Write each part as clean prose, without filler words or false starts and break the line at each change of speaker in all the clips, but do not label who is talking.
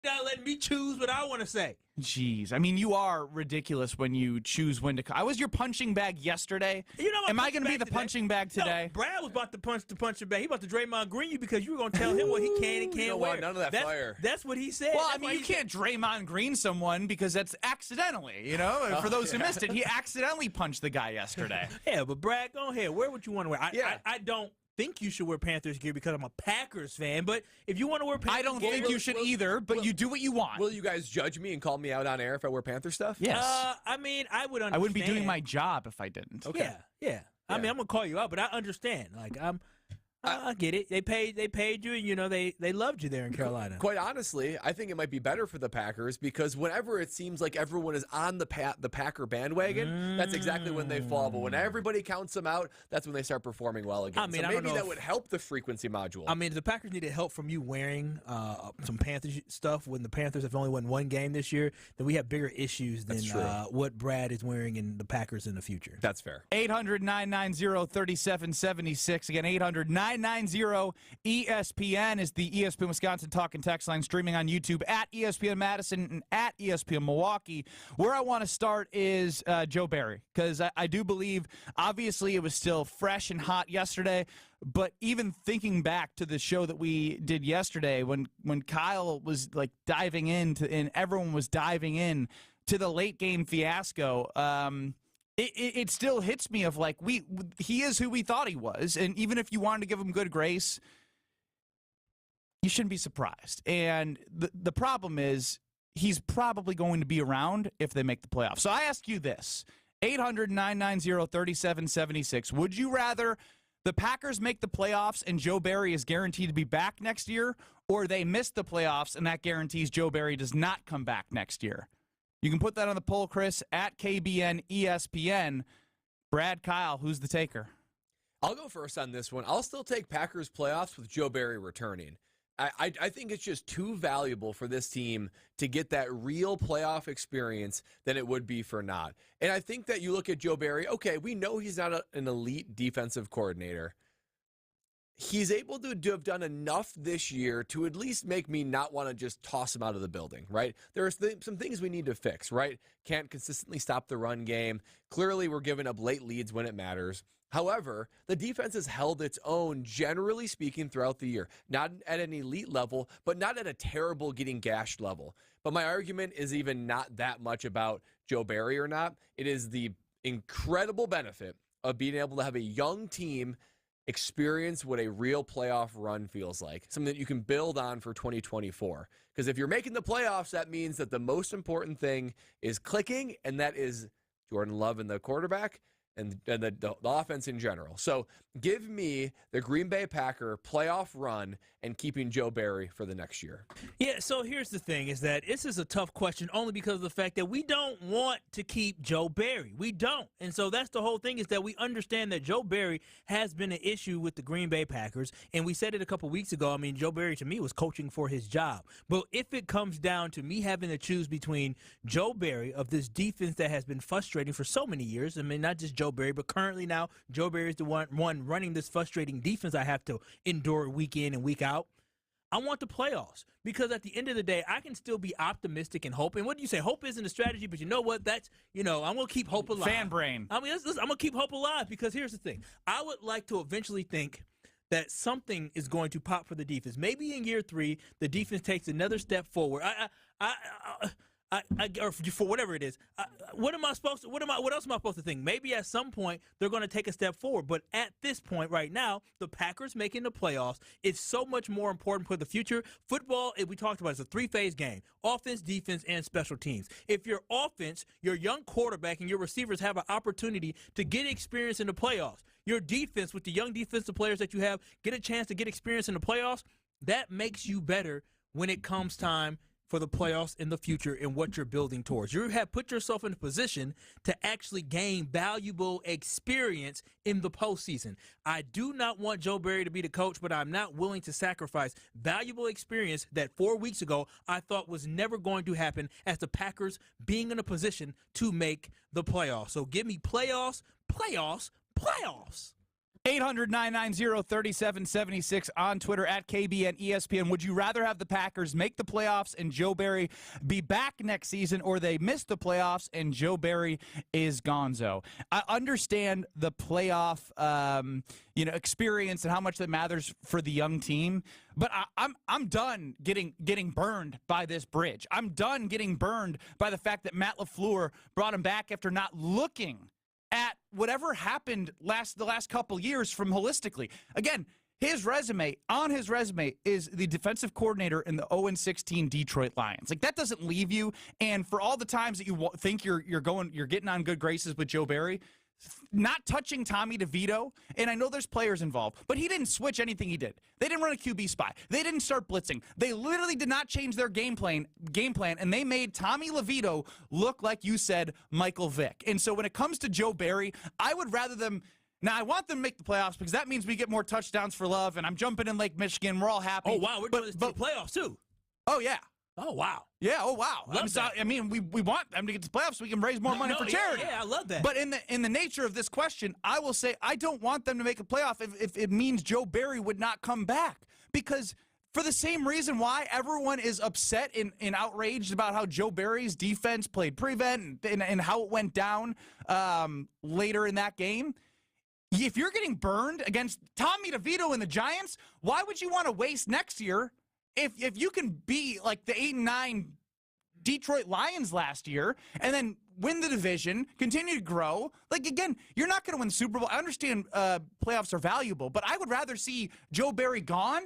not letting me choose what I want to say.
Jeez. I mean, you are ridiculous when you choose when to – I was your punching bag yesterday.
You know what?
Am I going to be the punching bag today?
No, Brad was about to punch the punching bag. He about to Draymond Green you because you were going to tell him what he can and can't wear.
None of that fire.
That's what he said.
Well, I mean, you can't Draymond Green someone because that's accidentally, you know? For those who missed it, he accidentally punched the guy yesterday.
Yeah, but Brad, go ahead. Wear what you want to wear. I don't think you should wear Panthers gear because I'm a Packers fan, but if you want to wear Panthers
I don't
gear,
think you should either, but you do what you want.
Will you guys judge me and call me out on air if I wear Panther stuff?
Yes.
I mean, I would understand.
I wouldn't be doing my job if I didn't.
Okay. Yeah. I mean, I'm going to call you out, but I understand. Like, I get it. They paid you, and you know they loved you there in Carolina.
Quite honestly, I think it might be better for the Packers because whenever it seems like everyone is on the Packer bandwagon, that's exactly when they fall. But when everybody counts them out, that's when they start performing well again.
I mean,
so
I don't
maybe
know
that would help the frequency module.
I mean, the Packers needed help from you wearing some Panthers stuff when the Panthers have only won one game this year. Then we have bigger issues than what Brad is wearing in the Packers in the future.
That's fair.
800-990-3776. Again, 800-990 ESPN is the ESPN Wisconsin talk and text line, streaming on YouTube at ESPN Madison and at ESPN Milwaukee. Where I want to start is Joe Barry, because I do believe, obviously, it was still fresh and hot yesterday, but even thinking back to the show that we did yesterday when Kyle was like diving into, and everyone was diving in to the late game fiasco, It still hits me of like he is who we thought he was, and even if you wanted to give him good grace, you shouldn't be surprised. And the problem is he's probably going to be around if they make the playoffs. So I ask you this, 800-990-3776. Would you rather the Packers make the playoffs and Joe Barry is guaranteed to be back next year, or they miss the playoffs and that guarantees Joe Barry does not come back next year? You can put that on the poll, Chris, at KBN ESPN. Brad, Kyle, who's the taker?
I'll go first on this one. I'll still take Packers playoffs with Joe Barry returning. I think it's just too valuable for this team to get that real playoff experience than it would be for not. And I think that you look at Joe Barry, okay, we know he's not an elite defensive coordinator. He's able to have done enough this year to at least make me not want to just toss him out of the building, right? There are some things we need to fix, right? Can't consistently stop the run game. Clearly, we're giving up late leads when it matters. However, the defense has held its own, generally speaking, throughout the year. Not at an elite level, but not at a terrible getting gashed level. But my argument is even not that much about Joe Barry or not. It is the incredible benefit of being able to have a young team experience what a real playoff run feels like, something that you can build on for 2024. Because if you're making the playoffs, that means that the most important thing is clicking, and that is Jordan Love and the quarterback and the offense in general. So give me the Green Bay Packer playoff run and keeping Joe Barry for the next year.
Yeah, so here's the thing, is that this is a tough question only because of the fact that we don't want to keep Joe Barry. We don't. And so that's the whole thing, is that we understand that Joe Barry has been an issue with the Green Bay Packers. And we said it a couple weeks ago. I mean, Joe Barry, to me, was coaching for his job. But if it comes down to me having to choose between Joe Barry of this defense that has been frustrating for so many years, I mean, not just Joe Barry, but currently now Joe Barry is the one running this frustrating defense I have to endure week in and week out. I want the playoffs, because at the end of the day, I can still be optimistic and hope. And what do you say? Hope isn't a strategy, but you know what? That's, I'm going to keep hope alive.
Fan brain.
I mean, I'm going to keep hope alive, because here's the thing. I would like to eventually think that something is going to pop for the defense. Maybe in year 3, the defense takes another step forward. Or for whatever it is, what else am I supposed to think? Maybe at some point they're going to take a step forward, but at this point right now, the Packers making the playoffs is so much more important for the future. Football, we talked about, it's a 3-phase game: offense, defense, and special teams. If your offense, your young quarterback, and your receivers have an opportunity to get experience in the playoffs, your defense, with the young defensive players that you have, get a chance to get experience in the playoffs, that makes you better when it comes time for the playoffs in the future and what you're building towards. You have put yourself in a position to actually gain valuable experience in the postseason. I do not want Joe Barry to be the coach, but I'm not willing to sacrifice valuable experience that 4 weeks ago I thought was never going to happen, as the Packers being in a position to make the playoffs. So give me playoffs, playoffs, playoffs.
800-990-3776 on Twitter at KBN ESPN. Would you rather have the Packers make the playoffs and Joe Barry be back next season, or they miss the playoffs and Joe Barry is gonzo? I understand the playoff experience and how much that matters for the young team, but I'm done getting burned by this bridge. I'm done getting burned by the fact that Matt LaFleur brought him back after not looking at whatever happened the last couple years from holistically. Again, his resume is the defensive coordinator in the 0-16 Detroit Lions. Like, that doesn't leave you. And for all the times that you think you're getting on good graces with Joe Barry, not touching Tommy DeVito, and I know there's players involved, but he didn't switch anything he did. They didn't run a QB spy. They didn't start blitzing. They literally did not change their game plan, and they made Tommy DeVito look like, you said, Michael Vick. And so when it comes to Joe Barry, I would rather them. Now, I want them to make the playoffs because that means we get more touchdowns for Love, and I'm jumping in Lake Michigan. We're all happy.
Oh, wow. We're doing this to the playoffs, too.
Oh, yeah.
Oh, wow.
Yeah, oh, wow. We want them to get to the playoffs so we can raise more money for charity.
Yeah, I love that.
But in the nature of this question, I will say I don't want them to make a playoff if it means Joe Barry would not come back. Because for the same reason why everyone is upset and outraged about how Joe Barry's defense played prevent and how it went down later in that game, if you're getting burned against Tommy DeVito and the Giants, why would you want to waste next year? If you can be like the 8-9 Detroit Lions last year and then win the division, continue to grow, like, again, you're not going to win the Super Bowl. I understand playoffs are valuable, but I would rather see Joe Barry gone,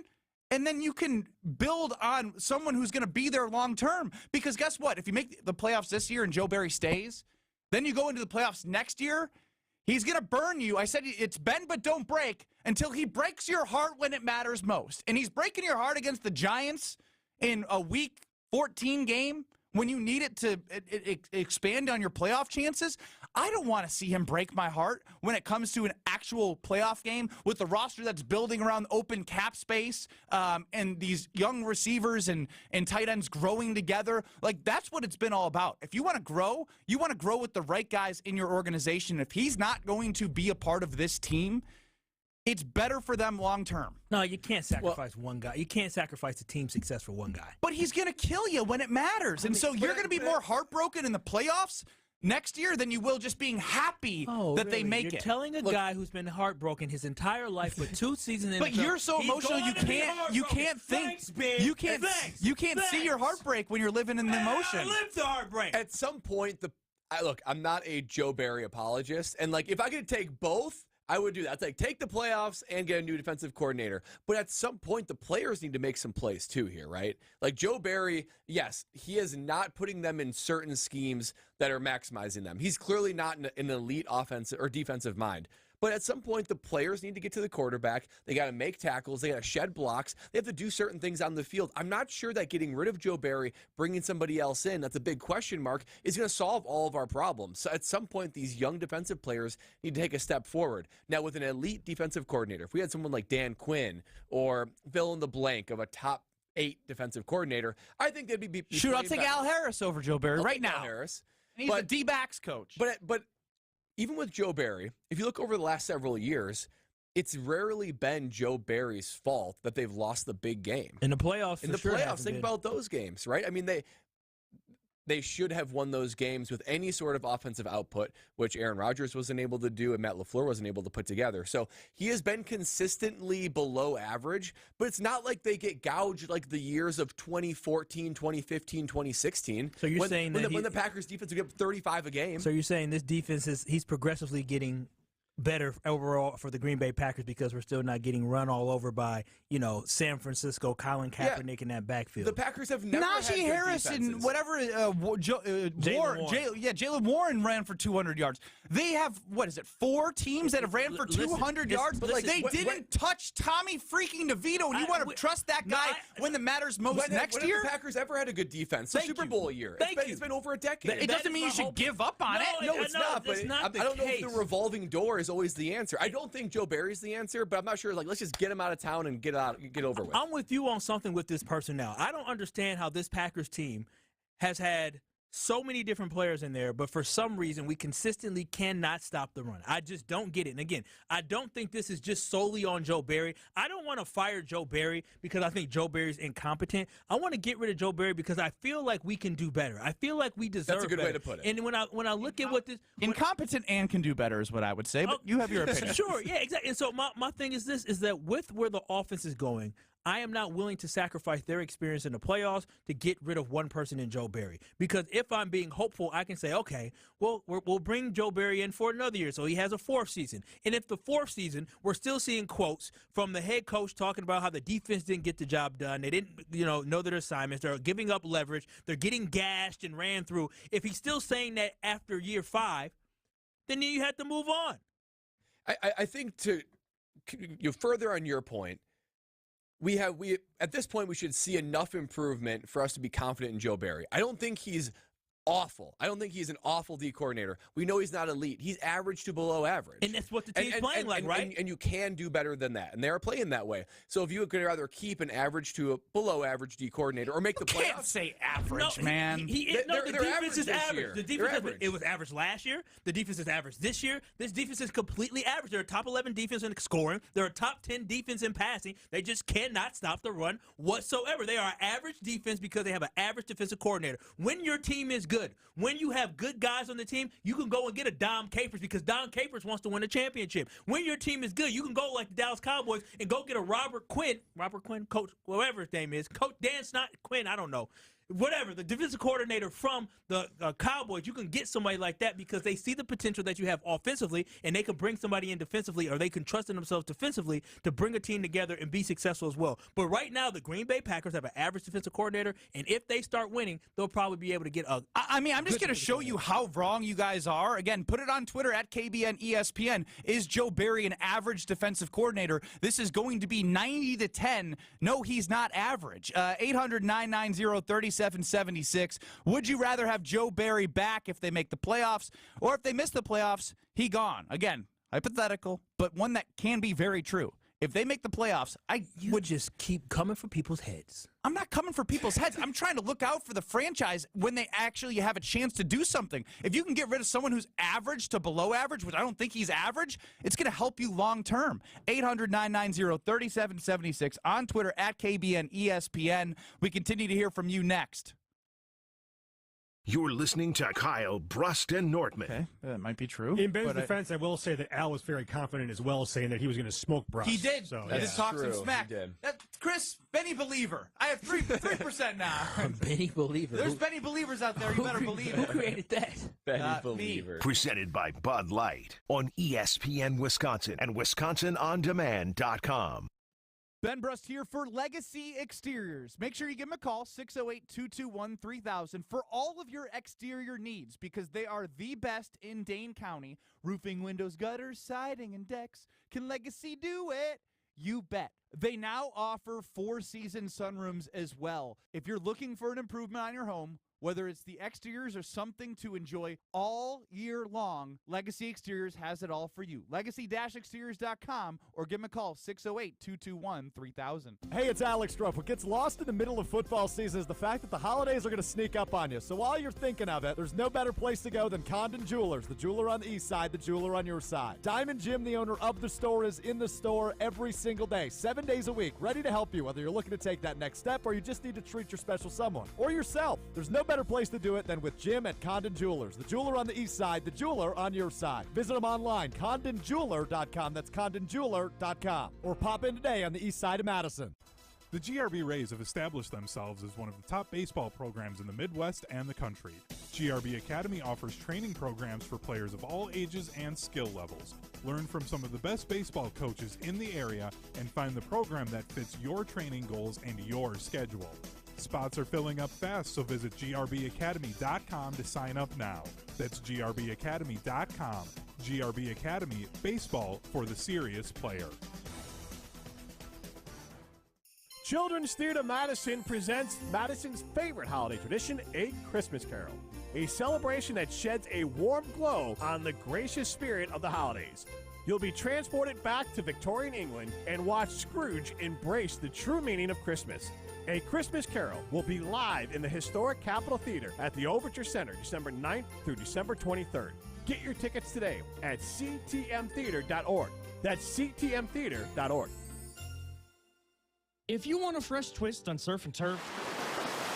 and then you can build on someone who's going to be there long term. Because guess what? If you make the playoffs this year and Joe Barry stays, then you go into the playoffs next year, he's going to burn you. I said it's bend but don't break until he breaks your heart when it matters most. And he's breaking your heart against the Giants in a Week 14 game when you need it to expand on your playoff chances. I don't want to see him break my heart when it comes to an actual playoff game with the roster that's building around open cap space and these young receivers and tight ends growing together. Like, that's what it's been all about. If you want to grow, you want to grow with the right guys in your organization. If he's not going to be a part of this team, it's better for them long term.
No, you can't sacrifice one guy. You can't sacrifice the team's success for one guy.
But he's going to kill you when it matters. And so you're going to be more heartbroken in the playoffs next year than you will just being happy that they make it.
You're telling a guy who's been heartbroken his entire life for 2 seasons in
but you're so emotional you can't think. You can't see your heartbreak when you're living in the emotion.
I live the heartbreak.
At some point, look, I'm not a Joe Barry apologist, and like if I could take both, I would do that. It's like take the playoffs and get a new defensive coordinator. But at some point, the players need to make some plays too here, right? Like Joe Barry, yes, he is not putting them in certain schemes that are maximizing them. He's clearly not in an elite offensive or defensive mind. But at some point, the players need to get to the quarterback. They got to make tackles. They got to shed blocks. They have to do certain things on the field. I'm not sure that getting rid of Joe Barry, bringing somebody else in, that's a big question mark, is going to solve all of our problems. So at some point, these young defensive players need to take a step forward. Now, with an elite defensive coordinator, if we had someone like Dan Quinn or fill in the blank of a top 8 defensive coordinator, I think they'd be
Shoot, I'll take
better.
Al Harris over Joe Barry right now.
Al Harris.
He's a D-backs coach.
But even with Joe Barry, if you look over the last several years, it's rarely been Joe Barry's fault that they've lost the big game.
In the playoffs,
think about those games, right? I mean, they should have won those games with any sort of offensive output, which Aaron Rodgers wasn't able to do and Matt LaFleur wasn't able to put together. So he has been consistently below average, but it's not like they get gouged like the years of 2014, 2015, 2016.
So you're saying
when the Packers defense would get 35 a game.
So you're saying this defense he's progressively getting better overall for the Green Bay Packers because we're still not getting run all over by, San Francisco, Colin Kaepernick in that backfield.
The Packers have never
Najee Harris and whatever Jalen Warren ran for 200 yards. They have 4 teams that have ran for 200 yards? But they didn't touch Tommy freaking DeVito, and you want to trust that guy when it matters most next year?
When have the Packers ever had a good defense? The Super Bowl year. It's been over a decade.
It doesn't mean you should give up on it.
No, it's not. But I don't know if the revolving door is always the answer. I don't think Joe Barry's the answer, but I'm not sure. Like, let's just get him out of town and get over with.
I'm with you on something with this personnel. I don't understand how this Packers team has had so many different players in there, but for some reason we consistently cannot stop the run. I just don't get it. And again, I don't think this is just solely on Joe Barry. I don't want to fire Joe Barry because I think Joe Barry's incompetent. I want to get rid of Joe Barry because I feel like we can do better. I feel like we deserve
That's a good
better.
way to put it.
And when I look at what this
Incompetent and can do better is what I would say, but you have your opinion.
Sure, yeah, exactly. And so my thing is this, is that with where the offense is going, I am not willing to sacrifice their experience in the playoffs to get rid of one person in Joe Barry. Because if I'm being hopeful, I can say, okay, well, we'll bring Joe Barry in for another year, so he has a fourth season. And if the fourth season, we're still seeing quotes from the head coach talking about how the defense didn't get the job done. They didn't, know their assignments. They're giving up leverage. They're getting gashed and ran through. If he's still saying that after year 5, then you have to move on.
I think further on your point, we at this point we should see enough improvement for us to be confident in Joe Barry. I don't think he's awful. I don't think he's an awful D coordinator. We know he's not elite. He's average to below average.
And that's what the team's playing like, right?
And you can do better than that. And they are playing that way. So if you could rather keep an average to a below average D coordinator or make the playoffs.
Can't say average, man.
The defense is average. The defense
it
was average last year. The defense is average this year. This defense is completely average. They're a top 11 defense in scoring. They're a top 10 defense in passing. They just cannot stop the run whatsoever. They are average defense because they have an average defensive coordinator. When your team is good, when you have good guys on the team, you can go and get a Dom Capers because Dom Capers wants to win a championship. When your team is good, you can go like the Dallas Cowboys and go get a Robert Quinn, coach, whatever his name is, Coach Dan Quinn, I don't know. Whatever, the defensive coordinator from the Cowboys, you can get somebody like that because they see the potential that you have offensively, and they can bring somebody in defensively, or they can trust in themselves defensively to bring a team together and be successful as well. But right now, the Green Bay Packers have an average defensive coordinator, and if they start winning, they'll probably be able to get a.
I'm just going to show you how wrong you guys are. Again, put it on Twitter at KBN ESPN. Is Joe Barry an average defensive coordinator? This is going to be 90-10. No, he's not average. 800-990-3776. Would you rather have Joe Barry back if they make the playoffs, or if they miss the playoffs, he gone? Again, hypothetical, but one that can be very true. If they make the playoffs,
You would just keep coming for people's heads.
I'm not coming for people's heads. I'm trying to look out for the franchise when they actually have a chance to do something. If you can get rid of someone who's average to below average, which I don't think he's average, it's going to help you long term. 800-990-3776 on Twitter at KBN ESPN. We continue to hear from you next.
You're listening to Kyle, Brust, and Nortman.
Okay, that might be true.
In Ben's defense, I will say that Al was very confident as well, saying that he was going to smoke Brust.
He did.
So,
He did talk some smack.
He did.
Chris, Benny Believer. I have 3% now.
Benny Believer.
There's Benny Believers out there. You better believe it.
Who created that?
Benny Believer.
Presented by Bud Light on ESPN Wisconsin and WisconsinOnDemand.com.
Ben Brust here for Legacy Exteriors. Make sure you give them a call, 608-221-3000, for all of your exterior needs, because they are the best in Dane County. Roofing, windows, gutters, siding, and decks. Can Legacy do it? You bet. They now offer 4-season sunrooms as well. If you're looking for an improvement on your home, whether it's the exteriors or something to enjoy all year long, Legacy Exteriors has it all for you. Legacy-exteriors.com, or give them a call, 608-221-3000.
Hey, it's Alex Stroh. What gets lost in the middle of football season is the fact that the holidays are going to sneak up on you. So while you're thinking of it, there's no better place to go than Condon Jewelers, the jeweler on the east side, the jeweler on your side. Diamond Jim, the owner of the store, is in the store every single day, 7 days a week, ready to help you, whether you're looking to take that next step or you just need to treat your special someone or yourself. There's no better place to do it than with Jim at Condon Jewelers, the jeweler on the east side, the jeweler on your side. Visit them online, condonjeweler.com. That's condonjeweler.com. Or pop in today on the east side of Madison.
The GRB Rays have established themselves as one of the top baseball programs in the Midwest and the country. GRB Academy offers training programs for players of all ages and skill levels. Learn from some of the best baseball coaches in the area and find the program that fits your training goals and your schedule. Spots are filling up fast, so visit grbacademy.com to sign up now. That's grbacademy.com. GRB Academy, baseball for the serious player.
Children's Theater Madison presents Madison's favorite holiday tradition, A Christmas Carol. A celebration that sheds a warm glow on the gracious spirit of the holidays. You'll be transported back to Victorian England and watch Scrooge embrace the true meaning of Christmas.
A Christmas Carol will be live in the historic Capitol Theater at the Overture Center December 9th through December 23rd. Get your tickets today at ctmtheater.org. That's ctmtheater.org.
If you want a fresh twist on surf and turf,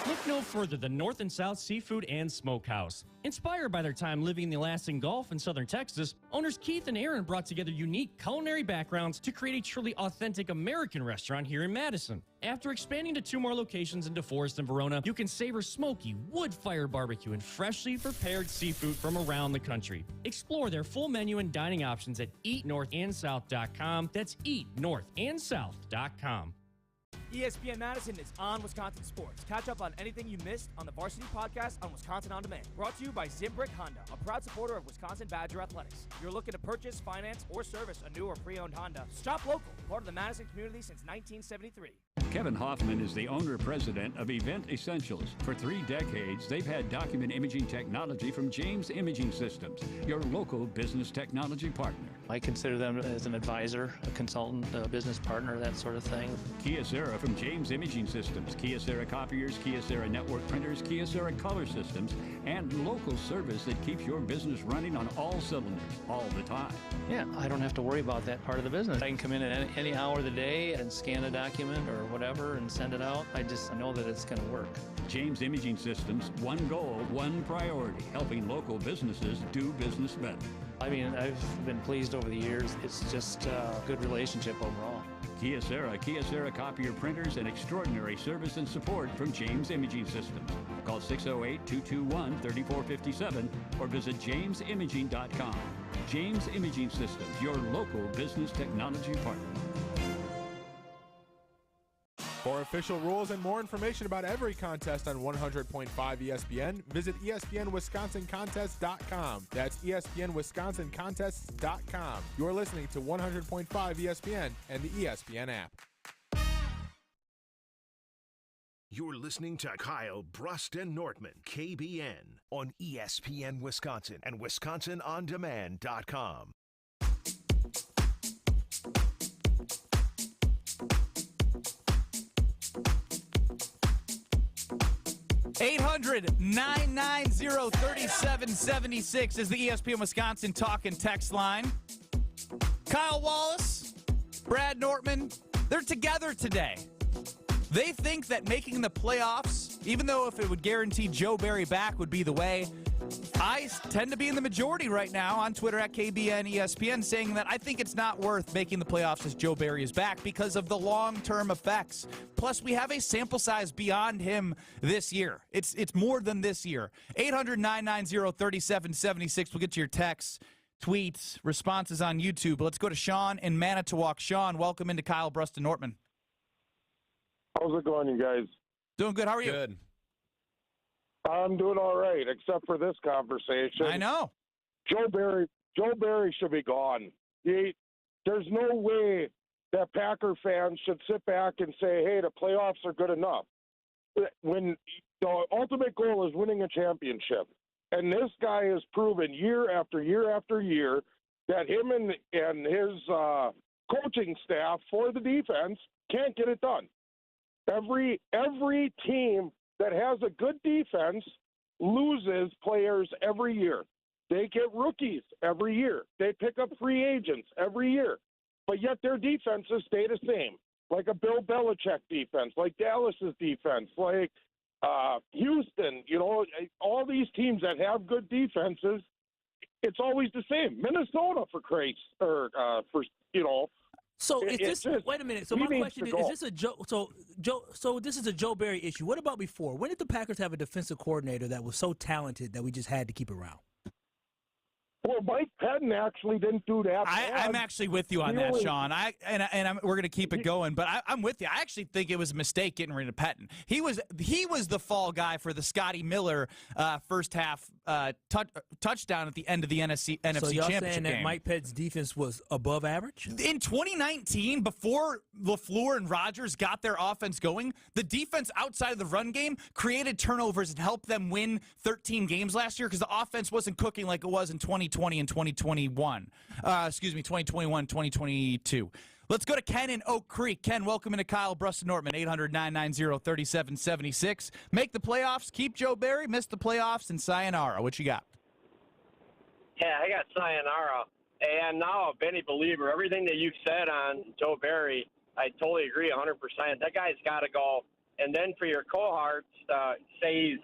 look no further than North and South Seafood and Smokehouse. Inspired by their time living in the Alaskan Gulf in southern Texas, owners Keith and Aaron brought together unique culinary backgrounds to create a truly authentic American restaurant here in Madison. After expanding to 2 more locations in DeForest and Verona, you can savor smoky, wood-fired barbecue and freshly prepared seafood from around the country. Explore their full menu and dining options at eatnorthandsouth.com. That's eatnorthandsouth.com.
ESPN Madison is on Wisconsin Sports. Catch up on anything you missed on the Varsity Podcast on Wisconsin On Demand. Brought to you by Zimbrick Honda, a proud supporter of Wisconsin Badger Athletics. If you're looking to purchase, finance, or service a new or pre-owned Honda, shop local, part of the Madison community since 1973.
Kevin Hoffman is the owner-president of Event Essentials. For 3 decades, they've had document imaging technology from James Imaging Systems, your local business technology partner.
I consider them as an advisor, a consultant, a business partner, that sort of thing.
Kyocera from James Imaging Systems, Kyocera copiers, Kyocera network printers, Kyocera color systems, and local service that keeps your business running on all cylinders, all the time.
Yeah, I don't have to worry about that part of the business. I can come in at any hour of the day and scan a document or whatever and send it out. I just know that it's going to work.
James Imaging Systems, one goal, one priority, helping local businesses do business better.
I mean, I've been pleased over the years. It's just a good relationship overall.
Kyocera copier printers, and extraordinary service and support from James Imaging Systems. Call 608-221-3457 or visit jamesimaging.com. James Imaging Systems, your local business technology partner.
For official rules and more information about every contest on 100.5 ESPN, visit ESPNWisconsinContests.com. That's ESPNWisconsinContests.com. You're listening to 100.5 ESPN and the ESPN app.
You're listening to Kyle, Brust, and Nortman, KBN, on ESPN Wisconsin and WisconsinOnDemand.com.
800-990-3776 is the ESPN Wisconsin talk and text line. Kyle Wallace, Brad Nortman, they're together today. They think that making the playoffs, even though if it would guarantee Joe Barry back would be the way, I tend to be in the majority right now on Twitter at KBN ESPN saying that I think it's not worth making the playoffs as Joe Barry is back because of the long-term effects. Plus, we have a sample size beyond him this year. It's more than this year. 800-990-3776. We'll get to your texts, tweets, responses on YouTube. Let's go to Sean in Manitowoc. Sean, welcome into Kyle, Brust, and Nortman.
How's it going, you guys?
Doing good. How are you?
Good.
I'm doing all right, except for this conversation.
I know.
Joe Barry should be gone. There's no way that Packer fans should sit back and say, hey, the playoffs are good enough. When the ultimate goal is winning a championship. And this guy has proven year after year after year that him and his coaching staff for the defense can't get it done. Every team that has a good defense loses players every year. They get rookies every year. They pick up free agents every year. But yet their defenses stay the same, like a Bill Belichick defense, like Dallas's defense, like Houston. You know, all these teams that have good defenses, it's always the same. Minnesota, for Christ, or
So wait a minute. So my question is this a Joe? So this is a Joe Barry issue. What about before? When did the Packers have a defensive coordinator that was so talented that we just had to keep around?
Well, Mike Pettin actually didn't do that.
I'm actually with you on that, Sean. We're going to keep it going, but I'm with you. I actually think it was a mistake getting rid of Pettin. He was the fall guy for the Scotty Miller first half touchdown at the end of the NFC
so y'all
Championship
saying
game.
that Mike Pettin's defense was above average?
In 2019, before LaFleur and Rodgers got their offense going, the defense outside of the run game created turnovers and helped them win 13 games last year because the offense wasn't cooking like it was in 2020 and 2021. 2021, 2022. Let's go to Ken in Oak Creek. Ken, welcome into Kyle, Brust, and Nortman, 800-990-3776. Make the playoffs, keep Joe Barry, miss the playoffs, and sayonara. What you got?
Yeah, I got sayonara. And now a Benny believer. Everything that you've said on Joe Barry, I totally agree 100%. That guy's got to go. And then for your cohorts, say he's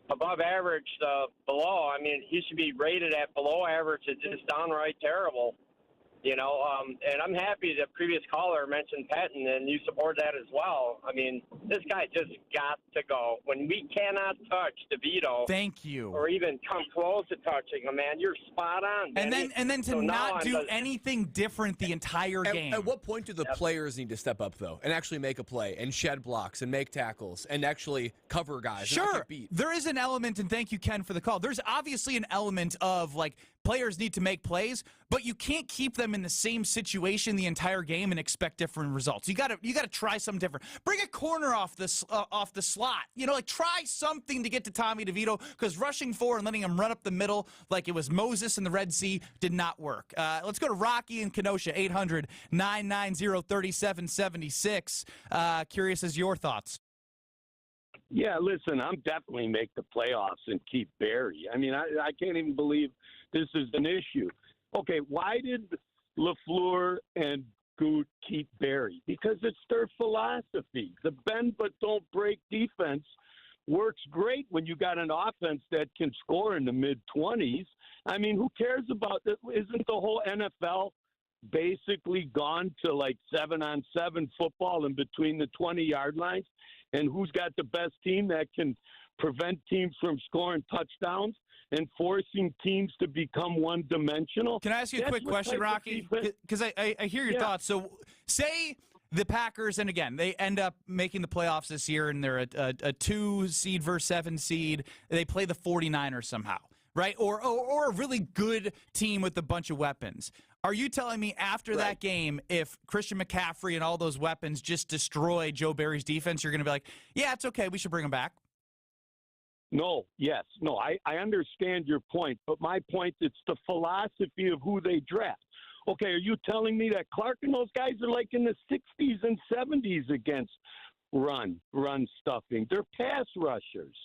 above average below. I mean, he should be rated at below average. It's just downright terrible. And I'm happy the previous caller mentioned Patton, and you support that as well. I mean, this guy just got to go. When we cannot touch DeVito,
thank you,
or even come close to touching him, man, you're spot on, Benny.
And then to not do anything different the entire game.
At what point do the players need to step up, though, and actually make a play, and shed blocks, and make tackles, and actually cover guys?
Sure, there is an element, and thank you, Ken, for the call. There's obviously an element of, like, players need to make plays, but you can't keep them in the same situation the entire game and expect different results. You got to try something different. Bring a corner off the slot. Try something to get to Tommy DeVito, because rushing forward and letting him run up the middle like it was Moses in the Red Sea did not work. Let's go to Rocky in Kenosha, 800-990-3776. Curious as your thoughts.
Yeah, listen, I'm definitely make the playoffs and keep Barry. I mean, I can't even believe this is an issue. Okay, why did LaFleur and Goot keep Barry? Because it's their philosophy. The bend but don't break defense works great when you got an offense that can score in the mid-20s. I mean, who cares about that? Isn't the whole NFL basically gone to like 7-on-7 football in between the 20-yard lines? And who's got the best team that can prevent teams from scoring touchdowns and forcing teams to become one-dimensional?
Can I ask you a quick question, Rocky? Because I hear your thoughts. So say the Packers, and again, they end up making the playoffs this year, and they're a 2 seed versus 7 seed. They play the 49ers somehow, right? Or a really good team with a bunch of weapons. Are you telling me after that game, if Christian McCaffrey and all those weapons just destroy Joe Barry's defense, you're going to be like, yeah, it's okay, we should bring him back?
No, yes. No, I understand your point, but my point, it's the philosophy of who they draft. Okay, are you telling me that Clark and those guys are like in the 60s and 70s against run stuffing? They're pass rushers.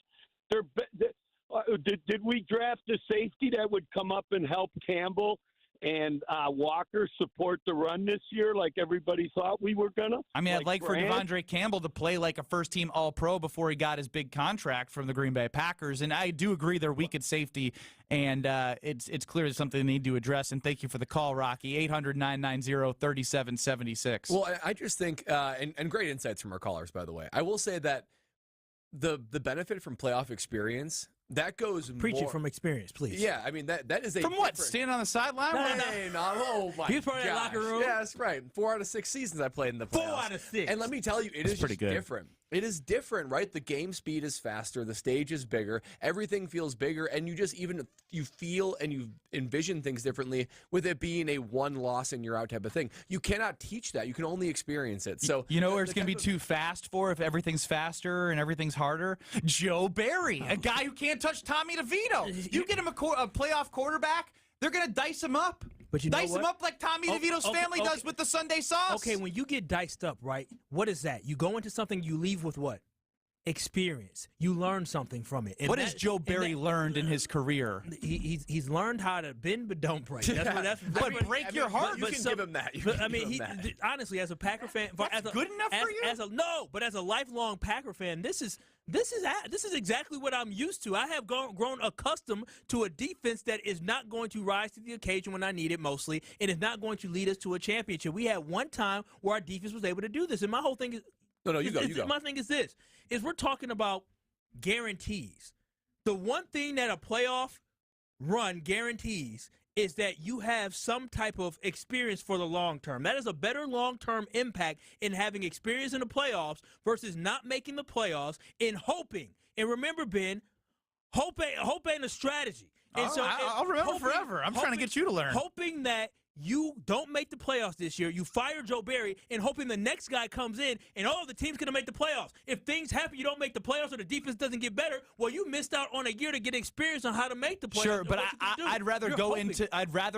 Did we draft a safety that would come up and help Campbell and Walker support the run this year like everybody thought we were going to?
I mean, I'd like for Devondre Campbell to play like a first-team All-Pro before he got his big contract from the Green Bay Packers, and I do agree they're weak at safety, and it's clear it's something they need to address, and thank you for the call, Rocky. 800-990-3776.
Well, I just think, and great insights from our callers, by the way. I will say that the benefit from playoff experience, that goes
Preaching from experience, please.
Yeah, I mean, that is a
From what? Stand on the sideline?
Oh, my
He's part of that
gosh.
locker room.
Yeah, that's right. 4 out of 6 seasons I played in the playoffs.
4 out of 6.
And let me tell you, it is just different. It is different, right? The game speed is faster. The stage is bigger. Everything feels bigger. And you just you feel and you envision things differently with it being a one loss and you're out type of thing. You cannot teach that. You can only experience it. So
you know where it's going to be too fast for if everything's faster and everything's harder? Joe Barry, a guy who can't touch Tommy DeVito. You get him a playoff quarterback, they're going to dice him up.
But you know
dice him up like Tommy DeVito's family does with the Sunday sauce.
Okay, when you get diced up, right, what is that? You go into something, you leave with what? Experience. You learn something from it. And
what has Joe Barry learned in his career?
He's learned how to bend but don't break.
But break your heart.
You can give him that.
Honestly, as a Packer fan,
good enough for you?
But as a lifelong Packer fan, this is exactly what I'm used to. I have grown accustomed to a defense that is not going to rise to the occasion when I need it mostly, and is not going to lead us to a championship. We had one time where our defense was able to do this, and my whole thing is
you go.
My thing is this: we're talking about guarantees. The one thing that a playoff run guarantees is that you have some type of experience for the long term. That is a better long-term impact in having experience in the playoffs versus not making the playoffs and hoping. And remember, Ben, hope ain't a strategy. And
I'll remember forever. I'm trying to get you to learn.
Hoping that you don't make the playoffs this year, you fire Joe Barry, and hoping the next guy comes in and, the team's going to make the playoffs. If things happen, you don't make the playoffs or the defense doesn't get better, well, you missed out on a year to get experience on how to make the playoffs.
Sure, but I'd rather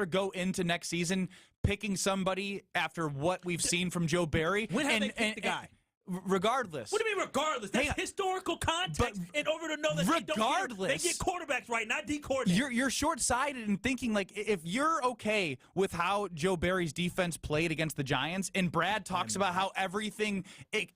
go into next season picking somebody after what we've seen from Joe Barry.
When have they picked the guy?
Regardless.
What do you mean regardless? That's historical context in order to know that
regardless,
they get quarterbacks right, not D coordinators.
You're short-sighted in thinking, like, if you're okay with how Joe Barry's defense played against the Giants, and Brad talks about how everything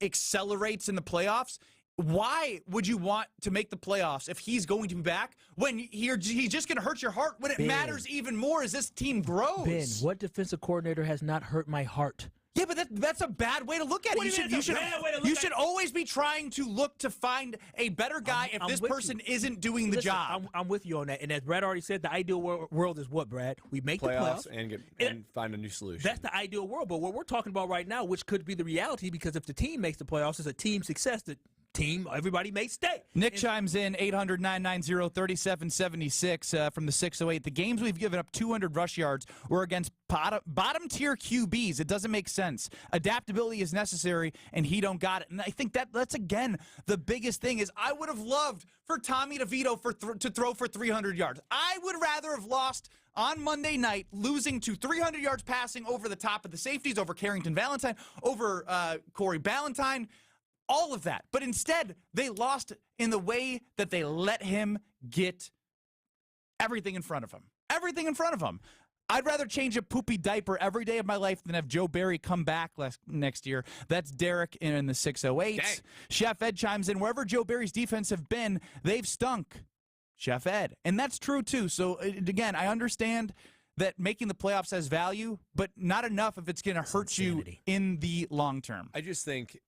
accelerates in the playoffs, why would you want to make the playoffs if he's going to be back when he's just going to hurt your heart when it matters even more as this team grows?
Ben, what defensive coordinator has not hurt my heart?
Yeah, but that's a bad way to look at it. You should always be trying to look to find a better guy if this person isn't doing the job.
I'm with you on that. And as Brad already said, the ideal world is what, Brad? We make the playoffs
and find a new solution.
That's the ideal world. But what we're talking about right now, which could be the reality, because if the team makes the playoffs, it's a team success. The team, everybody may stay.
Nick chimes in, 800-990-3776 from the 608. The games we've given up 200 rush yards were against bottom-tier QBs. It doesn't make sense. Adaptability is necessary, and he don't got it. And I think that's, again, the biggest thing is I would have loved for Tommy DeVito to throw for 300 yards. I would rather have lost on Monday night, losing to 300 yards passing over the top of the safeties, over Carrington Valentine, over Corey Ballantyne, all of that. But instead, they lost in the way that they let him get everything in front of him. Everything in front of him. I'd rather change a poopy diaper every day of my life than have Joe Barry come back next year. That's Derek in the 608. Dang. Chef Ed chimes in, wherever Joe Barry's defense have been, they've stunk. Chef Ed. And that's true, too. So, again, I understand that making the playoffs has value, but not enough if it's going to hurt you in the long term.
I just think,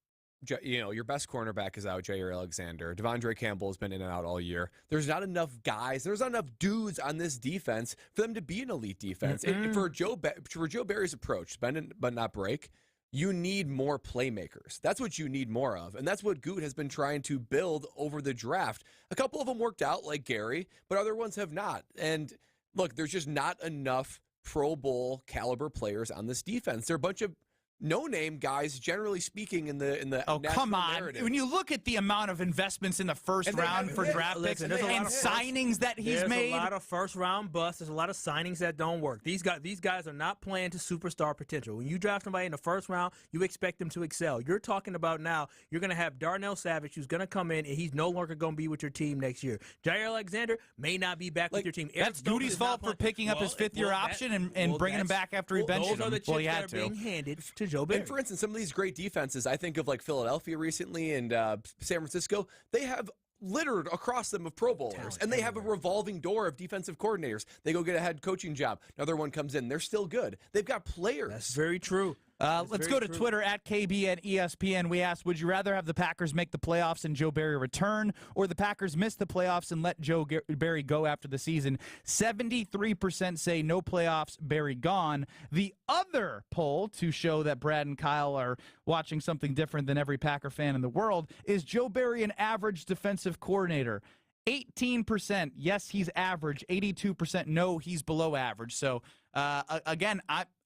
your best cornerback is out, Jair Alexander. Devondre Campbell has been in and out all year. There's not enough guys. There's not enough dudes on this defense for them to be an elite defense. And for Joe Barry's approach, bend but not break, you need more playmakers. That's what you need more of. And that's what Goot has been trying to build over the draft. A couple of them worked out, like Gary, but other ones have not. And look, there's just not enough Pro Bowl caliber players on this defense. They're a bunch of no-name guys, generally speaking, in the
come on.
narrative.
When you look at the amount of investments in the first round for draft picks and signings that he's made.
There's a lot of first-round busts. There's a lot of signings that don't work. These guys are not playing to superstar potential. When you draft somebody in the first round, you expect them to excel. You're talking about now, you're going to have Darnell Savage, who's going to come in, and he's no longer going to be with your team next year. Jair Alexander may not be back with your team.
That's Goody's fault for picking up his fifth-year option and bringing him back after he benched him.
Those are the chips that are being handed to Joe Barry.
And for instance, some of these great defenses, I think of like Philadelphia recently and San Francisco, they have littered across them of Pro Bowlers, and they have a revolving door of defensive coordinators. They go get a head coaching job. Another one comes in. They're still good. They've got players.
That's very true.
Let's go to Twitter at KBN ESPN. We asked, would you rather have the Packers make the playoffs and Joe Barry return, or the Packers miss the playoffs and let Joe Barry go after the season? 73% say no playoffs, Barry gone. The other poll, to show that Brad and Kyle are watching something different than every Packer fan in the world, is Joe Barry an average defensive coordinator? 18%, yes, he's average. 82%, no, he's below average. So, again,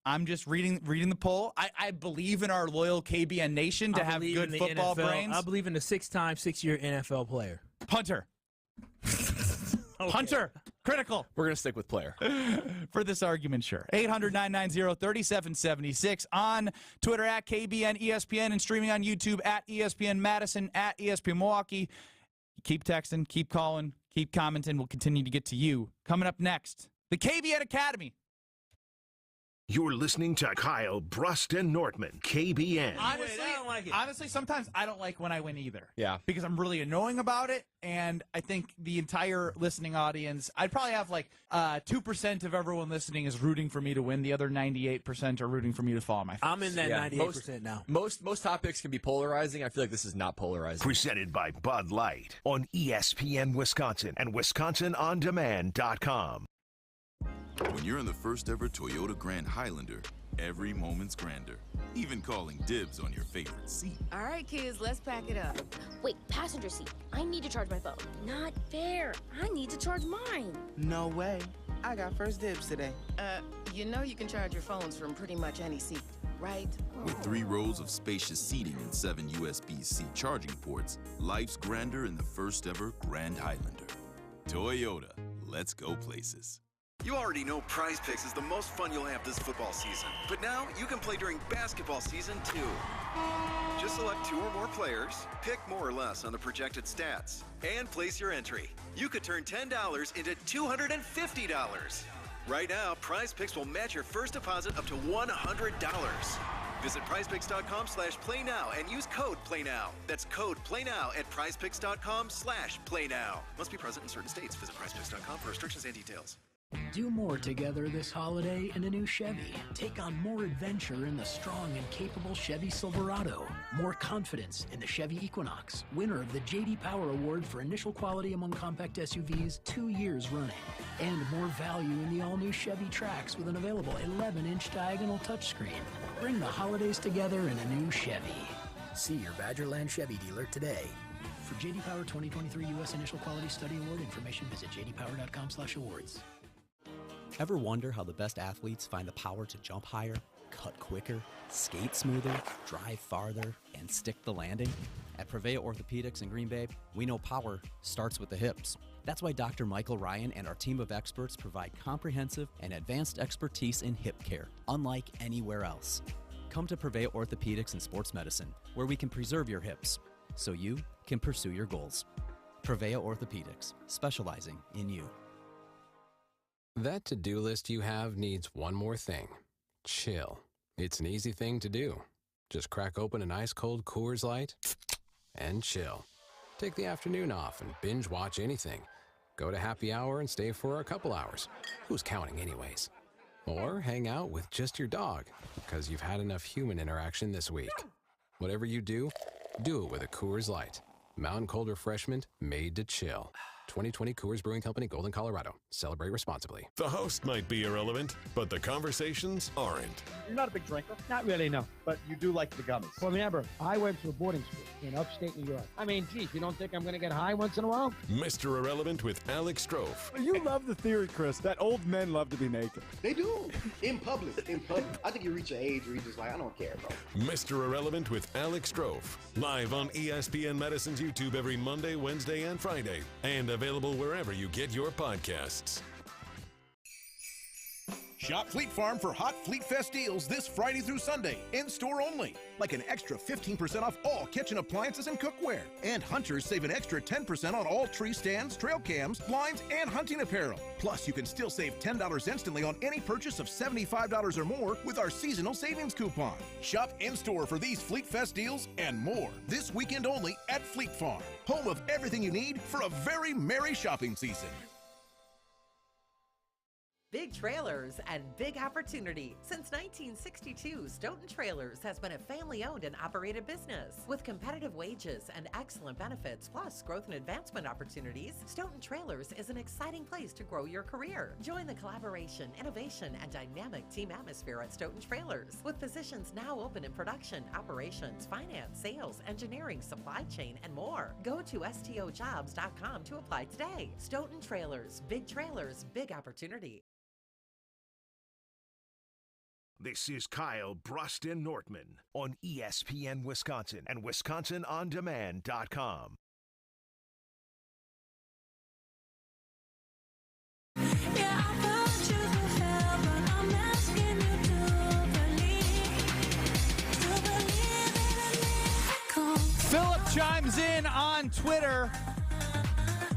I'm just reading the poll. I believe in our loyal KBN Nation to have good football brains.
I believe in the 6-time, 6-year NFL player.
Punter. Punter. Critical.
We're going to stick with player.
For this argument, sure. 800-990-3776 on Twitter at KBN ESPN and streaming on YouTube at ESPN Madison, at ESPN Milwaukee. Keep texting, keep calling, keep commenting. We'll continue to get to you. Coming up next, the KBN Academy.
You're listening to Kyle, Brust, and Nortman, KBN.
Honestly, I don't like it. Honestly, sometimes I don't like when I win either.
Yeah.
Because I'm really annoying about it, and I think the entire listening audience, I'd probably have like 2% of everyone listening is rooting for me to win. The other 98% are rooting for me to fall on my face.
I'm in that 98% now.
Most topics can be polarizing. I feel like this is not polarizing.
Presented by Bud Light on ESPN Wisconsin and WisconsinOnDemand.com.
When you're in the first ever Toyota Grand Highlander, every moment's grander. Even calling dibs on your favorite seat.
All right, kids, let's pack it up.
Wait, passenger seat. I need to charge my phone. Not fair. I need to charge mine.
No way. I got first dibs today.
You know you can charge your phones from pretty much any seat, right?
With 3 rows of spacious seating and 7 USB-C charging ports, life's grander in the first ever Grand Highlander. Toyota, let's go places.
You already know Prize Picks is the most fun you'll have this football season. But now you can play during basketball season too. Just select 2 or more players, pick more or less on the projected stats, and place your entry. You could turn $10 into $250. Right now, Prize Picks will match your first deposit up to $100. Visit prizepicks.com/playnow and use code PLAYNOW. That's code PLAYNOW at prizepicks.com/playnow. Must be present in certain states. Visit prizepicks.com for restrictions and details.
Do more together this holiday in a new Chevy. Take on more adventure in the strong and capable Chevy Silverado. More confidence in the Chevy Equinox, winner of the J.D. Power Award for initial quality among compact SUVs 2 years running. And more value in the all-new Chevy Trax with an available 11-inch diagonal touchscreen. Bring the holidays together in a new Chevy. See your Badgerland Chevy dealer today. For J.D. Power 2023 U.S. Initial Quality Study Award information, visit jdpower.com/awards.
Ever wonder how the best athletes find the power to jump higher, cut quicker, skate smoother, drive farther, and stick the landing? At Prevea Orthopedics in Green Bay, we know power starts with the hips. That's why Dr. Michael Ryan and our team of experts provide comprehensive and advanced expertise in hip care, unlike anywhere else. Come to Prevea Orthopedics and Sports Medicine, where we can preserve your hips so you can pursue your goals. Prevea Orthopedics, specializing in you.
That to-do list you have needs one more thing. Chill. It's an easy thing to do. Just crack open an ice-cold Coors Light and chill. Take the afternoon off and binge watch anything. Go to happy hour and stay for a couple hours. Who's counting anyways? Or hang out with just your dog because you've had enough human interaction this week. Whatever you do it with a Coors Light. Mountain cold refreshment made to chill. 2020 Coors Brewing Company, Golden, Colorado. Celebrate responsibly.
The host might be irrelevant, but the conversations aren't.
You're not a big drinker? Not really, no. But you do like the gummies. Well, remember, I went to a boarding school in upstate New York. I mean, geez, you don't think I'm going to get high once in a while?
Mr. Irrelevant with Alex Strofe.
You love the theory, Chris, that old men love to be naked.
They do. In public. I think you reach an age where you're just like, I don't care, bro.
Mr. Irrelevant with Alex Strofe. Live on ESPN Medicine's YouTube every Monday, Wednesday, and Friday. And available wherever you get your podcasts.
Shop Fleet Farm for hot Fleet Fest deals this Friday through Sunday, in-store only. Like an extra 15% off all kitchen appliances and cookware. And hunters save an extra 10% on all tree stands, trail cams, blinds, and hunting apparel. Plus, you can still save $10 instantly on any purchase of $75 or more with our seasonal savings coupon. Shop in-store for these Fleet Fest deals and more this weekend only at Fleet Farm. Home of everything you need for a very merry shopping season.
Big trailers and big opportunity. Since 1962, Stoughton Trailers has been a family-owned and operated business. With competitive wages and excellent benefits, plus growth and advancement opportunities, Stoughton Trailers is an exciting place to grow your career. Join the collaboration, innovation, and dynamic team atmosphere at Stoughton Trailers. With positions now open in production, operations, finance, sales, engineering, supply chain, and more. Go to stojobs.com to apply today. Stoughton Trailers, big opportunity.
This is Kyle, Brust, and Nortman on ESPN Wisconsin and WisconsinOnDemand.com.
Philip chimes in on Twitter.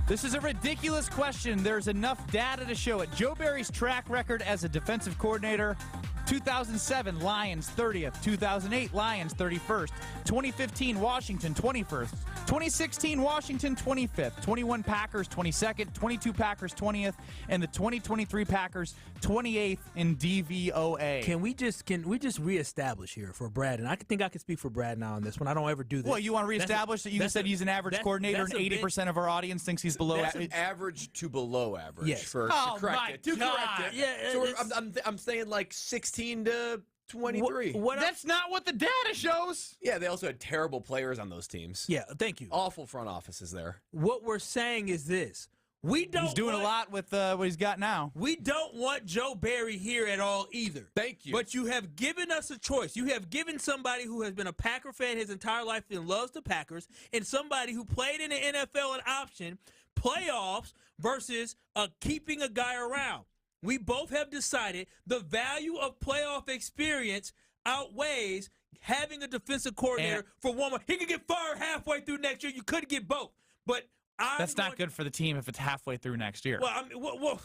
This is a ridiculous question. There's enough data to show it. Joe Barry's track record as a defensive coordinator: 2007, Lions 30th. 2008, Lions 31st. 2015, Washington 21st. 2016, Washington 25th. 21, Packers 22nd. 22, Packers 20th. And the 2023 Packers 28th in DVOA.
Can we just reestablish here for Brad? And I think I can speak for Brad now on this one. I don't ever do this.
Well, you want to reestablish that you said he's an average coordinator and 80% of our audience thinks he's below
average? Average to below average.
Yes.
To correct it.
Yeah,
so I'm saying like 16 to 23.
That's not what the data shows.
Yeah, they also had terrible players on those teams.
Yeah, thank you.
Awful front offices there.
What we're saying is this.
He's doing a lot with what he's got now.
We don't want Joe Barry here at all either.
Thank you.
But you have given us a choice. You have given somebody who has been a Packer fan his entire life and loves the Packers, and somebody who played in the NFL an option, playoffs versus keeping a guy around. we both have decided the value of playoff experience outweighs having a defensive coordinator for 1 month. He could get fired halfway through next year. You could get both. But
that's not good for the team if it's halfway through next year.
Well,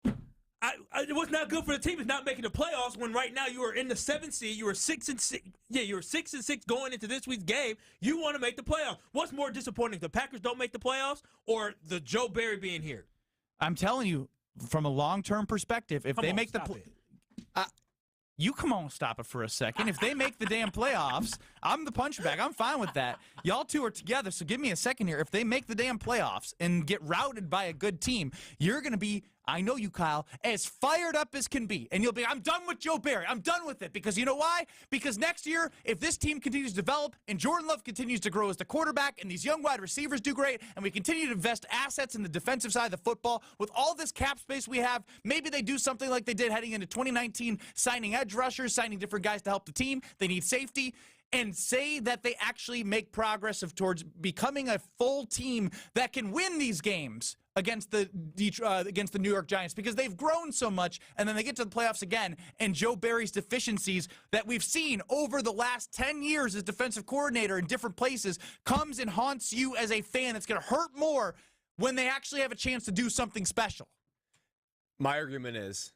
it was not good for the team. It's not making the playoffs when right now you are in the 7th seed. You are 6-6. Yeah, you're 6-6 going into this week's game. You want to make the playoffs. What's more disappointing, the Packers don't make the playoffs or the Joe Barry being here?
I'm telling you, from a long-term perspective, if they make the you come on, stop it for a second. If they make the damn playoffs, I'm the punchback. I'm fine with that. Y'all two are together, so give me a second here. If they make the damn playoffs and get routed by a good team, you're going to be, I know you, Kyle, as fired up as can be. And you'll be, I'm done with Joe Barry. I'm done with it. Because you know why? Because next year, if this team continues to develop and Jordan Love continues to grow as the quarterback and these young wide receivers do great and we continue to invest assets in the defensive side of the football, with all this cap space we have, maybe they do something like they did heading into 2019, signing edge rushers, signing different guys to help the team. They need safety. And say that they actually make progress towards becoming a full team that can win these games against the New York Giants, because they've grown so much, and then they get to the playoffs again, and Joe Barry's deficiencies that we've seen over the last 10 years as defensive coordinator in different places comes and haunts you as a fan. It's going to hurt more when they actually have a chance to do something special.
My argument is,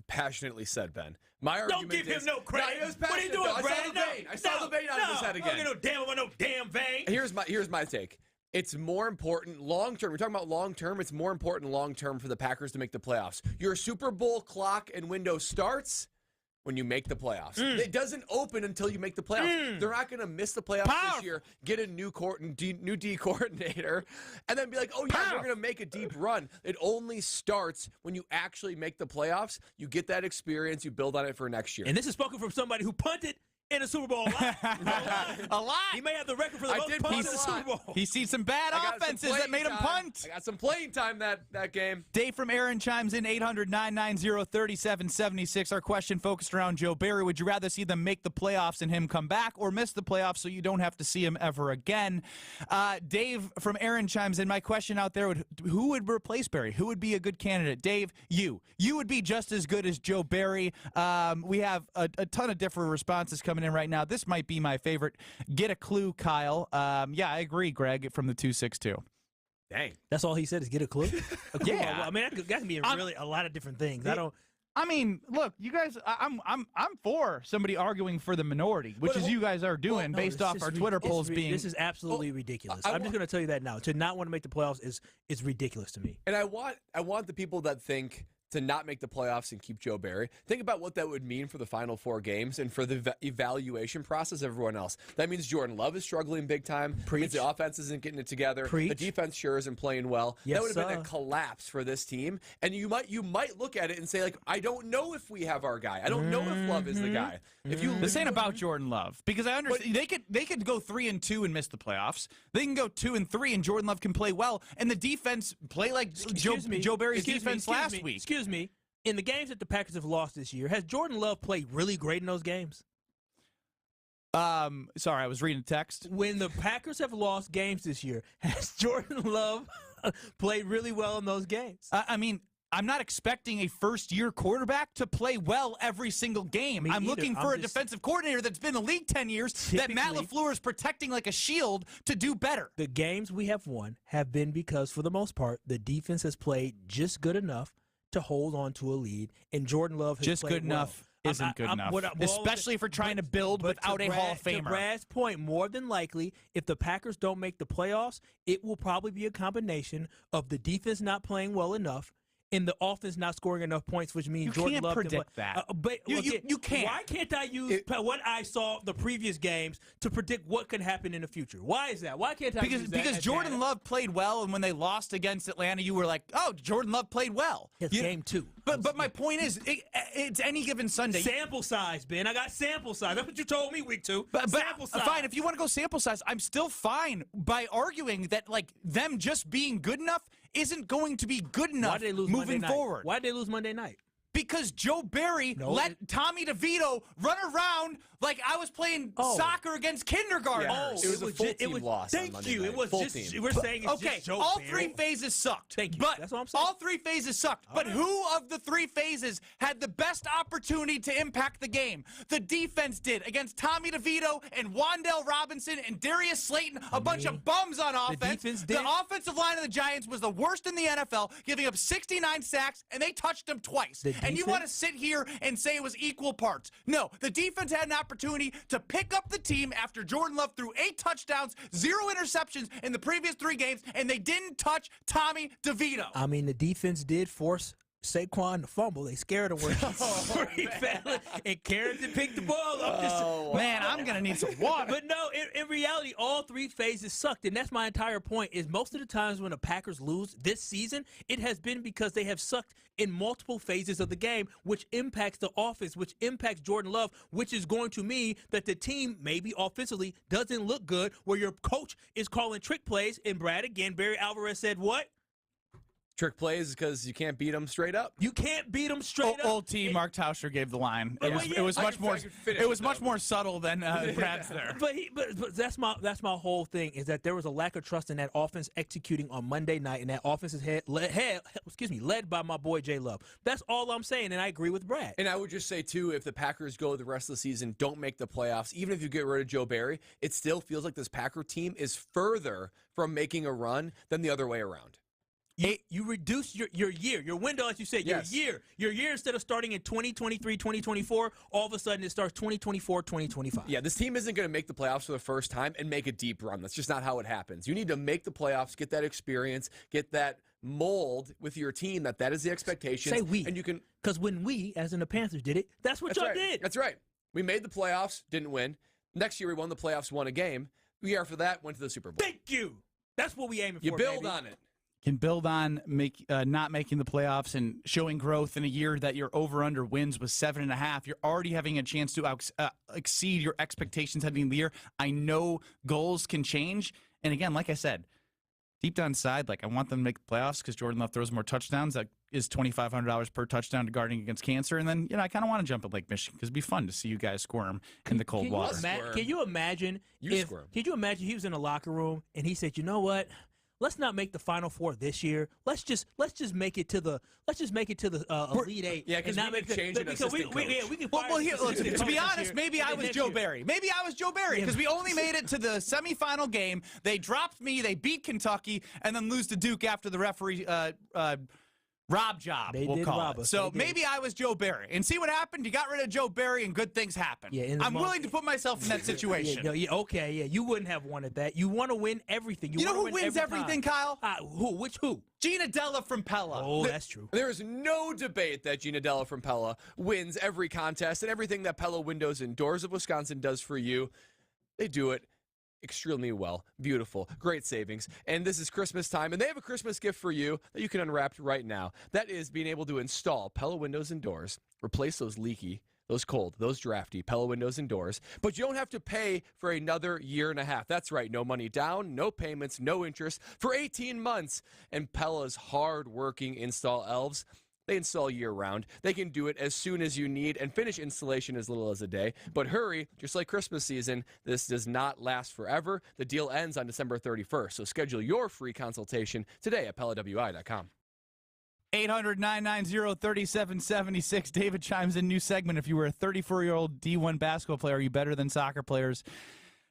passionately said, Ben. My argument
Don't give him no credit.
No,
what are you doing, Brad?
I saw the vein out of his head again.
I don't give no damn vein.
Here's my take. It's more important long-term. We're talking about long-term. It's more important long-term for the Packers to make the playoffs. Your Super Bowl clock and window starts when you make the playoffs. It doesn't open until you make the playoffs. They're not going to miss the playoffs this year, get a new D coordinator, and then be like, oh, yeah, we're going to make a deep run. It only starts when you actually make the playoffs. You get that experience. You build on it for next year.
And this is spoken from somebody who punted in a Super Bowl a lot. He may have the record for the most punts in the Super Bowl.
He's seen some bad offenses that made him punt.
I got some playing time that game.
Dave from Aaron chimes in, 800-990-3776. Our question focused around Joe Barry. Would you rather see them make the playoffs and him come back, or miss the playoffs so you don't have to see him ever again? Dave from Aaron chimes in. My question out there, who would replace Barry? Who would be a good candidate? Dave, you. You would be just as good as Joe Barry. We have a ton of different responses coming in right now. This might be my favorite. Get a clue, Kyle. Yeah, I agree, Greg, from the 262.
Dang.
That's all he said is get a clue?
Yeah.
I mean, that can be really a lot of different things.
I mean, look, you guys, I'm for somebody arguing for the minority, which is you guys are doing based off our Twitter polls being.
This is absolutely ridiculous. I'm just going to tell you that now. To not want to make the playoffs is ridiculous to me.
And I want the people that think to not make the playoffs and keep Joe Barry. Think about what that would mean for the final 4 games and for the evaluation process of everyone else. That means Jordan Love is struggling big time. Preach. It means the offense isn't getting it together.
Preach.
The defense sure isn't playing well.
Yes,
that would have been a collapse for this team. And you might look at it and say, like, I don't know if we have our guy. I don't know if Love is the guy. If you
This ain't about Jordan Love, because I understand they could go 3-2 and miss the playoffs. They can go 2-3 and Jordan Love can play well, and the defense play like Joe Barry's defense last week.
Excuse me. In the games that the Packers have lost this year, has Jordan Love played really great in those games?
Sorry, I was reading text.
When the Packers have lost games this year, has Jordan Love played really well in those games?
I mean, I'm not expecting a first-year quarterback to play well every single game. I'm looking for a defensive coordinator that's been in the league 10 years that Matt LaFleur is protecting like a shield to do better.
The games we have won have been because, for the most part, the defense has played just good enough to hold on to a lead, and Jordan Love has
just
played
good enough isn't good enough, especially if we're trying to build without a Hall of Famer.
To Brad's point, more than likely, if the Packers don't make the playoffs, it will probably be a combination of the defense not playing well enough and the offense not scoring enough points, which means Jordan Love
can't predict that.
But
you can't.
Why can't I use what I saw the previous games to predict what could happen in the future? Why is that? Why can't I use that?
Because Jordan Love played well, and when they lost against Atlanta, you were like, "Oh, Jordan Love played well."
It's game 2.
But my point is, it's any given Sunday.
Sample size, Ben. I got sample size. That's what you told me week 2. Sample size.
Fine. If you want to go sample size, I'm still fine by arguing that like them just being good enough isn't going to be good enough moving forward.
Why did they lose Monday night?
because Joe Barry let Tommy DeVito run around like I was playing soccer against kindergarten.
Yeah. It was a full team loss.
Thank you. It was
full
just
team.
we're saying it's
okay.
just Joe
All
Barry.
3 phases sucked.
Thank you.
But
That's what I'm saying.
all 3 phases sucked. But who of the 3 phases had the best opportunity to impact the game? The defense did against Tommy DeVito and Wandale Robinson and Darius Slayton, a bunch of bums on offense. The offensive line of the Giants was the worst in the NFL, giving up 69 sacks, and they touched them twice. And you want to sit here and say it was equal parts. No, the defense had an opportunity to pick up the team after Jordan Love threw 8 touchdowns, 0 interceptions in the previous 3 games, and they didn't touch Tommy DeVito.
I mean, the defense did force Saquon to fumble. They scared him where he fell, and Carrington picked the ball up.
Man, I'm going to need some water.
But no, in reality, all 3 phases sucked, and that's my entire point, is most of the times when the Packers lose this season, it has been because they have sucked in multiple phases of the game, which impacts the offense, which impacts Jordan Love, which is going to mean that the team, maybe offensively, doesn't look good, where your coach is calling trick plays, and Brad, again, Barry Alvarez said what?
Trick plays because you can't beat them straight up.
You can't beat them straight up.
Old T. Mark Tauscher gave the line. It was much more. It was much more subtle than Brad's there.
But that's my whole thing, is that there was a lack of trust in that offense executing on Monday night, and that offense is led by my boy J Love. That's all I'm saying, and I agree with Brad.
And I would just say too, if the Packers go the rest of the season, don't make the playoffs, even if you get rid of Joe Barry, it still feels like this Packer team is further from making a run than the other way around.
You reduce your year, your window, as you said, your year instead of starting in 2023, 2024, all of a sudden it starts 2024, 2025.
Yeah, this team isn't going to make the playoffs for the first time and make a deep run. That's just not how it happens. You need to make the playoffs, get that experience, get that mold with your team that is the expectation.
Say we.
And you can,
because when we, as in the Panthers, did it, that's what y'all did.
That's right. We made the playoffs, didn't win. Next year we won the playoffs, won a game. The year after that, went to the Super Bowl.
Thank you. That's what we aiming for.
You build
baby.
on it.
Can build on not making the playoffs and showing growth in a year that your over-under wins was 7.5. You're already having a chance to exceed your expectations heading into the year. I know goals can change. And again, like I said, deep down inside, I want them to make the playoffs because Jordan Love throws more touchdowns. That is $2,500 per touchdown to guarding against cancer. And then, I kind of want to jump at Lake Michigan because it'd be fun to see you guys squirm in the cold water.
Can you imagine he was in the locker room and he said, you know what? Let's not make the Final Four this year. Let's just make it to the Elite Eight.
Yeah, because we can change it.
To be honest, maybe I was Joe Barry. Maybe I was Joe Barry because we only made it to the semifinal game. They dropped me. They beat Kentucky and then lose to Duke after the referee Rob job, we'll call it. So maybe I was Joe Barry. And see what happened? You got rid of Joe Barry and good things happened. I'm willing to put myself in that situation.
You wouldn't have wanted that. You want to win everything.
You know who wins everything, Kyle?
Who?
Gina Della from Pella.
Oh, that's true.
There is no debate that Gina Della from Pella wins every contest, and everything that Pella Windows and Doors of Wisconsin does for you, they do it extremely well. Beautiful. Great savings. And this is Christmas time, and they have a Christmas gift for you that you can unwrap right now. That is being able to install Pella Windows and Doors, replace those leaky, those cold, those drafty Pella Windows and Doors, but you don't have to pay for another year and a half. That's right. No money down, no payments, no interest for 18 months. And Pella's hard-working install elves, they install year-round. They can do it as soon as you need and finish installation as little as a day. But hurry, just like Christmas season, this does not last forever. The deal ends on December 31st, so schedule your free consultation today at PellaWI.com.
800-990-3776. David chimes in, new segment. If you were a 34-year-old D1 basketball player, are you better than soccer players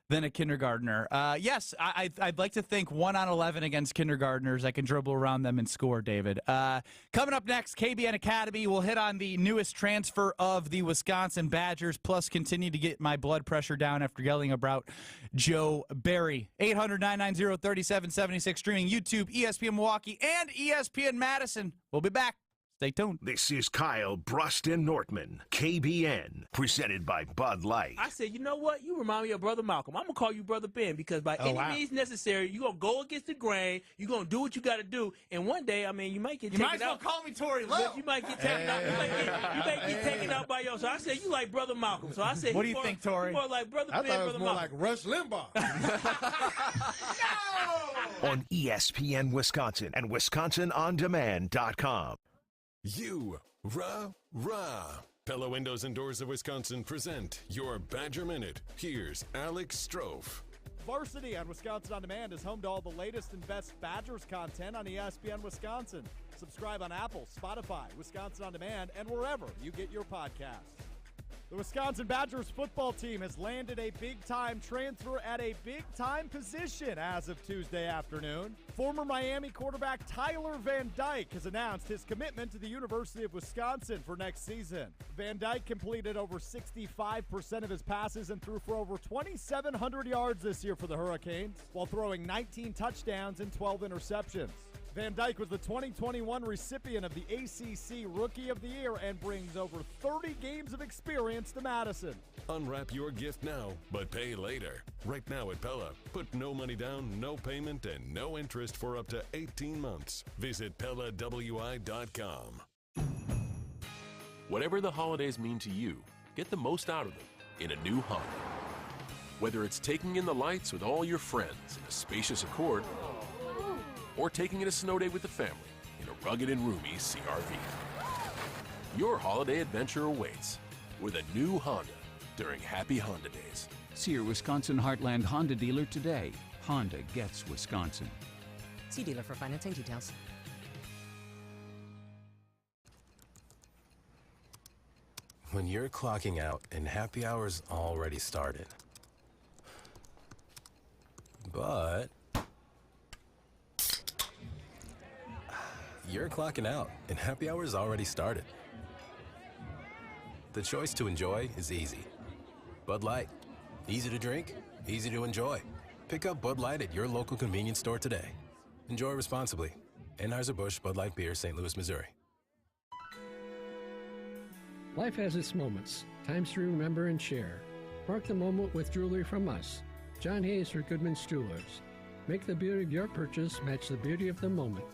than a kindergartner? Yes, I'd like to think 1 on 11 against kindergartners. I can dribble around them and score, David. Coming up next, KBN Academy. We'll hit on the newest transfer of the Wisconsin Badgers, plus continue to get my blood pressure down after yelling about Joe Barry. 800-990-3776, streaming YouTube, ESPN Milwaukee, and ESPN Madison. We'll be back. Stay tuned.
This is Kyle, Brust, and Nortman, KBN, presented by Bud Light.
I said, you know what? You remind me of Brother Malcolm. I'm going to call you Brother Ben because by any means necessary, you're going to go against the grain. You're going to do what you got to do. And one day, you might get taken out.
You might as well call me Tory Lowe.
You might get taken out. You might get taken out by yourself. So I said, you like Brother Malcolm. So I said,
what do you think, Tory?
More like Brother Ben,
Brother
Malcolm.
Like Rush Limbaugh.
No! On ESPN Wisconsin and WisconsinOnDemand.com.
You Rah! Pella Windows and Doors of Wisconsin present your Badger Minute. Here's Alex Strofe.
Varsity on Wisconsin On Demand is home to all the latest and best Badgers content on ESPN Wisconsin. Subscribe on Apple, Spotify, Wisconsin On Demand, and wherever you get your podcasts. The Wisconsin Badgers football team has landed a big-time transfer at a big-time position as of Tuesday afternoon. Former Miami quarterback Tyler Van Dyke has announced his commitment to the University of Wisconsin for next season. Van Dyke completed over 65% of his passes and threw for over 2,700 yards this year for the Hurricanes, while throwing 19 touchdowns and 12 interceptions. Van Dyke was the 2021 recipient of the ACC Rookie of the Year and brings over 30 games of experience to Madison.
Unwrap your gift now, but pay later. Right now at Pella, put no money down, no payment, and no interest for up to 18 months. Visit PellaWI.com.
Whatever the holidays mean to you, get the most out of them in a new Honda. Whether it's taking in the lights with all your friends in a spacious Accord, or taking in a snow day with the family in a rugged and roomy CRV. Your holiday adventure awaits with a new Honda during Happy Honda Days.
See your Wisconsin Heartland Honda dealer today. Honda gets Wisconsin.
See dealer for financing details.
When you're clocking out and happy hour's already started. But you're clocking out, and happy hour's already started. The choice to enjoy is easy. Bud Light. Easy to drink, easy to enjoy. Pick up Bud Light at your local convenience store today. Enjoy responsibly. Anheuser-Busch Bud Light Beer, St. Louis, Missouri.
Life has its moments, times to remember and share. Mark the moment with jewelry from us. John Hayes for Goodman's Jewelers. Make the beauty of your purchase match the beauty of the moment.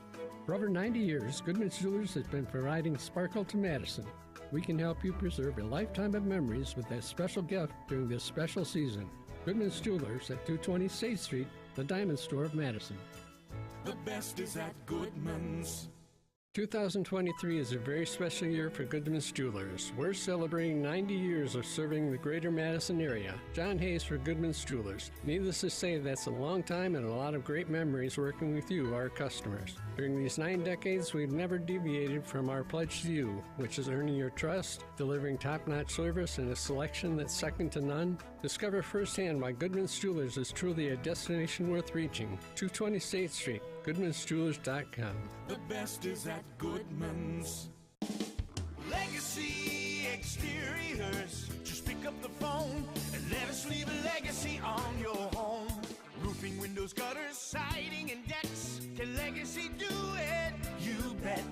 For over 90 years, Goodman's Jewelers has been providing sparkle to Madison. We can help you preserve a lifetime of memories with that special gift during this special season. Goodman's Jewelers at 220 State Street, the Diamond Store of Madison.
The best is at Goodman's.
2023 is a very special year for Goodman's Jewelers. We're celebrating 90 years of serving the greater Madison area. John Hayes for Goodman's Jewelers. Needless to say, that's a long time and a lot of great memories working with you, our customers. During these 9 decades, we've never deviated from our pledge to you, which is earning your trust, delivering top-notch service, and a selection that's second to none. Discover firsthand why Goodman's Jewelers is truly a destination worth reaching. 220 State Street, Goodman'sJewelers.com.
The best is at Goodman's. Legacy Exteriors. Just pick up the phone and let us leave a legacy on your home. Roofing, windows, gutters, siding, and decks. Can Legacy do it? You bet.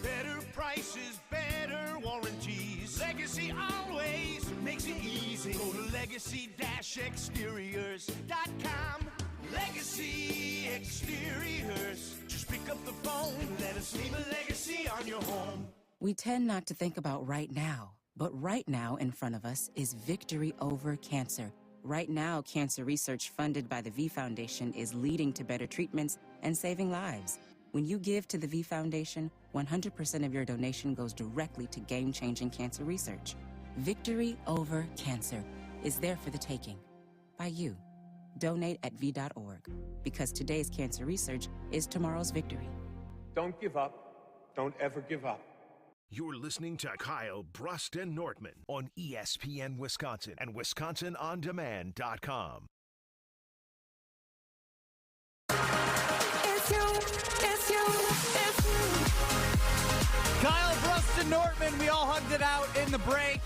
Better prices, better warranties. Legacy always makes it easy. Go to legacy-exteriors.com. Legacy Exteriors. Just pick up the phone. Let us leave a legacy on your home.
We tend not to think about right now, but right now in front of us is victory over cancer. Right now, cancer research funded by the V Foundation is leading to better treatments and saving lives. When you give to the V Foundation, 100% of your donation goes directly to game-changing cancer research. Victory over cancer is there for the taking by you. Donate at V.org, because today's cancer research is tomorrow's victory.
Don't give up. Don't ever give up.
You're listening to Kyle, Brust, and Nortman on ESPN Wisconsin and WisconsinOnDemand.com.
It's you, it's you, it's you.
Kyle, Brust, and Nortman, we all hugged it out in the break.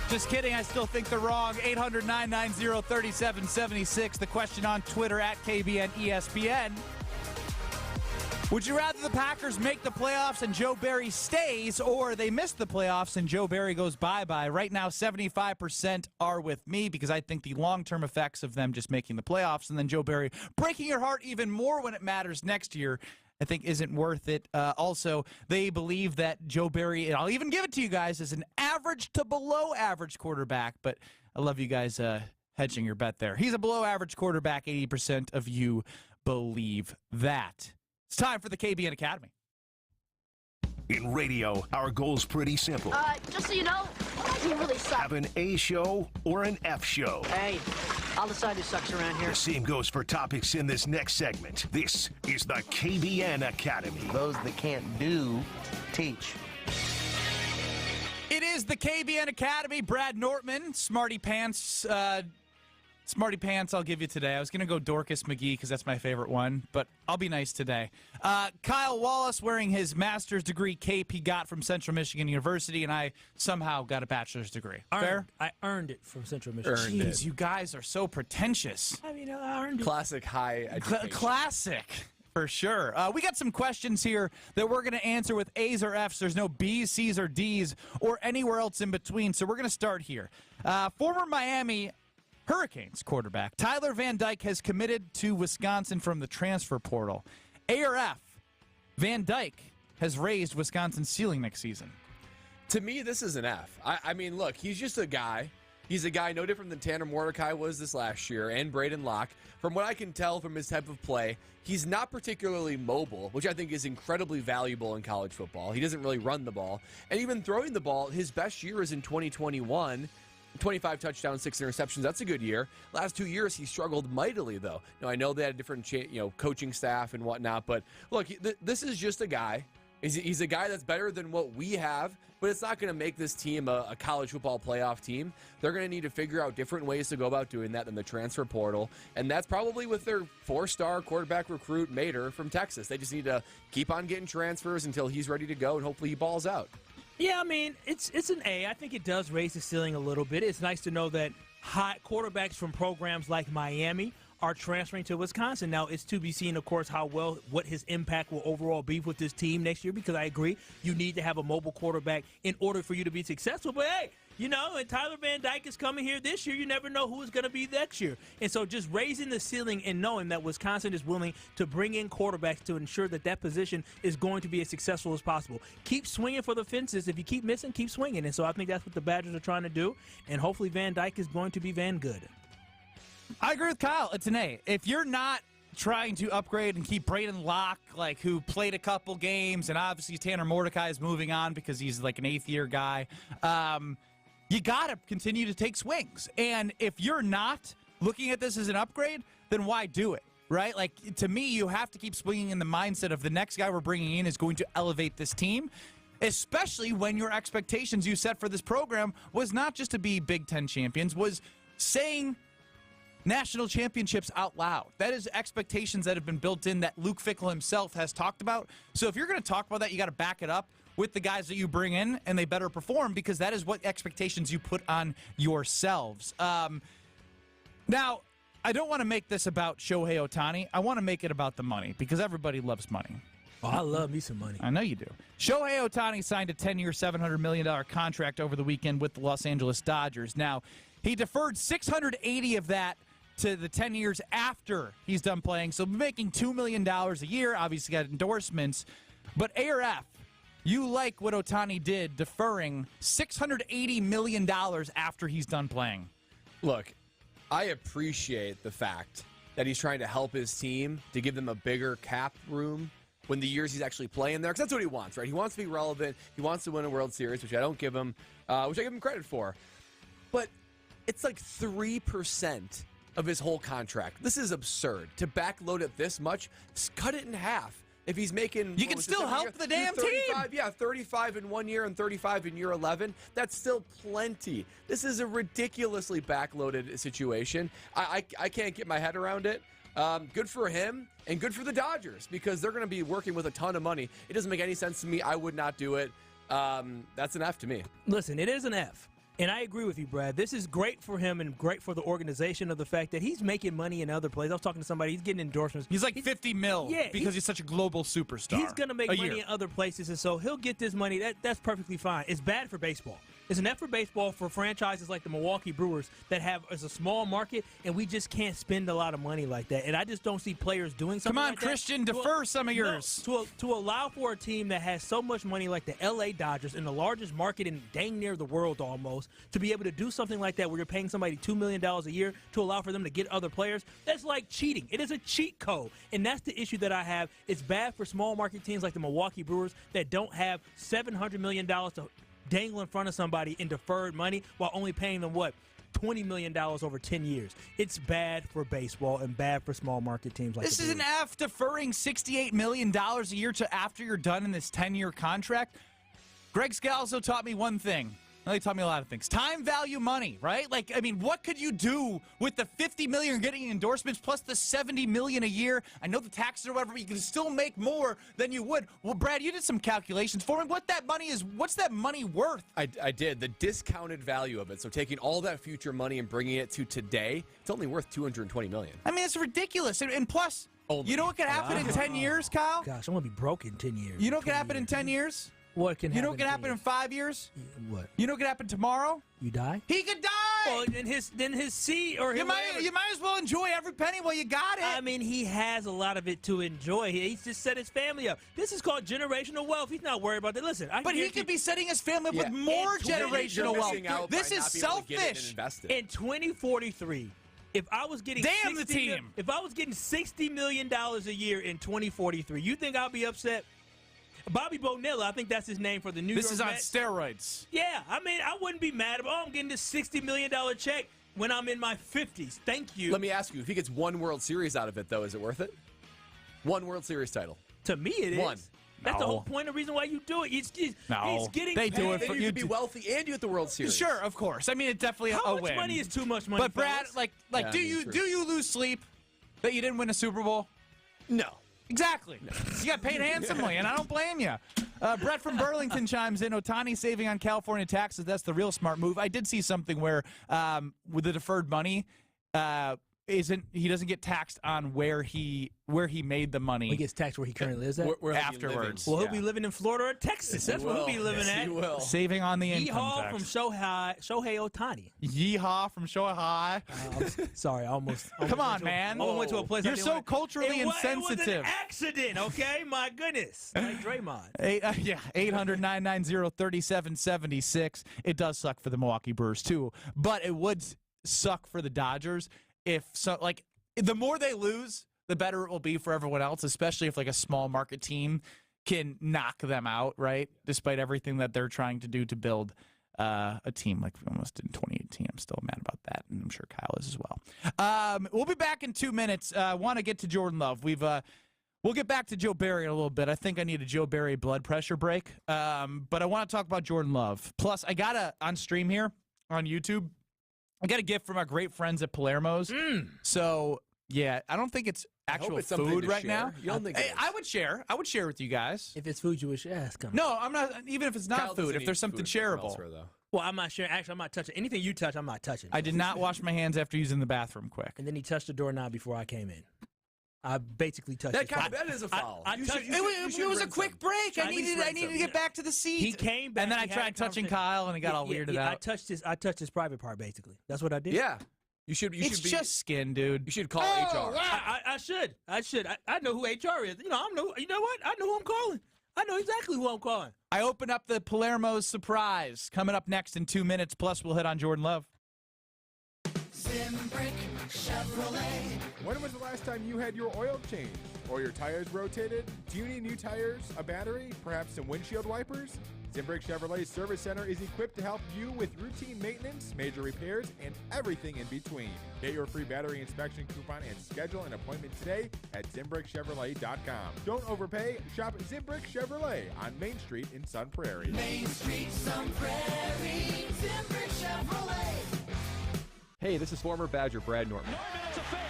Just kidding, I still think they're wrong. 800-990-3776. The question on Twitter at KBNESPN. Would you rather the Packers make the playoffs and Joe Barry stays, or they miss the playoffs and Joe Barry goes bye-bye? Right now, 75% are with me because I think the long-term effects of them just making the playoffs and then Joe Barry breaking your heart even more when it matters next year, I think isn't worth it. Also, they believe that Joe Barry, and I'll even give it to you guys, is an average to below average quarterback, but I love you guys hedging your bet there. He's a below average quarterback. 80% of you believe that. It's time for the KBN Academy.
In radio, our goal's pretty simple.
Just so you know, I can really suck.
Have an A show or an F show.
Hey, I'll decide who sucks around here.
The same goes for topics in this next segment. This is the KBN Academy.
Those that can't do, teach.
It is the KBN Academy. Brad Nortman, Smarty Pants. Smarty Pants I'll give you today. I was going to go Dorcas McGee because that's my favorite one, but I'll be nice today. Kyle Wallace wearing his master's degree cape he got from Central Michigan University, and I somehow got a bachelor's degree. Fair?
I earned it from Central Michigan.
Jeez, you guys are so pretentious.
I mean, I earned it.
Classic high education.
Classic. For sure. We got some questions here that we're going to answer with A's or F's. There's no B's, C's, or D's, or anywhere else in between, so we're going to start here. Former Miami Hurricanes quarterback Tyler Van Dyke has committed to Wisconsin from the transfer portal. A or F, Van Dyke has raised Wisconsin's ceiling next season.
To me, this is an F. I mean, look, he's just a guy. He's a guy no different than Tanner Mordecai was this last year and Braden Locke. From what I can tell from his type of play, he's not particularly mobile, which I think is incredibly valuable in college football. He doesn't really run the ball. And even throwing the ball, his best year is in 2021. 25 touchdowns, 6 interceptions. That's a good year. Last 2 years, he struggled mightily, though. Now, I know they had a different coaching staff and whatnot, but look, this is just a guy. He's a guy that's better than what we have, but it's not going to make this team a college football playoff team. They're going to need to figure out different ways to go about doing that than the transfer portal, and that's probably with their 4-star quarterback recruit, Mater, from Texas. They just need to keep on getting transfers until he's ready to go, and hopefully he balls out.
Yeah, I mean, it's an A. I think it does raise the ceiling a little bit. It's nice to know that hot quarterbacks from programs like Miami are transferring to Wisconsin. Now, it's to be seen, of course, what his impact will overall be with this team next year, because I agree, you need to have a mobile quarterback in order for you to be successful. But, hey, and Tyler Van Dyke is coming here this year. You never know who is going to be next year. And so just raising the ceiling and knowing that Wisconsin is willing to bring in quarterbacks to ensure that position is going to be as successful as possible. Keep swinging for the fences. If you keep missing, keep swinging. And so I think that's what the Badgers are trying to do. And hopefully Van Dyke is going to be Van Good.
I agree with Kyle. It's an A. If you're not trying to upgrade and keep Braden Locke, who played a couple games, and obviously Tanner Mordecai is moving on because he's like an 8th-year guy, you got to continue to take swings. And if you're not looking at this as an upgrade, then why do it, right? To me, you have to keep swinging in the mindset of the next guy we're bringing in is going to elevate this team, especially when your expectations you set for this program was not just to be Big Ten champions, was saying national championships out loud. That is expectations that have been built in that Luke Fickell himself has talked about. So if you're going to talk about that, you got to back it up with the guys that you bring in, and they better perform because that is what expectations you put on yourselves. Now, I don't want to make this about Shohei Ohtani. I want to make it about the money because everybody loves money.
Oh, I love me some money.
I know you do. Shohei Ohtani signed a 10-year, $700 million contract over the weekend with the Los Angeles Dodgers. Now, he deferred $680 of that to the 10 years after he's done playing, so making $2 million a year. Obviously got endorsements. But A or F, you like what Ohtani did, deferring $680 million after he's done playing?
Look, I appreciate the fact that he's trying to help his team to give them a bigger cap room when the years he's actually playing there, because that's what he wants, right? He wants to be relevant. He wants to win a World Series, which I give him credit for. But it's like 3% of his whole contract. This is absurd. To backload it this much, cut it in half. If he's making...
You can still help the damn team.
Yeah, 35 in 1 year and 35 in year 11. That's still plenty. This is a ridiculously backloaded situation. I can't get my head around it. Good for him and good for the Dodgers because they're going to be working with a ton of money. It doesn't make any sense to me. I would not do it. That's an F to me.
Listen, it is an F. And I agree with you, Brad. This is great for him and great for the organization of the fact that he's making money in other places. I was talking to somebody. He's getting endorsements.
He's like $50 million because he's such a global superstar.
He's going to make money in other places, and so he'll get this money. That's perfectly fine. It's bad for baseball. It's an F for baseball for franchises like the Milwaukee Brewers that have as a small market, and we just can't spend a lot of money like that. And I just don't see players doing something
Come on,
like
Christian,
that.
defer some of yours.
To allow for a team that has so much money like the L.A. Dodgers in the largest market in dang near the world almost, to be able to do something like that where you're paying somebody $2 million a year to allow for them to get other players, that's like cheating. It is a cheat code. And that's the issue that I have. It's bad for small market teams like the Milwaukee Brewers that don't have $700 million to dangle in front of somebody in deferred money while only paying them, $20 million over 10 years. It's bad for baseball and bad for small market teams like
this
the
is an F, deferring $68 million a year to after you're done in this 10-year contract. Greg Scalzo taught me one thing. Well, he taught me a lot of things. Time value money, right? Like, I mean, what could you do with the $50 million you're getting in endorsements plus the $70 million a year? I know the taxes or whatever, but you can still make more than you would. Well, Brad, you did some calculations for me. What's that money worth?
I did. The discounted value of it. So taking all that future money and bringing it to today, it's only worth $220 million.
I mean, it's ridiculous. And plus, you know what could happen in 10 years, Kyle?
Gosh, I'm going to be broke in 10 years.
You know what could happen in 10 years?
What can happen?
You know what can happen in 5 years?
What?
You know what can happen tomorrow?
You die?
He could die!
Well, then his seat or
you might as well enjoy every penny while you got it.
I mean, he has a lot of it to enjoy. He's just set his family up. This is called generational wealth. He's not worried about that. Listen,
but he could be setting his family up with more generational wealth. This is selfish.
In 2043, if I was getting if I was getting $60 million a year in 2043, you think I'll be upset? Bobby Bonilla, I think that's his name for the New York
This is on
Mets.
steroids.
Yeah, I mean, I wouldn't be mad about I'm getting this $60 million check when I'm in my 50s. Thank you.
Let me ask you, if he gets one World Series out of it, though, is it worth it? One World Series title.
To me, it
is.
That's the whole point of reason why you do it. He's getting
they
paid.
do it for
you to be wealthy and you at the World Series.
Sure, of course. I mean, it's definitely
How
a
much
win.
money is too much money?
But Brad,
fellas?
do you lose sleep that you didn't win a Super Bowl?
No.
Exactly. No. You got paid handsomely, and I don't blame you. Brett from Burlington chimes in. Ohtani saving on California taxes. That's the real smart move. I did see something where with the deferred money, he doesn't get taxed on where he made the money.
He gets taxed where he currently lives at?
Where afterwards.
Well, he'll be living in Florida or Texas. That's where he'll be living at.
He will.
Saving on the income
Yeehaw
tax.
from Shohei Ohtani.
Yeehaw from Shohei.
Sorry, I almost
Come on, man.
I went to a place.
You're so culturally insensitive.
It was an accident, okay? My goodness. Like Draymond.
800-990-3776. It does suck for the Milwaukee Brewers, too. But it would suck for the Dodgers the more they lose, the better it will be for everyone else, especially if a small market team can knock them out, right? Despite everything that they're trying to do to build a team like we almost did in 2018. I'm still mad about that, and I'm sure Kyle is as well. We'll be back in 2 minutes. I want to get to Jordan Love. We'll get back to Joe Barry in a little bit. I think I need a Joe Barry blood pressure break. But I want to talk about Jordan Love. Plus, I got on stream here on YouTube. I got a gift from our great friends at Palermo's. So, yeah, I don't think it's actual food right now.
You don't think it is.
I would share. I would share with you guys.
If it's food you wish, ask them.
No, I'm not. Even if it's not
Kyle
food,
doesn't
if there's
eat
something
food from
shareable.
elsewhere, though.
Well, I'm not sharing. Actually, I'm not touching. Anything you touch, I'm not touching.
I did not wash my hands after using the bathroom quick.
And then he touched the doorknob before I came in. I basically touched
that is a foul.
It was a quick break. I needed to get back to the seat.
He came back.
And then I tried touching Kyle, and it got all weirded out.
I touched his private part, basically. That's what I did.
Yeah. It's
just skin, dude.
You should call HR.
I should. I know who HR is. You know what? I know who I'm calling. I know exactly who I'm calling.
I open up the Palermo's surprise. Coming up next in 2 minutes. Plus, we'll hit on Jordan Love.
Zimbrick Chevrolet.
When was the last time you had your oil changed or your tires rotated? Do you need new tires, a battery, perhaps some windshield wipers? Zimbrick Chevrolet Service Center is equipped to help you with routine maintenance, major repairs, and everything in between. Get your free battery inspection coupon and schedule an appointment today at ZimbrickChevrolet.com. Don't overpay. Shop Zimbrick Chevrolet on Main Street in Sun Prairie.
Main Street, Sun Prairie, Zimbrick Chevrolet.
Hey, this is former Badger Brad Nortman.
Nortman, it's a fake.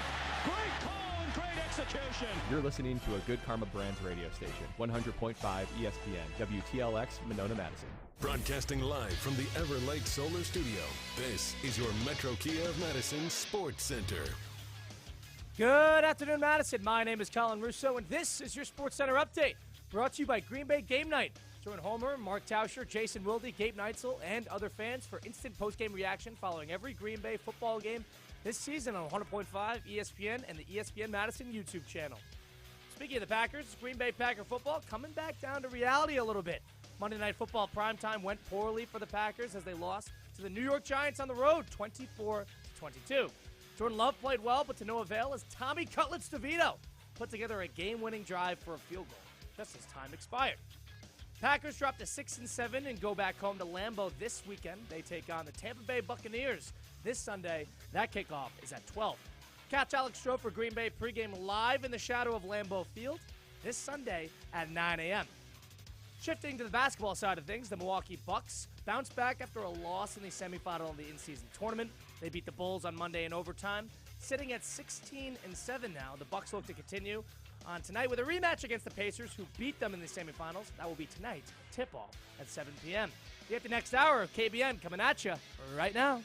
Great call and great execution.
You're listening to a Good Karma Brands radio station, 100.5 ESPN, WTLX, Monona, Madison.
Broadcasting live from the Everlight Solar Studio, this is your Metro Kia of Madison Sports Center.
Good afternoon, Madison. My name is Colin Russo, and this is your Sports Center update, brought to you by Green Bay Game Night. Join Homer, Mark Tauscher, Jason Wilde, Gabe Neitzel, and other fans for instant post-game reaction following every Green Bay football game this season on 100.5 ESPN and the ESPN Madison YouTube channel. Speaking of the Packers, Green Bay Packer football coming back down to reality a little bit. Monday Night Football primetime went poorly for the Packers as they lost to the New York Giants on the road, 24-22. Jordan Love played well, but to no avail as Tommy Cutlets DeVito put together a game-winning drive for a field goal just as time expired. Packers drop to 6-7 and go back home to Lambeau this weekend. They take on the Tampa Bay Buccaneers this Sunday. That kickoff is at 12. Catch Alex Stroh for Green Bay pregame live in the shadow of Lambeau Field this Sunday at 9 a.m. Shifting to the basketball side of things, the Milwaukee Bucks bounced back after a loss in the semifinal of the in-season tournament. They beat the Bulls on Monday in overtime. Sitting at 16-7 now, the Bucks look to continue on tonight with a rematch against the Pacers, who beat them in the semifinals. That will be tonight, tip-off at 7 p.m. You get the next hour of KBN coming at you right now.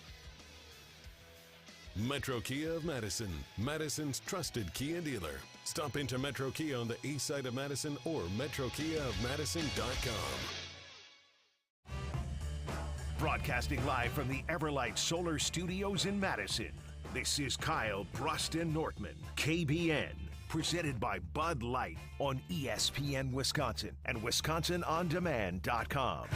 Metro Kia of Madison, Madison's trusted Kia dealer. Stop into Metro Kia on the east side of Madison or metrokiaofmadison.com.
Broadcasting live from the Everlight Solar Studios in Madison, this is Kyle, Brust, and Nortman, KBN, presented by Bud Light on ESPN Wisconsin and WisconsinOnDemand.com.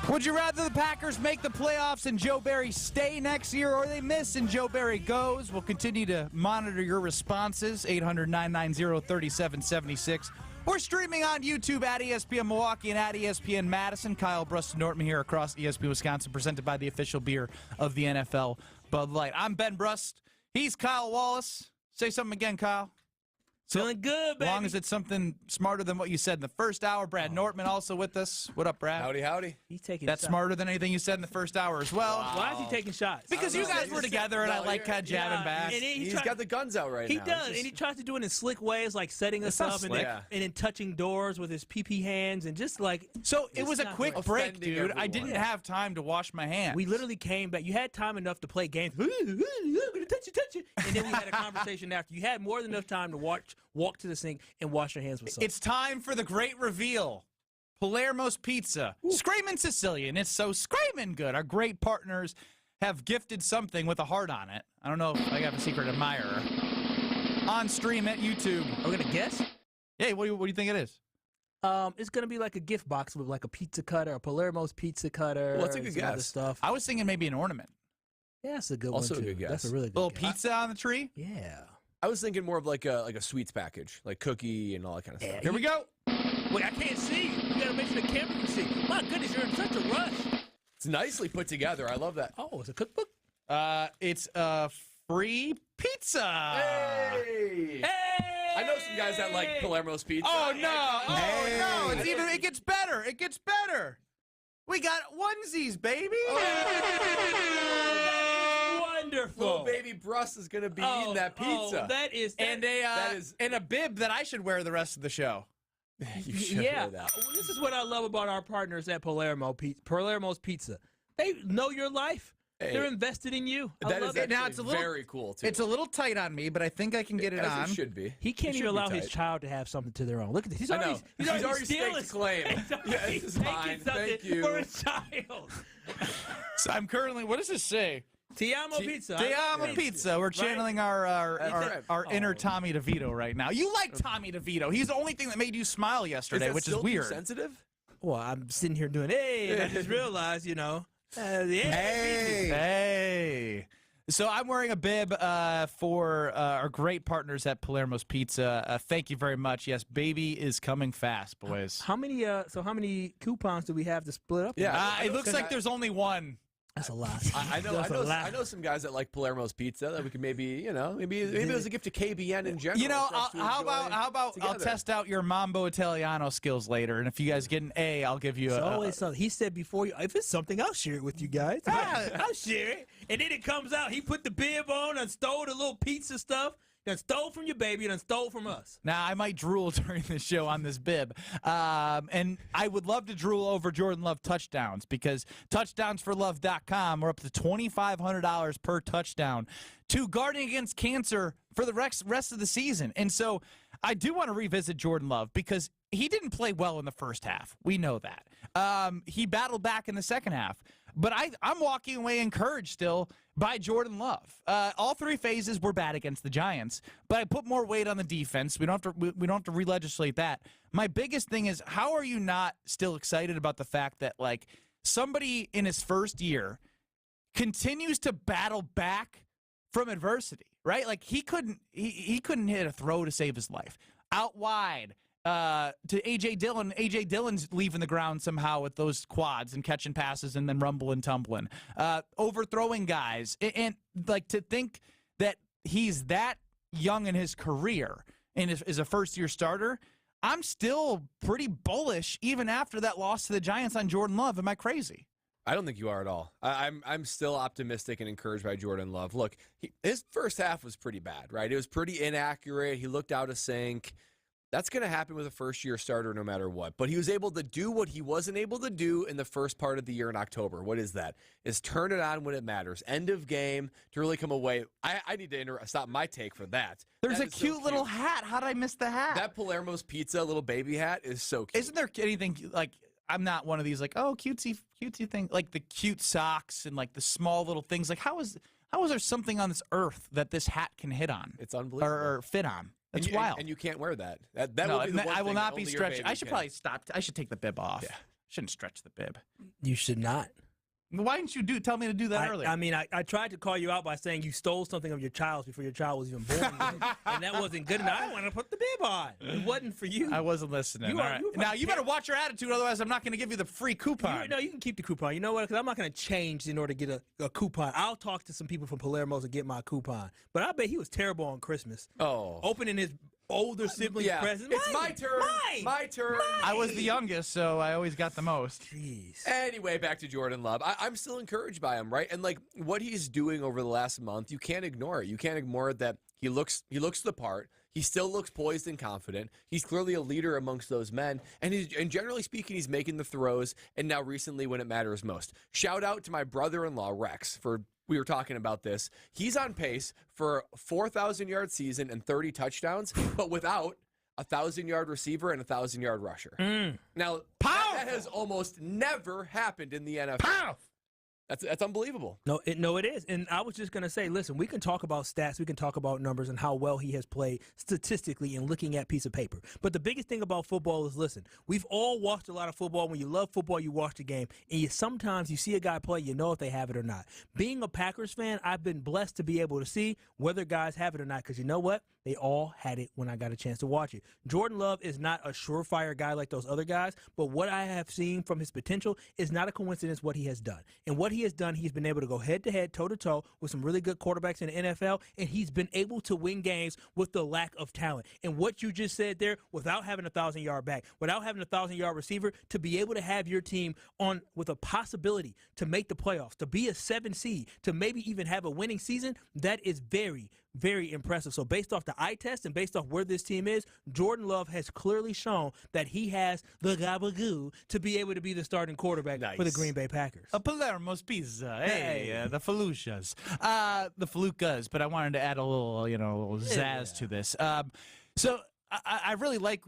Would you rather the Packers make the playoffs and Joe Barry stay next year, or they miss and Joe Barry goes? We'll continue to monitor your responses, 800-990-3776. We're streaming on YouTube at ESPN Milwaukee and at ESPN Madison. Kyle, Brust, and Nortman here across ESPN Wisconsin, presented by the official beer of the NFL, Bud Light. I'm Ben Brust. He's Kyle Wallace. Say something again, Kyle.
Feeling good, baby.
As long as it's something smarter than what you said in the first hour. Brad Nortman also with us. What up, Brad?
Howdy, howdy.
He's taking
That's
shots.
smarter than anything you said in the first hour as well.
Wow.
Why is he taking shots?
Because you guys were together, and I like kind of jabbing back.
And
He's got the guns out right now.
He does, and he tries to do it in slick ways, like setting us
not
up and
slick.
then touching doors with his pee-pee hands and just like.
So it was a quick break,
Offending
dude. I
everyone.
didn't have time to wash my hands.
We literally came back. You had time enough to play games. I'm gonna touch you. And then we had a conversation after. You had more than enough time to walk to the sink and wash your hands with soap.
It's time for the great reveal. Palermo's Pizza. Screamin' Sicilian. It's so screamin' good. Our great partners have gifted something with a heart on it. I don't know if I have a secret admirer. On stream at YouTube.
Are we gonna guess?
Hey, what do you think it is?
It's gonna be like a gift box with like a pizza cutter, a Palermo's pizza cutter.
Well, that's a good
and some other
guess.
stuff.
I was thinking maybe an ornament.
Yeah, that's a good
Also
one
a
too.
good guess.
That's a really good
Little
guess.
pizza on the tree?
Yeah.
I was thinking more of like a sweets package, like cookie and all that kind of stuff.
Here we go.
Wait, I can't see. You gotta make sure the camera can see. My goodness, you're in such a rush.
It's nicely put together. I love that.
Oh, it's a cookbook?
It's a free pizza.
Hey! I know some guys that like Palermo's pizza.
Oh no! Oh no! It gets better. It gets better. We got onesies, baby.
Wonderful.
Little baby Brust is gonna be eating that pizza.
That is
And a bib that I should wear the rest of the show.
You should
yeah.
wear that.
This is what I love about our partners at Palermo's Pizza. They know your life.
Hey.
They're invested in you. I
That
love
is
it.
Now it's a little
very cool too.
It's a little tight on me, but I think I can get it
As
on.
it should be.
He can't
It
even
should be
allow his
tight.
child to have something to their own. Look at this. He's
I know.
He's already stealing
staked claim. Yeah, this is
taking
mine.
something
Thank you.
for his child.
So I'm currently. What does this say?
Ti amo pizza.
Ti amo pizza. We're channeling our inner Tommy DeVito right now. You like Tommy DeVito. He's the only thing that made you smile yesterday, which is weird.
Sensitive?
Well, I'm sitting here doing, and I just realized,
Hey. So I'm wearing a bib for our great partners at Palermo's Pizza. Thank you very much. Yes, baby is coming fast, boys.
How many coupons do we have to split up?
Yeah, it looks like there's only one.
That's a lot.
I know some guys that like Palermo's Pizza that we could maybe it was a gift to KBN in general.
How about
together.
I'll test out your Mambo Italiano skills later, and if you guys get an A, I'll give you
It's always something. He said before, if it's something, I'll share it with you guys. I'll share it. And then it comes out, he put the bib on and stole the little pizza stuff. You done stole from your baby. You done stole from us.
Now, I might drool during this show on this bib. And I would love to drool over Jordan Love touchdowns because touchdownsforlove.com are up to $2,500 per touchdown to guarding against cancer for the rest of the season. And so I do want to revisit Jordan Love because he didn't play well in the first half. We know that. He battled back in the second half. But I'm walking away encouraged still by Jordan Love. All three phases were bad against the Giants, but I put more weight on the defense. We don't have to re-legislate that. My biggest thing is, how are you not still excited about the fact that like somebody in his first year continues to battle back from adversity, right? Like he couldn't hit a throw to save his life. Out wide. To A.J. Dillon. A.J. Dillon's leaving the ground somehow with those quads and catching passes and then rumbling, tumbling. Overthrowing guys. And like to think that he's that young in his career and is a first-year starter, I'm still pretty bullish even after that loss to the Giants on Jordan Love. Am I crazy?
I don't think you are at all. I'm still optimistic and encouraged by Jordan Love. Look, his first half was pretty bad, right? It was pretty inaccurate. He looked out of sync. That's going to happen with a first-year starter no matter what. But he was able to do what he wasn't able to do in the first part of the year in October. What is that? Is turn it on when it matters. End of game to really come away. I need to stop my take for that.
There's
that
a cute little hat. How did I miss the hat?
That Palermo's Pizza little baby hat is so cute.
Isn't there anything like, I'm not one of these like, oh, cutesy thing, like the cute socks and like the small little things. Like how is there something on this earth that this hat can hit on?
It's unbelievable.
Or fit on. That's wild.
And you can't wear that. That
no,
will be the one
I will
thing
not
that
be
only your
stretching.
baby
I should
can.
probably stop. I should take the bib off.
Yeah.
Shouldn't stretch the bib.
You should not.
Why didn't you tell me to do that earlier?
I mean, I tried to call you out by saying you stole something of your child's before your child was even born, and that wasn't good enough. I wanted to put the bib on. It wasn't for you.
I wasn't listening.
You
All right. Now, you better watch your attitude, otherwise I'm not going to give you the free coupon.
No, you can keep the coupon. You know what? Because I'm not going to change in order to get a coupon. I'll talk to some people from Palermo's and get my coupon. But I bet he was terrible on Christmas.
Oh.
Opening his older siblings' presents.
It's my turn. My turn.
I was the youngest, so I always got the most.
Jeez.
Anyway, back to Jordan Love. I'm still encouraged by him, right? And like what he's doing over the last month, you can't ignore it. You can't ignore it that he looks the part. He still looks poised and confident. He's clearly a leader amongst those men. And generally speaking, he's making the throws, and now recently when it matters most. Shout out to my brother-in-law, Rex, we were talking about this. He's on pace for a 4,000-yard season and 30 touchdowns, but without a 1,000-yard receiver and a 1,000-yard rusher. Now, that has almost never happened in the NFL.
Powerful.
That's unbelievable.
No, it is. And I was just going to say, listen, we can talk about stats, we can talk about numbers and how well he has played statistically in looking at piece of paper. But the biggest thing about football is, listen, we've all watched a lot of football. When you love football, you watch the game. And sometimes you see a guy play, you know if they have it or not. Being a Packers fan, I've been blessed to be able to see whether guys have it or not, because you know what? They all had it when I got a chance to watch it. Jordan Love is not a surefire guy like those other guys, but what I have seen from his potential is not a coincidence what he has done. And what he has done, he's been able to go head-to-head, toe-to-toe with some really good quarterbacks in the NFL, and he's been able to win games with the lack of talent. And what you just said there, without having a 1,000-yard back, without having a 1,000-yard receiver, to be able to have your team on with a possibility to make the playoffs, to be a 7 seed, to maybe even have a winning season, that is very, very impressive. So based off the eye test and based off where this team is, Jordan Love has clearly shown that he has the gabagoo to be able to be the starting quarterback for the Green Bay Packers.
A Palermo's Pizza. Hey, the Felucas. The Felucas, but I wanted to add a little, a little zazz to this. So I really like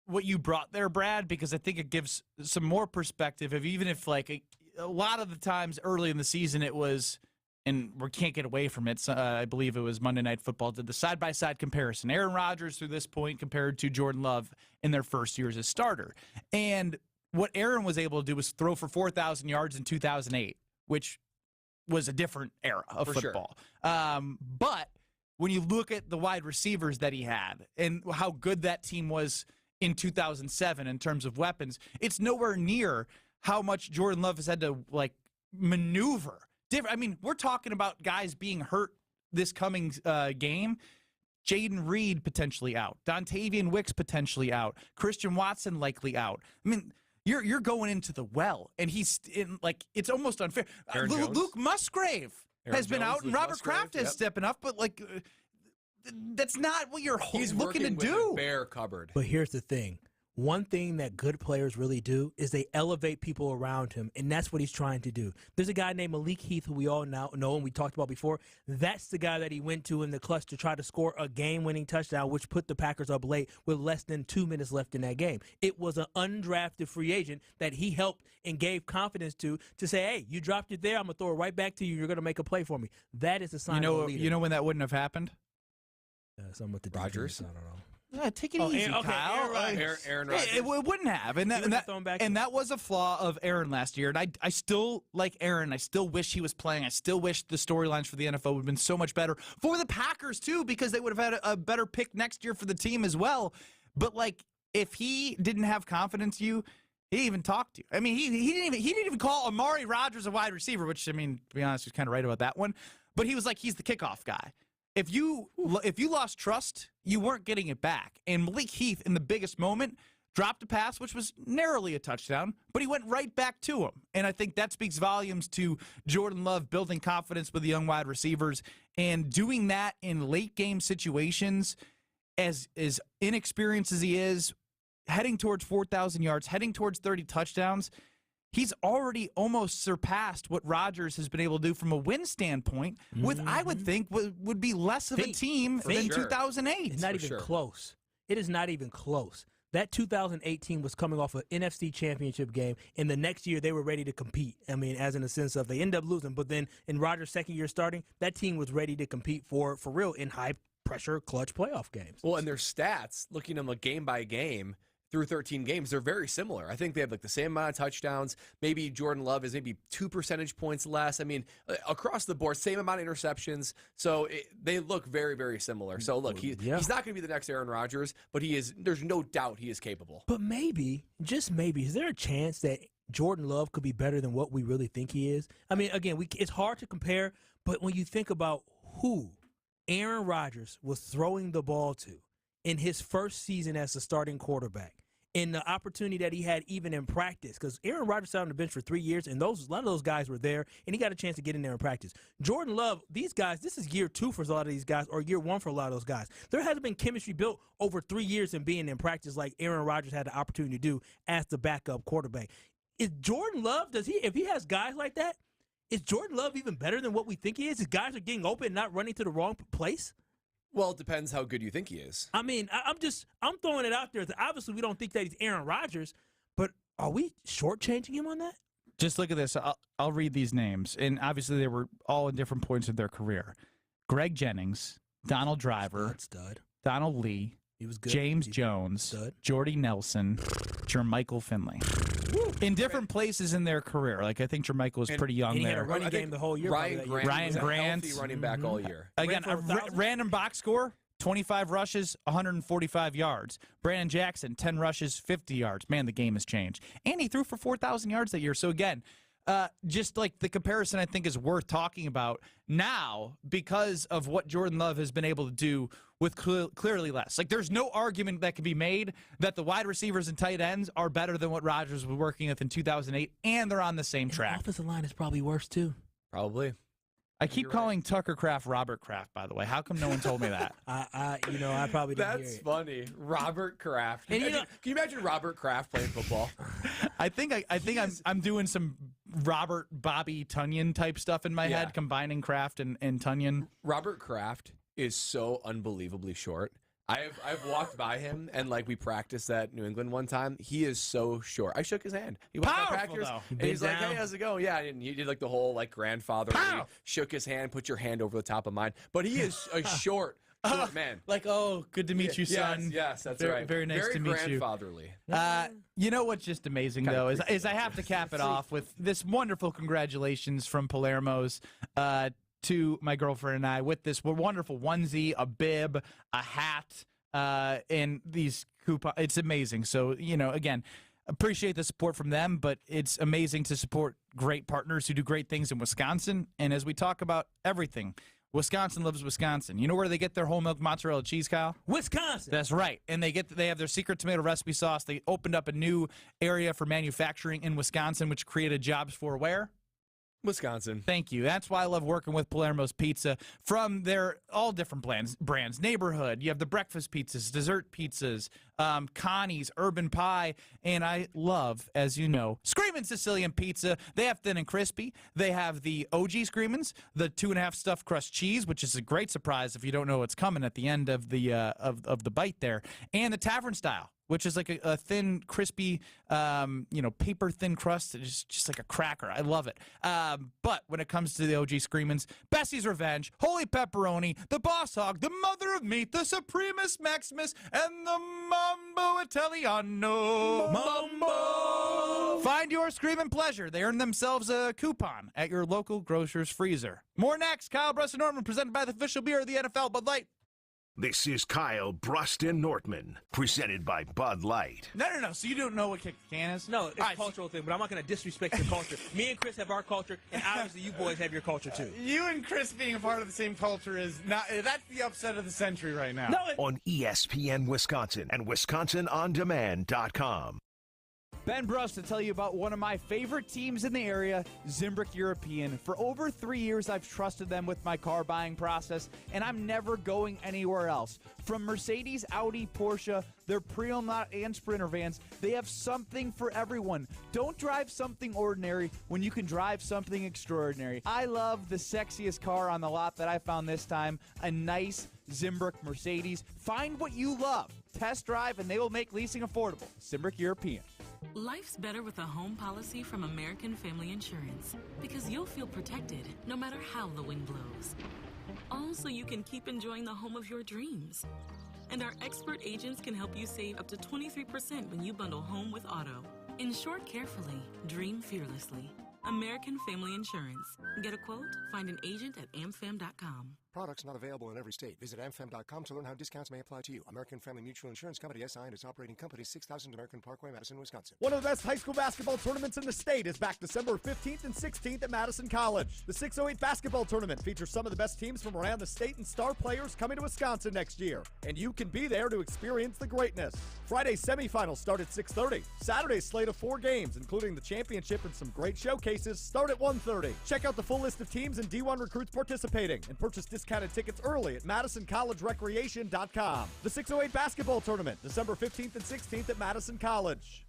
what you brought there, Brad, because I think it gives some more perspective of even if like a lot of the times early in the season it was, and we can't get away from it. I believe it was Monday Night Football did the side-by-side comparison. Aaron Rodgers through this point compared to Jordan Love in their first year as a starter. And what Aaron was able to do was throw for 4,000 yards in 2008, which was a different era of football. Sure. But when you look at the wide receivers that he had and how good that team was in 2007 in terms of weapons, it's nowhere near how much Jordan Love has had to maneuver. I mean, we're talking about guys being hurt this coming game. Jaden Reed potentially out. Dontavian Wicks potentially out. Christian Watson likely out. I mean, you're going into the well, and he's in it's almost unfair. Luke Musgrave has been out, and Robert Kraft is stepping up, but that's not what you're
He's
looking to
working
do.
with a bare cupboard.
But here's the thing. One thing that good players really do is they elevate people around him, and that's what he's trying to do. There's a guy named Malik Heath who we all now know and we talked about before. That's the guy that he went to in the clutch to try to score a game-winning touchdown, which put the Packers up late with less than 2 minutes left in that game. It was an undrafted free agent that he helped and gave confidence to say, hey, you dropped it there, I'm going to throw it right back to you. You're going to make a play for me. That is a sign of a leader.
You know when that wouldn't have happened?
Something with the
Rodgers?
defense, I don't know.
Take it easy, Kyle.
Aaron Rodgers.
It wouldn't have, and that was a flaw of Aaron last year. And I still like Aaron. I still wish he was playing. I still wish the storylines for the NFL would have been so much better for the Packers too, because they would have had a better pick next year for the team as well. But like, if he didn't have confidence, he didn't even talk to you. I mean, he didn't even call Amari Rodgers a wide receiver, which, I mean, to be honest, he was kind of right about that one. But he was like, he's the kickoff guy. If you lost trust, you weren't getting it back. And Malik Heath, in the biggest moment, dropped a pass, which was narrowly a touchdown, but he went right back to him. And I think that speaks volumes to Jordan Love building confidence with the young wide receivers and doing that in late-game situations as inexperienced as he is, heading towards 4,000 yards, heading towards 30 touchdowns. He's already almost surpassed what Rodgers has been able to do from a win standpoint with, I would think, would be less of a team than 2008.
It's not even close. It is not even close. That 2018 was coming off an NFC championship game, and the next year they were ready to compete. I mean, as in the sense of they end up losing, but then in Rodgers' second year starting, that team was ready to compete for real in high-pressure, clutch playoff games.
Well, and their stats, looking at them game by game, through 13 games, they're very similar. I think they have like the same amount of touchdowns. Maybe Jordan Love is maybe 2 percentage points less. I mean, across the board, same amount of interceptions. So they look very, very similar. So look, he's not going to be the next Aaron Rodgers, but he is. There's no doubt he is capable.
But maybe, just maybe, is there a chance that Jordan Love could be better than what we really think he is? I mean, again, it's hard to compare, but when you think about who Aaron Rodgers was throwing the ball to in his first season as a starting quarterback, and the opportunity that he had even in practice, because Aaron Rodgers sat on the bench for 3 years, and a lot of those guys were there, and he got a chance to get in there in practice. Jordan Love, these guys, this is year 2 for a lot of these guys, or year 1 for a lot of those guys. There hasn't been chemistry built over 3 years and being in practice like Aaron Rodgers had the opportunity to do as the backup quarterback. Is Jordan Love, if he has guys like that, is Jordan Love even better than what we think he is? His guys are getting open and not running to the wrong place?
Well, it depends how good you think he is.
I mean, I'm throwing it out there. Obviously, we don't think that he's Aaron Rodgers, but are we shortchanging him on that?
Just look at this. I'll read these names, and obviously they were all at different points of their career. Greg Jennings, Donald Driver,
stud.
Donald Lee,
he was good.
James Jones,
stud.
Jordy Nelson, Jermichael Finley. In different places in their career. Like, I think Jermichael was pretty young
and he
there.
had a running game the whole year.
Ryan Grant was a healthy running back all year.
Again, a random box score, 25 rushes, 145 yards. Brandon Jackson, 10 rushes, 50 yards. Man, the game has changed. And he threw for 4,000 yards that year. So, again, just like the comparison I think is worth talking about now because of what Jordan Love has been able to do with clearly less. Like, there's no argument that can be made that the wide receivers and tight ends are better than what Rodgers was working with in 2008, and they're on the same track.
The offensive line is probably worse, too.
Probably.
I keep calling Tucker Kraft Robert Kraft, by the way. How come no one told me that?
I probably didn't hear it.
That's funny. Robert Kraft.
And
can you imagine Robert Kraft playing football?
I think I'm doing some Robert Bobby Tunyon type stuff in my head, combining Kraft and Tunyon.
Robert Kraft is so unbelievably short. I've walked by him and we practiced at New England one time. He is so short. I shook his hand. He went to practice and he's like, "Hey, how's it going?" Yeah, and he did the whole grandfather. Shook his hand, put your hand over the top of mine. But he is a short man.
Good to meet you, son.
Yes, that's
very,
right.
Very nice to meet you.
Very grandfatherly.
You know what's just amazing, though, is I have to cap it off with this wonderful congratulations from Palermo's to my girlfriend and I with this wonderful onesie, a bib, a hat, and these coupons. It's amazing. So, again, appreciate the support from them, but it's amazing to support great partners who do great things in Wisconsin. And as we talk about everything, Wisconsin loves Wisconsin. You know where they get their whole milk mozzarella cheese, Kyle?
Wisconsin.
That's right. And they have their secret tomato recipe sauce. They opened up a new area for manufacturing in Wisconsin, which created jobs for where?
Wisconsin.
Thank you. That's why I love working with Palermo's Pizza. From their all different brands. Neighborhood, you have the breakfast pizzas, dessert pizzas, Connie's, Urban Pie, and I love, as you know, Screamin' Sicilian Pizza. They have thin and crispy. They have the OG Screamins, the 2.5 stuffed crust cheese, which is a great surprise if you don't know what's coming at the end of the bite there, and the tavern style, which is like a thin, crispy, paper thin crust. It's just like a cracker. I love it. But when it comes to the OG Screamins, Bessie's Revenge, Holy Pepperoni, the Boss Hog, the Mother of Meat, the Supremus Maximus, and the Mambo Italiano. Mambo! Find your Screamin' pleasure. They earn themselves a coupon at your local grocer's freezer. More next. Kyle, Brust, and Nortman, presented by the official beer of the NFL, Bud Light.
This is Kyle, Brust, and Nortman, presented by Bud Light.
No. So you don't know what kick a can is?
No, it's a cultural thing, but I'm not going to disrespect your culture. Me and Chris have our culture, and obviously you boys have your culture too.
You and Chris being a part of the same culture is not. That's the upset of the century right now.
No,
on ESPN Wisconsin and WisconsinOnDemand.com.
Ben Brust to tell you about one of my favorite teams in the area, Zimbrick European. For over 3 years, I've trusted them with my car buying process, and I'm never going anywhere else. From Mercedes, Audi, Porsche, their pre-owned and Sprinter vans, they have something for everyone. Don't drive something ordinary when you can drive something extraordinary. I love the sexiest car on the lot that I found this time, a nice Zimbrick Mercedes. Find what you love. Test drive, and they will make leasing affordable. Zimbrick European.
Life's better with a home policy from American Family Insurance because you'll feel protected no matter how the wind blows. All so you can keep enjoying the home of your dreams. And our expert agents can help you save up to 23% when you bundle home with auto. Insure carefully, dream fearlessly. American Family Insurance. Get a quote? Find an agent at amfam.com.
Products not available in every state. Visit amfam.com to learn how discounts may apply to you. American Family Mutual Insurance Company, SI, and its operating company, 6000 American Parkway, Madison, Wisconsin.
One of the best high school basketball tournaments in the state is back December 15th and 16th at Madison College. The 608 basketball tournament features some of the best teams from around the state and star players coming to Wisconsin next year. And you can be there to experience the greatness. Friday's semifinals start at 6:30. Saturday's slate of 4 games, including the championship and some great showcases, start at 1:30. Check out the full list of teams and D1 recruits participating and purchase discounted tickets early at MadisonCollegeRecreation.com. The 608 basketball tournament, December 15th and 16th at Madison College.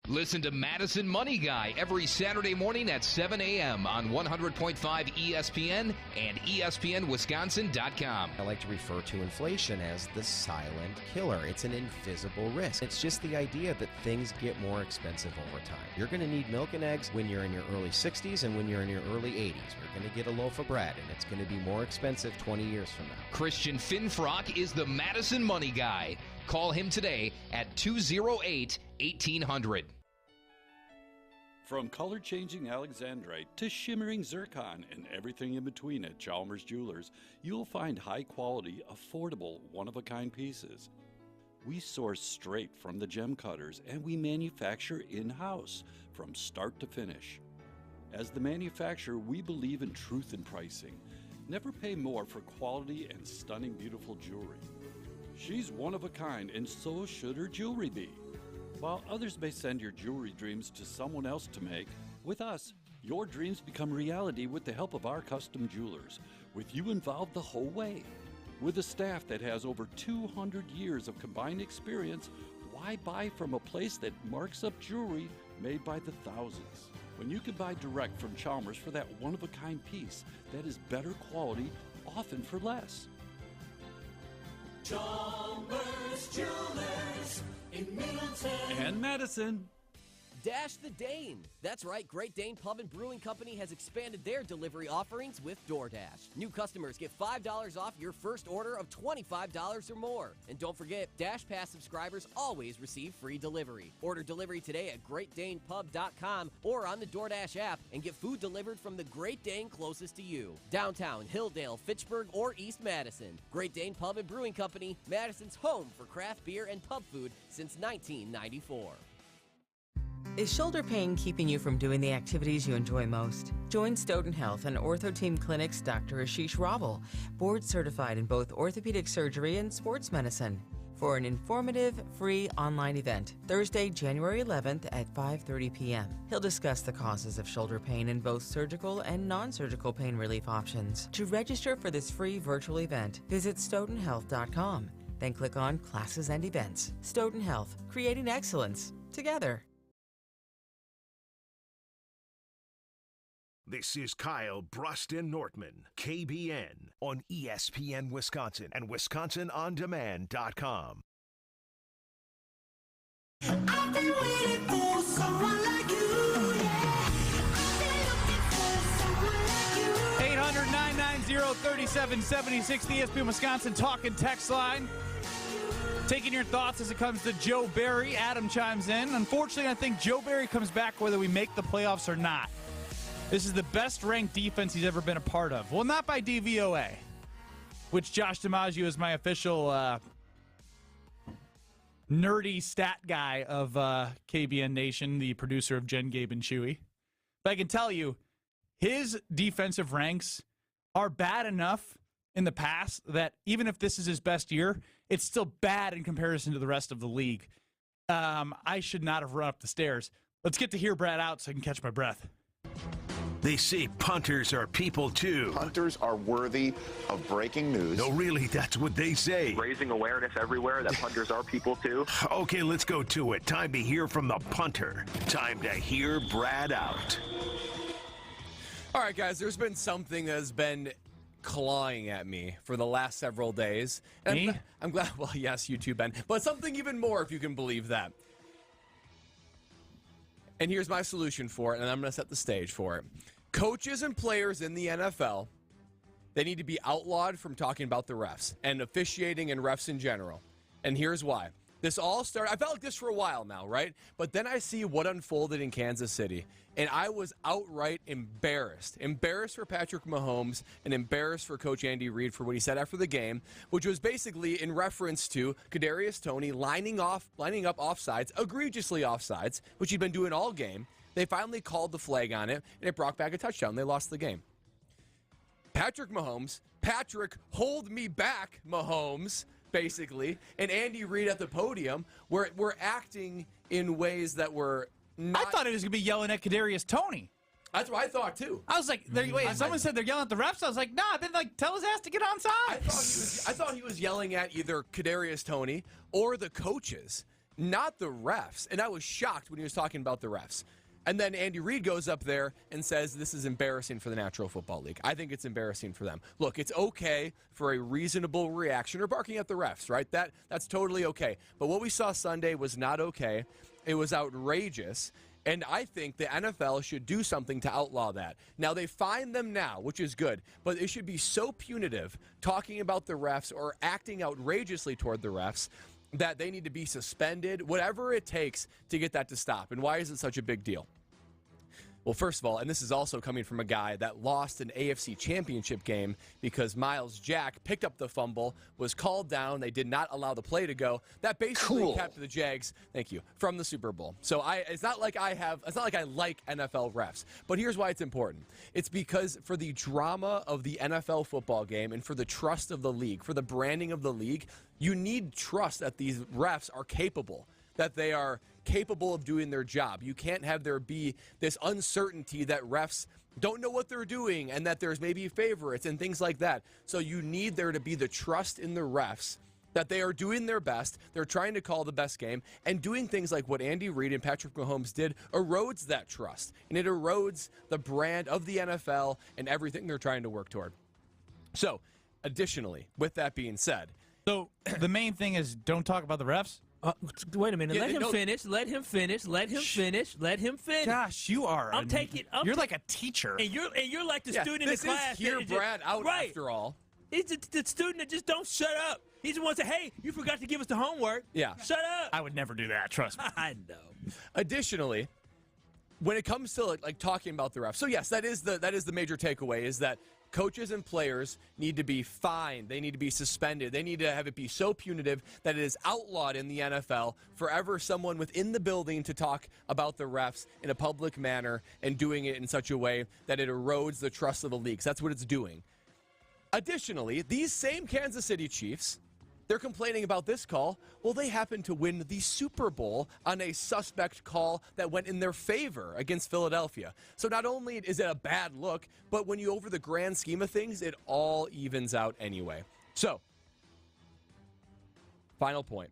Listen to Madison Money Guy every Saturday morning at 7 a.m. on 100.5 ESPN and ESPNWisconsin.com.
I like to refer to inflation as the silent killer. It's an invisible risk. It's just the idea that things get more expensive over time. You're going to need milk and eggs when you're in your early 60s and when you're in your early 80s. You're going to get a loaf of bread, and it's going to be more expensive 20 years from now.
Christian Finfrock is the Madison Money Guy. Call him today at 208-1800.
From color-changing alexandrite to shimmering zircon and everything in between at Chalmers Jewelers, you'll find high-quality, affordable, one-of-a-kind pieces. We source straight from the gem cutters, and we manufacture in-house from start to finish. As the manufacturer, we believe in truth in pricing. Never pay more for quality and stunning, beautiful jewelry. She's one of a kind, and so should her jewelry be. While others may send your jewelry dreams to someone else to make, with us, your dreams become reality with the help of our custom jewelers, with you involved the whole way. With a staff that has over 200 years of combined experience, why buy from a place that marks up jewelry made by the thousands? When you can buy direct from Chalmers for that one-of-a-kind piece that is better quality, often for less.
Chalmers Jewelers in Middleton
And Madison.
Dash the Dane. That's right, Great Dane Pub and Brewing Company has expanded their delivery offerings with DoorDash. New customers get $5 off your first order of $25 or more. And don't forget, Dash Pass subscribers always receive free delivery. Order delivery today at GreatDanePub.com or on the DoorDash app and get food delivered from the Great Dane closest to you. Downtown, Hilldale, Fitchburg, or East Madison. Great Dane Pub and Brewing Company, Madison's home for craft beer and pub food since 1994.
Is shoulder pain keeping you from doing the activities you enjoy most? Join Stoughton Health and Ortho Team Clinic's Dr. Ashish Raval, board certified in both orthopedic surgery and sports medicine. for an informative, free online event, Thursday, January 11th at 5:30 p.m. He'll discuss the causes of shoulder pain in both surgical and non-surgical pain relief options. To register for this free virtual event, visit stoughtonhealth.com. Then click on Classes and Events. Stoughton Health, creating excellence together.
This is Kyle, Brust, and Nortman, KBN, on ESPN Wisconsin and WisconsinOnDemand.com.
I've been waiting for someone like you, yeah. I've been looking for someone like you.
800-990-3776, the ESPN Wisconsin talk and text line. Taking your thoughts as it comes to Joe Barry. Adam chimes in. Unfortunately, I think Joe Barry comes back whether we make the playoffs or not. This is the best-ranked defense he's ever been a part of. Well, not by DVOA, which Josh DiMaggio is my official nerdy stat guy of KBN Nation, the producer of Jen, Gabe, and Chewy. But I can tell you, his defensive ranks are bad enough in the past that even if this is his best year, it's still bad in comparison to the rest of the league. I should not have run up the stairs. Let's get to hear Brad out so I can catch my breath.
They say punters are people, too.
Punters are worthy of breaking news.
No, really, that's what they say.
Raising awareness everywhere that punters are people, too.
Okay, let's go to it. Time to hear from the punter. Time to hear Brad out.
All right, guys, there's been something that has been clawing at me for the last several days. And
me?
I'm glad, well, yes, you too, Ben. But something even more, if you can believe that. And here's my solution for it, and I'm going to set the stage for it. Coaches and players in the NFL, they need to be outlawed from talking about the refs and officiating and refs in general. And here's why. This all started, I felt like this for a while now, right? But then I see what unfolded in Kansas City, and I was outright embarrassed. Embarrassed for Patrick Mahomes and embarrassed for Coach Andy Reid for what he said after the game, which was basically in reference to Kadarius Toney lining up offsides, egregiously offsides, which he'd been doing all game. They finally called the flag on it, and it brought back a touchdown. They lost the game. Patrick Mahomes, hold me back, Mahomes, basically, and Andy Reid at the podium were acting in ways that were not...
I thought it was going to be yelling at Kadarius Toney.
That's what I thought, too.
I was like, someone said they're yelling at the refs. I was like, nah, then tell his ass to get on side.
I thought he was yelling at either Kadarius Toney or the coaches, not the refs. And I was shocked when he was talking about the refs. And then Andy Reid goes up there and says this is embarrassing for the National Football League. I think it's embarrassing for them. Look, it's okay for a reasonable reaction or barking at the refs, right? That's totally okay. But what we saw Sunday was not okay. It was outrageous. And I think the NFL should do something to outlaw that. Now, they fine them now, which is good, but it should be so punitive talking about the refs or acting outrageously toward the refs that they need to be suspended, whatever it takes to get that to stop. And why is it such a big deal? Well, first of all, and this is also coming from a guy that lost an AFC championship game because Miles Jack picked up the fumble, was called down. They did not allow the play to go. That basically kept the Jags, thank you, from the Super Bowl. So it's not like I like NFL refs. But here's why it's important. It's because for the drama of the NFL football game and for the trust of the league, for the branding of the league, you need trust that these refs are capable, that they are capable of doing their job. You can't have there be this uncertainty that refs don't know what they're doing and that there's maybe favorites and things like that. So you need there to be the trust in the refs that they are doing their best, they're trying to call the best game, and doing things like what Andy Reid and Patrick Mahomes did erodes that trust, and it erodes the brand of the NFL and everything they're trying to work toward. So, additionally, with that being said...
So, the main thing is don't talk about the refs?
Wait a minute. Let him finish. Let him finish.
Gosh, you are. You're like a teacher.
And you're like the student in the class.
This is hear Brad out after all.
He's the student that just don't shut up. He's the one that say, hey, you forgot to give us the homework.
Yeah.
Shut up.
I would never do that. Trust me.
I know.
Additionally, when it comes to like talking about the refs, so yes, that is the major takeaway is that coaches and players need to be fined. They need to be suspended. They need to have it be so punitive that it is outlawed in the NFL for ever someone within the building to talk about the refs in a public manner and doing it in such a way that it erodes the trust of the leagues. That's what it's doing. Additionally, these same Kansas City Chiefs They're complaining about this call. Well, they happen to win the Super Bowl on a suspect call that went in their favor against Philadelphia. So not only is it a bad look, but when you over the grand scheme of things, it all evens out anyway. So, final point.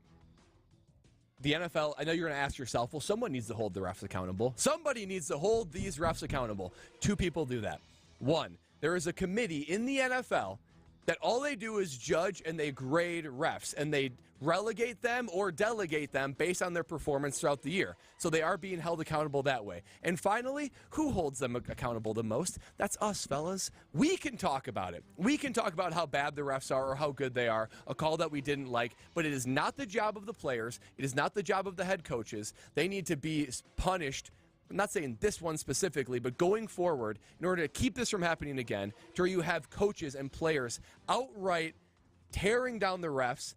The NFL, I know you're going to ask yourself, well, someone needs to hold the refs accountable. Somebody needs to hold these refs accountable. Two people do that. One, there is a committee in the NFL that all they do is judge and they grade refs, and they relegate them or delegate them based on their performance throughout the year. So they are being held accountable that way. And finally, who holds them accountable the most? That's us, fellas. We can talk about it. We can talk about how bad the refs are or how good they are, a call that we didn't like, but it is not the job of the players. It is not the job of the head coaches. They need to be punished. I'm not saying this one specifically, but going forward, in order to keep this from happening again, to where you have coaches and players outright tearing down the refs,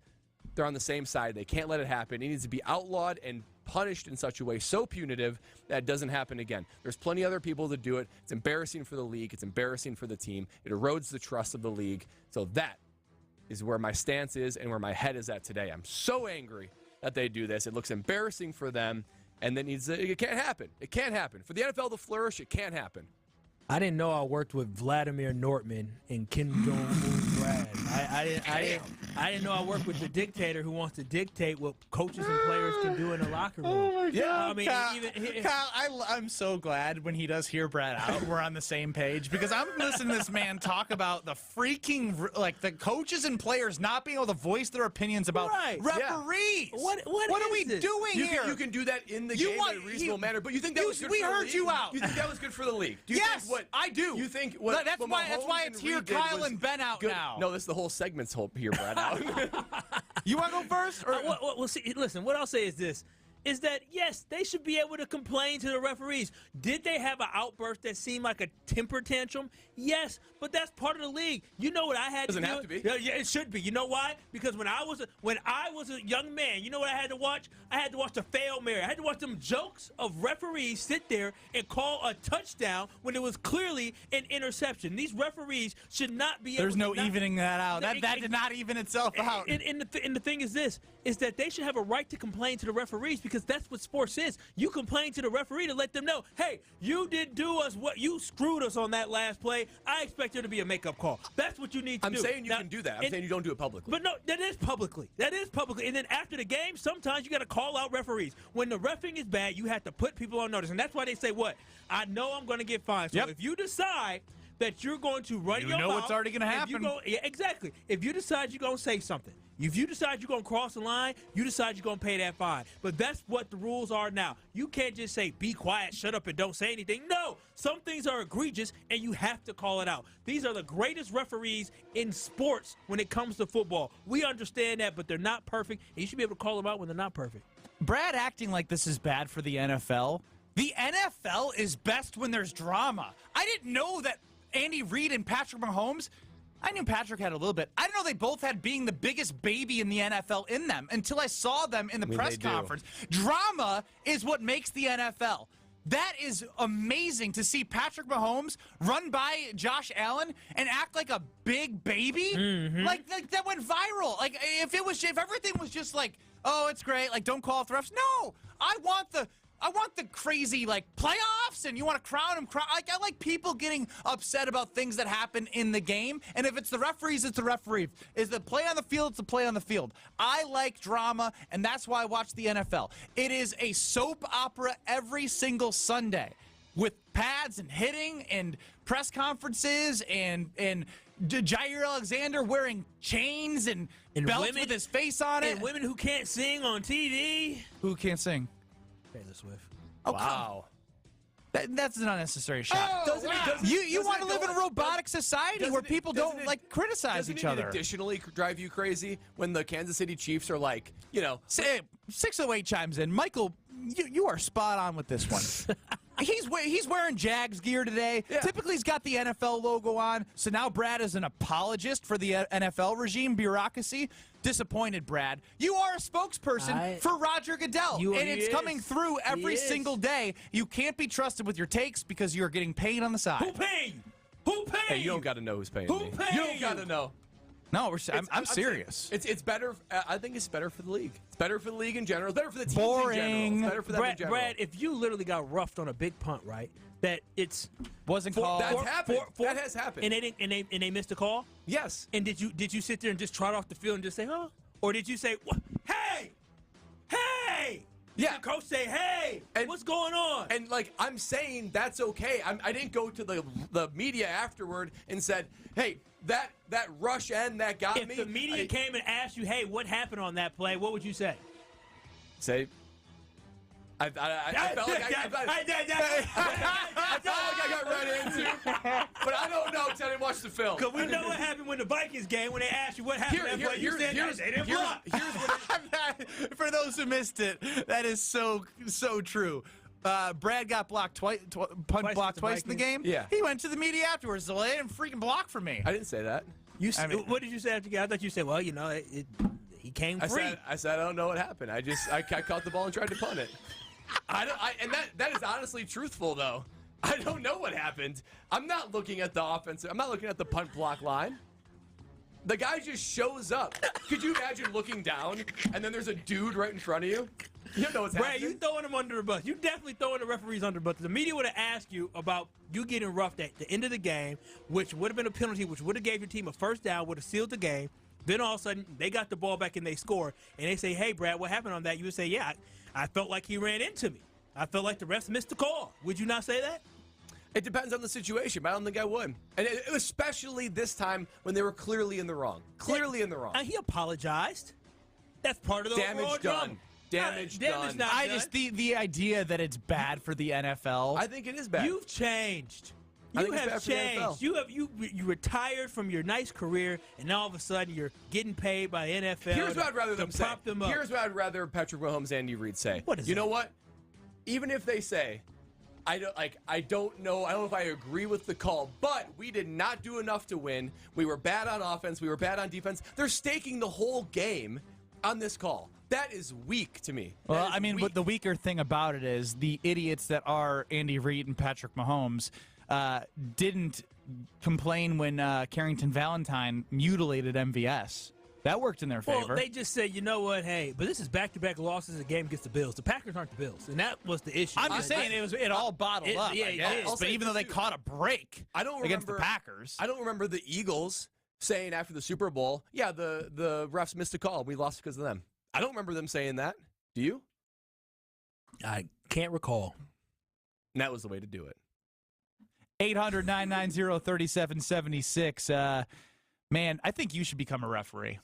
they're on the same side. They can't let it happen. It needs to be outlawed and punished in such a way so punitive that it doesn't happen again. There's plenty of other people to do it. It's embarrassing for the league. It's embarrassing for the team. It erodes the trust of the league. So that is where my stance is and where my head is at today. I'm so angry that they do this. It looks embarrassing for them. And it can't happen. It can't happen. For the NFL to flourish, it can't happen.
I didn't know I worked with Vladimir Nortman and Kim Jong-un's Brad. I didn't know I worked with the dictator who wants to dictate what coaches and players can do in the locker room.
Oh my God.
Yeah, I mean,
Kyle, I'm so glad when he does hear Brad out, we're on the same page, because I'm listening to this man talk about the freaking, like, the coaches and players not being able to voice their opinions about referees.
Yeah. What
are we doing here?
You can do that in the game in a reasonable manner, but you think that was good for the league?
We heard you out.
You think that was good for the league? Do you
yes,
think
I do.
You think what?
That's why it's here, Kyle and Ben out
good.
now.
No, this is the whole segment's here, Brad out.
You want to go first? Or?
Well, see, listen, what I'll say is this. Is that, yes, they should be able to complain to the referees. Did they have an outburst that seemed like a temper tantrum? Yes, but that's part of the league. You know what I had
Doesn't
to do?
have to be.
Yeah, it should be. You know why? Because when I was a young man, you know what I had to watch? I had to watch the Fail Mary. I had to watch them jokes of referees sit there and call a touchdown when it was clearly an interception. These referees should not be
There's
able to
no evening that out. That did not even itself out.
And the thing is this, is that they should have a right to complain to the referees, because that's what sports is. You complain to the referee to let them know, hey, you didn't do us what you screwed us on that last play. I expect there to be a makeup call. That's what you need to do.
I'm saying you can do that. I'm saying you don't do it publicly.
But no, that is publicly. And then after the game, sometimes you got to call out referees. When the reffing is bad, you have to put people on notice. And that's why they say what? I know I'm going to get fined. So if you decide that you're going to run your mouth.
You know what's already going to happen.
Exactly. If you decide you're going to say something, if you decide you're going to cross the line, you decide you're going to pay that fine. But that's what the rules are now. You can't just say, be quiet, shut up, and don't say anything. No, some things are egregious, and you have to call it out. These are the greatest referees in sports when it comes to football. We understand that, but they're not perfect, and you should be able to call them out when they're not perfect.
Brad acting like this is bad for the NFL. The NFL is best when there's drama. I didn't know that Andy Reid and Patrick Mahomes, I knew Patrick had a little bit. I didn't know they both had being the biggest baby in the NFL in them until I saw them in the press conference. Drama is what makes the NFL. That is amazing to see Patrick Mahomes run by Josh Allen and act like a big baby.
Mm-hmm.
Like that went viral. Like if everything was just like, oh, it's great, like don't call the refs. No, I want the crazy, like, playoffs, and you want to crown them. I like people getting upset about things that happen in the game, and if it's the referees, it's the referee. Is the play on the field, it's the play on the field. I like drama, and that's why I watch the NFL. It is a soap opera every single Sunday with pads and hitting and press conferences and Jair Alexander wearing chains and belts
women,
with his face on it.
And women who can't sing on TV.
Who can't sing?
Taylor Swift.
Oh, wow. That's an unnecessary shot. You want to live in a robotic society where people don't criticize each other.
Doesn't it additionally drive you crazy when the Kansas City Chiefs are like,
608 chimes in. Michael, you are spot on with this one. He's wearing Jags gear today. Yeah. Typically, he's got the NFL logo on. So now Brad is an apologist for the NFL regime bureaucracy. Disappointed, Brad. You are a spokesperson for Roger Goodell, and it's coming through every single day. You can't be trusted with your takes because you're getting paid on the side.
Who paid? Who paid?
Hey, you don't got to know who's paying me.
Who paid?
You don't got to know.
No, I'm serious.
It's better. I think it's better for the league. It's better for the league in general. It's better for the teams
Boring.
in general. It's better for them in general.
Brad, if you literally got roughed on a big punt, right? That
wasn't called.
That's happened. That has happened.
And they missed a call.
Yes.
And did you sit there and just trot off the field and just say, "Huh," or did you say, "Hey, hey"?
Yeah.
The coach say, "Hey, what's going on?"
And like I'm saying, that's okay. I didn't go to the media afterward and said, "Hey, that rush end that got me."
If the media came and asked you, "Hey, what happened on that play?" What would you say?
Say, I felt like I got read into, but I don't know because I didn't watch the film.
Because we know what happened when the Vikings game when they asked you what happened that play. You said they didn't block.
For those who missed it, that is so true. Brad got blocked twice in the game.
Yeah.
He went to the media afterwards, so they didn't freaking block for me.
I didn't say that.
What did you say after the game? I thought you said, well, you know, he came free.
I said I don't know what happened. I caught the ball and tried to punt it. And that is honestly truthful though. I don't know what happened. I'm not looking at the offense. I'm not looking at the punt block line. The guy just shows up. Could you imagine looking down and then there's a dude right in front of you? You don't know what's happening.
Brad, you throwing him under the bus. You definitely throwing the referees under the bus. The media would have asked you about you getting roughed at the end of the game, which would have been a penalty, which would have gave your team a first down, would have sealed the game. Then all of a sudden, they got the ball back and they score. And they say, hey, Brad, what happened on that? You would say, yeah, I felt like he ran into me. I felt like the refs missed the call. Would you not say that?
It depends on the situation, but I don't think I would. And especially this time when they were clearly in the wrong. Clearly in the wrong.
And he apologized. That's part of the
damage done. Damage done.
I just the idea that it's bad for the NFL.
I think it is bad.
You've changed.
I
You
think it's
have
bad for the
changed. You retired from your nice career, and all of a sudden you're getting paid by the NFL.
Here's what I'd rather them say.
Prop them up.
Here's what I'd rather Patrick Mahomes and Andy Reid say.
What is
you
that?
know what? Even if they say, I don't know if I agree with the call, but we did not do enough to win. We were bad on offense. We were bad on defense. They're staking the whole game on this call. That is weak to me.
Well, I mean, but the weaker thing about it is the idiots that are Andy Reid and Patrick Mahomes didn't complain when Carrington Valentine mutilated MVS. That worked in their favor.
Well, they just said, you know what, hey, but this is back-to-back losses. The game against the Bills. The Packers aren't the Bills, and that was the issue.
I'm just saying it all bottled up.
Yeah,
I guess. But even though they caught a break against the Packers.
I don't remember the Eagles saying after the Super Bowl, yeah, the refs missed a call. We lost because of them. I don't remember them saying that. Do you?
I can't recall.
And that was the way to do it.
800-990-3776. Man, I think you should become a referee.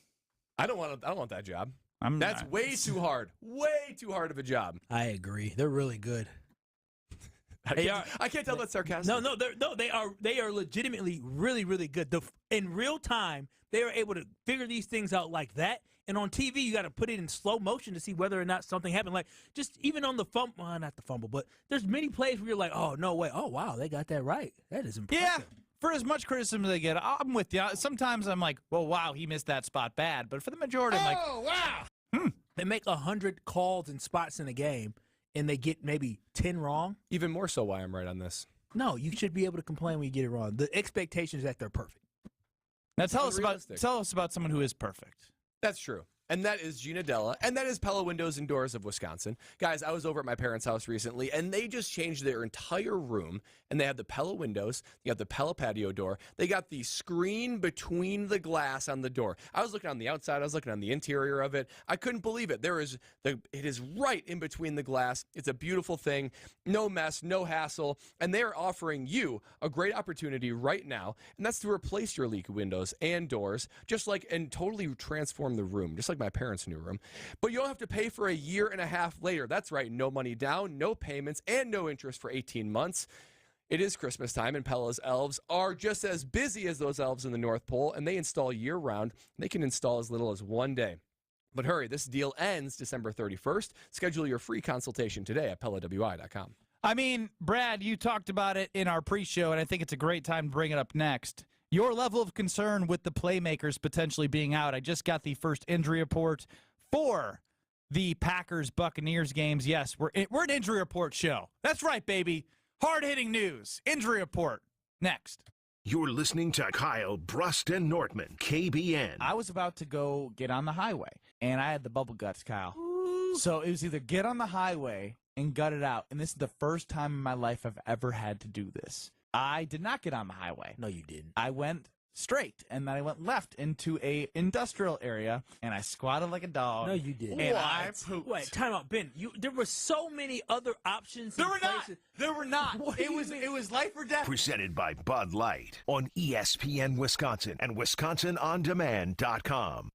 I don't want that job. That's way too hard. Way too hard of a job.
I agree. They're really good.
I can't tell that's sarcastic.
No, they are legitimately really, really good. In real time, they are able to figure these things out like that. And on TV, you got to put it in slow motion to see whether or not something happened. Like, just even on the fumble, well, not the fumble, but there's many plays where you're like, oh, no way. Oh, wow, they got that right. That is impressive.
Yeah. For as much criticism as they get, I'm with you. Sometimes I'm like, well, wow, he missed that spot bad. But for the majority, I'm like,
oh, wow. They make 100 calls and spots in a game, and they get maybe 10 wrong.
Even more so why I'm right on this.
No, you should be able to complain when you get it wrong. The expectation is that they're perfect.
Now tell us about someone who is perfect.
That's true. And that is Gina Della, and that is Pella Windows and Doors of Wisconsin. Guys, I was over at my parents' house recently, and they just changed their entire room, and they have the Pella windows, they got the Pella patio door, they got the screen between the glass on the door. I was looking on the outside, I was looking on the interior of it. I couldn't believe it. It is right in between the glass. It's a beautiful thing, no mess, no hassle, and they are offering you a great opportunity right now, and that's to replace your leak windows and doors, and totally transform the room, just like my parents' new room. But you don't have to pay for a year and a half later. That's right, no money down, no payments, and no interest for 18 months. It is Christmas time, and Pella's elves are just as busy as those elves in the North Pole, and they install year-round. They can install as little as one day. But hurry, this deal ends December 31st. Schedule your free consultation today at PellaWI.com.
I mean, Brad, you talked about it in our pre-show, and I think it's a great time to bring it up next. Your level of concern with the playmakers potentially being out. I just got the first injury report for the Packers-Buccaneers games. Yes, we're an injury report show. That's right, baby. Hard-hitting news. Injury report. Next.
You're listening to Kyle, Brust, and Nortman, KBN.
I was about to go get on the highway, and I had the bubble guts, Kyle. So it was either get on the highway and gut it out, and this is the first time in my life I've ever had to do this. I did not get on the highway.
No, you didn't.
I went straight, and then I went left into a industrial area, and I squatted like a dog.
No, you didn't.
And I pooped.
Wait, time out, Ben. There were so many other options.
There were not. There were not. It was life or death.
Presented by Bud Light on ESPN Wisconsin and WisconsinOnDemand.com.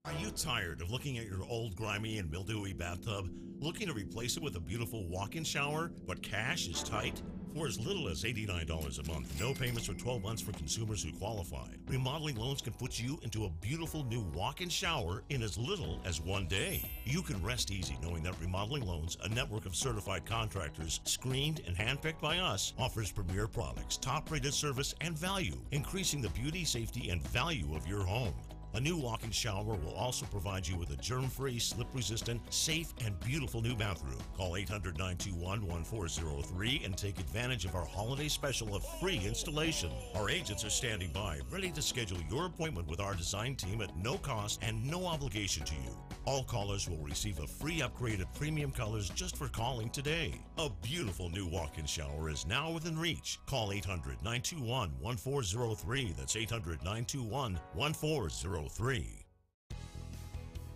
Are you tired of looking at your old, grimy, and mildewy bathtub, looking to replace it with a beautiful walk-in shower, but cash is tight? For as little as $89 a month, no payments for 12 months for consumers who qualify, Remodeling Loans can put you into a beautiful new walk-in shower in as little as 1 day. You can rest easy knowing that Remodeling Loans, a network of certified contractors, screened and handpicked by us, offers premier products, top-rated service, and value, increasing the beauty, safety, and value of your home. A new walk-in shower will also provide you with a germ-free, slip-resistant, safe, and beautiful new bathroom. Call 800-921-1403 and take advantage of our holiday special of free installation. Our agents are standing by, ready to schedule your appointment with our design team at no cost and no obligation to you. All callers will receive a free upgrade of premium colors just for calling today. A beautiful new walk-in shower is now within reach. Call 800-921-1403. That's 800-921-1403.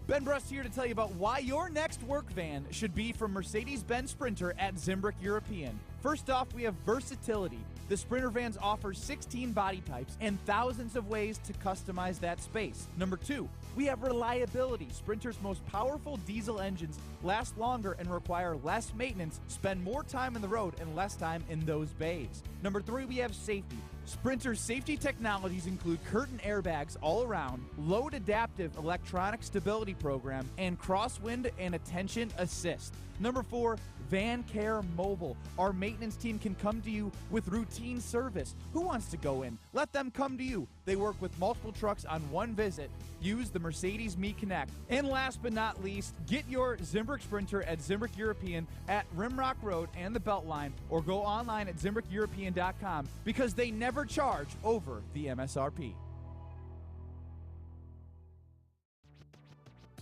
Ben Brust here to tell you about why your next work van should be from Mercedes-Benz Sprinter at Zimbrick European. First off, we have versatility. The Sprinter vans offer 16 body types and thousands of ways to customize that space. Number 2, we have reliability. Sprinter's most powerful diesel engines last longer and require less maintenance, spend more time on the road and less time in those bays. Number 3, we have safety. Sprinter's safety technologies include curtain airbags all around, load adaptive electronic stability program, and crosswind and attention assist. Number 4, Van Care Mobile. Our maintenance team can come to you with routine service. Who wants to go in? Let them come to you. They work with multiple trucks on one visit. Use the Mercedes Me Connect. And last but not least, get your Zimbrick Sprinter at Zimbrick European at Rimrock Road and the Beltline, or go online at ZimbrickEuropean.com because they never charge over the MSRP.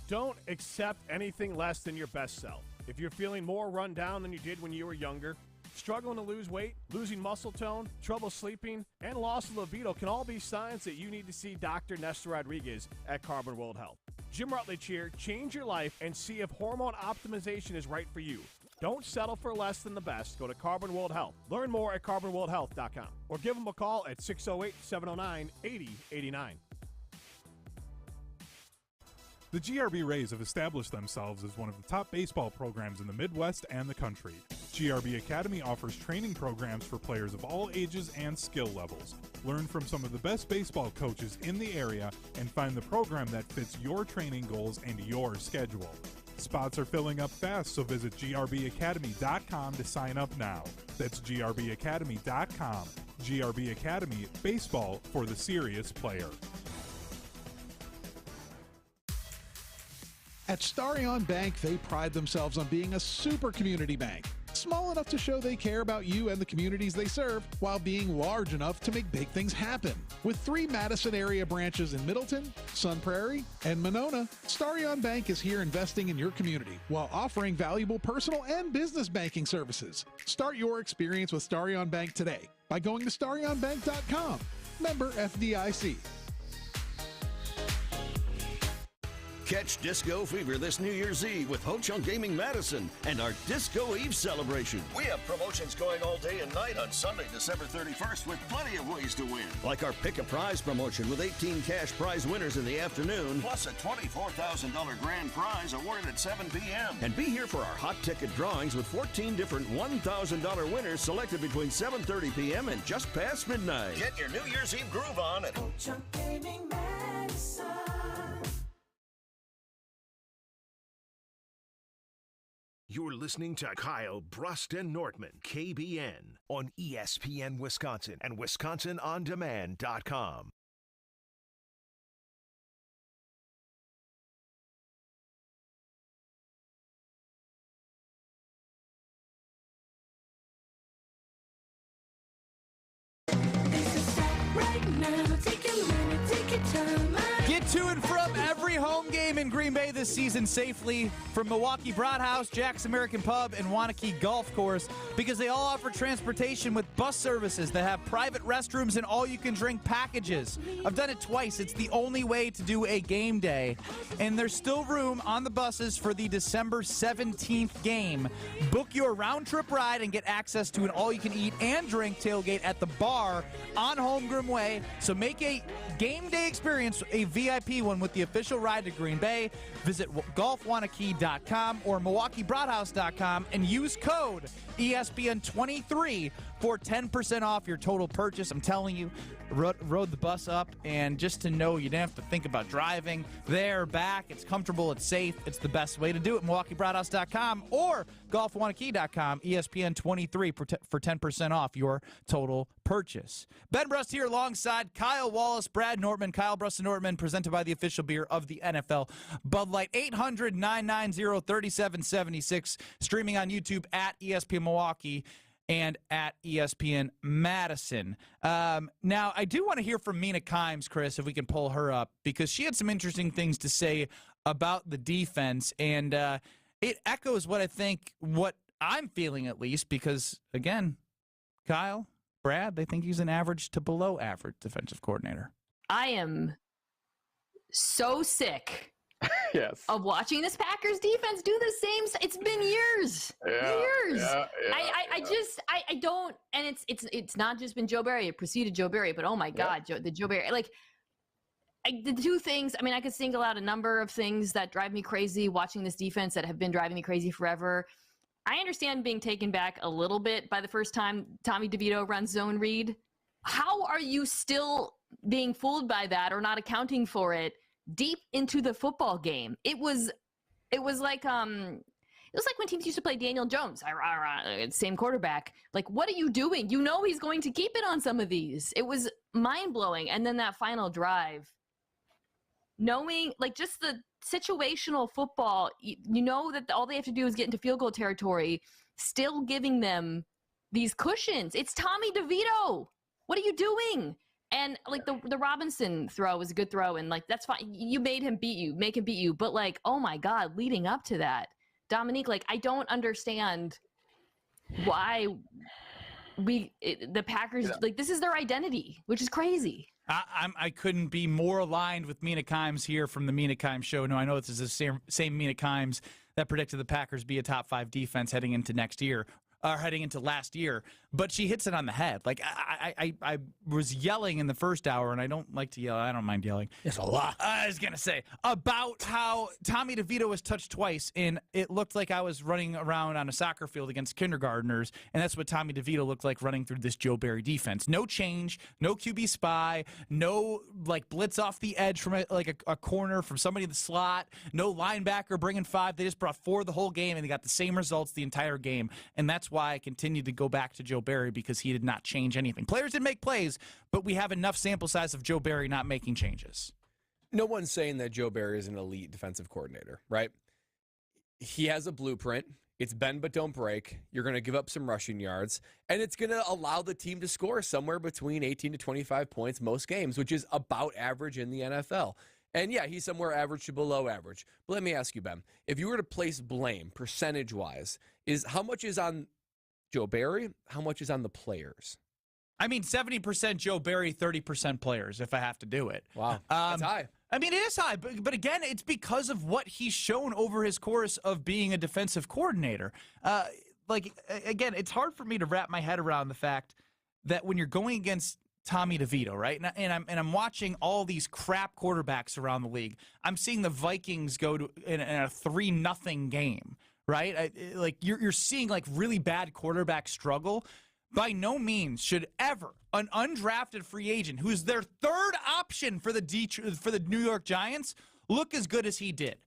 Don't accept anything less than your best self. If you're feeling more run down than you did when you were younger, struggling to lose weight, losing muscle tone, trouble sleeping, and loss of libido can all be signs that you need to see Dr. Nestor Rodriguez at Carbon World Health. Jim Rutledge here. Change your life and see if hormone optimization is right for you. Don't settle for less than the best. Go to Carbon World Health. Learn more at carbonworldhealth.com or give them a call at 608-709-8089.
The GRB Rays have established themselves as one of the top baseball programs in the Midwest and the country. GRB Academy offers training programs for players of all ages and skill levels. Learn from some of the best baseball coaches in the area and find the program that fits your training goals and your schedule. Spots are filling up fast, so visit grbacademy.com to sign up now. That's grbacademy.com. GRB Academy, baseball for the serious player.
At Starion Bank, they pride themselves on being a super community bank. Small enough to show they care about you and the communities they serve, while being large enough to make big things happen. With 3 Madison area branches in Middleton, Sun Prairie, and Monona, Starion Bank is here investing in your community while offering valuable personal and business banking services. Start your experience with Starion Bank today by going to starionbank.com. Member FDIC.
Catch Disco Fever this New Year's Eve with Ho Chunk Gaming Madison and our Disco Eve celebration. We have promotions going all day and night on Sunday, December 31st with plenty of ways to win. Like our Pick a Prize promotion with 18 cash prize winners in the afternoon, plus a $24,000 grand prize awarded at 7 p.m. And be here for our hot ticket drawings with 14 different $1,000 winners selected between 7:30 p.m. and just past midnight. Get your New Year's Eve groove on at Ho Chunk Gaming Madison.
You're listening to Kyle, Brust, and Nortman, KBN, on ESPN Wisconsin and WisconsinOnDemand.com.
This is
now. Take a minute, take your time.
Get to and from every home game in Green Bay this season safely from Milwaukee Broadhouse, Jack's American Pub, and Wanakee Golf Course because they all offer transportation with bus services that have private restrooms and all-you-can-drink packages. I've done it twice. It's the only way to do a game day. And there's still room on the buses for the December 17th game. Book your round-trip ride and get access to an all-you-can-eat and drink tailgate at the bar on Holmgren Way. So make a game day experience a VIP one with the official ride to Green Bay. Visit golfwanakee.com or milwaukeebroadhouse.com and use code ESPN23 for 10% off your total purchase. I'm telling you, rode the bus up, and just to know you didn't have to think about driving there, back. It's comfortable, it's safe, it's the best way to do it. MilwaukeeBroadhouse.com or golfwanakee.com, ESPN23 for 10% off your total purchase. Ben Brust here alongside Kyle Wallace, Brad Nortman, Kyle Brust and Nortman, presented by the official beer of the NFL, Bud Light. 800-990-3776, streaming on YouTube at ESPN Milwaukee and at ESPN Madison. Now, I do want to hear from Mina Kimes, Chris, if we can pull her up, because she had some interesting things to say about the defense, and it echoes what I'm feeling at least, because, again, Kyle, Brad, they think he's an average to below average defensive coordinator.
I am so sick of watching this Packers defense do the same. It's been years. I don't, and it's not just been Joe Barry. It preceded Joe Barry, but oh my God, Joe Barry, the two things. I mean, I could single out a number of things that drive me crazy watching this defense that have been driving me crazy forever. I understand being taken back a little bit by the first time Tommy DeVito runs zone read. How are you still being fooled by that or not accounting for it deep into the football game? It was like when teams used to play Daniel Jones, same quarterback. Like, what are you doing? You know he's going to keep it on some of these. It was mind-blowing. And then that final drive, knowing, like, just the situational football, you know that all they have to do is get into field goal territory, still giving them these cushions. It's Tommy DeVito. What are you doing? And, like, the Robinson throw was a good throw, and, like, that's fine. You make him beat you. But, like, oh, my God, leading up to that, Dominique, like, I don't understand why the Packers, like, this is their identity, which is crazy.
I couldn't be more aligned with Mina Kimes here from the Mina Kimes Show. No, I know this is the same Mina Kimes that predicted the Packers be a top 5 defense heading into next year. Heading into last year, but she hits it on the head. Like, I was yelling in the first hour, and I don't like to yell. I don't mind yelling.
It's a lot.
I was going to say about how Tommy DeVito was touched twice, and it looked like I was running around on a soccer field against kindergartners, and that's what Tommy DeVito looked like running through this Joe Barry defense. No change, no QB spy, no, like, blitz off the edge from a corner from somebody in the slot, no linebacker bringing 5. They just brought 4 the whole game, and they got the same results the entire game, and that's why I continue to go back to Joe Barry, because he did not change anything. Players did make plays, but we have enough sample size of Joe Barry not making changes.
No one's saying that Joe Barry is an elite defensive coordinator, right? He has a blueprint. It's bend but don't break. You're going to give up some rushing yards, and it's going to allow the team to score somewhere between 18 to 25 points most games, which is about average in the NFL. And yeah, he's somewhere average to below average. But let me ask you, Ben, if you were to place blame percentage-wise, how much is on Joe Barry? How much is on the players?
I mean, 70% Joe Barry, 30% players, if I have to do it.
Wow, that's high.
I mean, it is high, but again, it's because of what he's shown over his course of being a defensive coordinator. Again, it's hard for me to wrap my head around the fact that when you're going against Tommy DeVito, right? And I'm watching all these crap quarterbacks around the league. I'm seeing the Vikings go to in a 3-0 game. Right? You're seeing, like, really bad quarterback struggle. By no means should ever an undrafted free agent who's their third option for the New York Giants look as good as he did.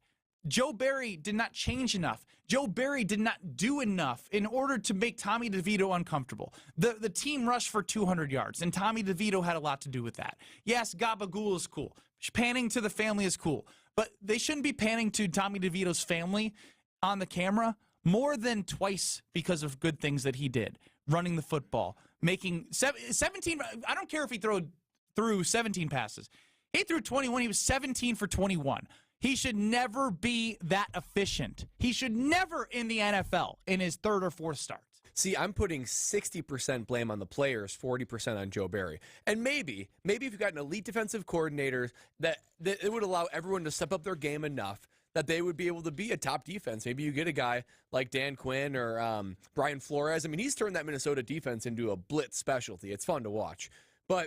Joe Barry did not change enough. Joe Barry did not do enough in order to make Tommy DeVito uncomfortable. The team rushed for 200 yards, and Tommy DeVito had a lot to do with that. Yes, Gabagool is cool. Panning to the family is cool. But they shouldn't be panning to Tommy DeVito's family on the camera more than twice because of good things that he did. Running the football, making 17. I don't care if he threw threw 17 passes. He threw 21. He was 17 for 21. He should never be that efficient. He should never in the NFL in his third or fourth starts.
See, I'm putting 60% blame on the players, 40% on Joe Barry. And maybe if you've got an elite defensive coordinator that it would allow everyone to step up their game enough that they would be able to be a top defense. Maybe you get a guy like Dan Quinn or Brian Flores. I mean, he's turned that Minnesota defense into a blitz specialty. It's fun to watch.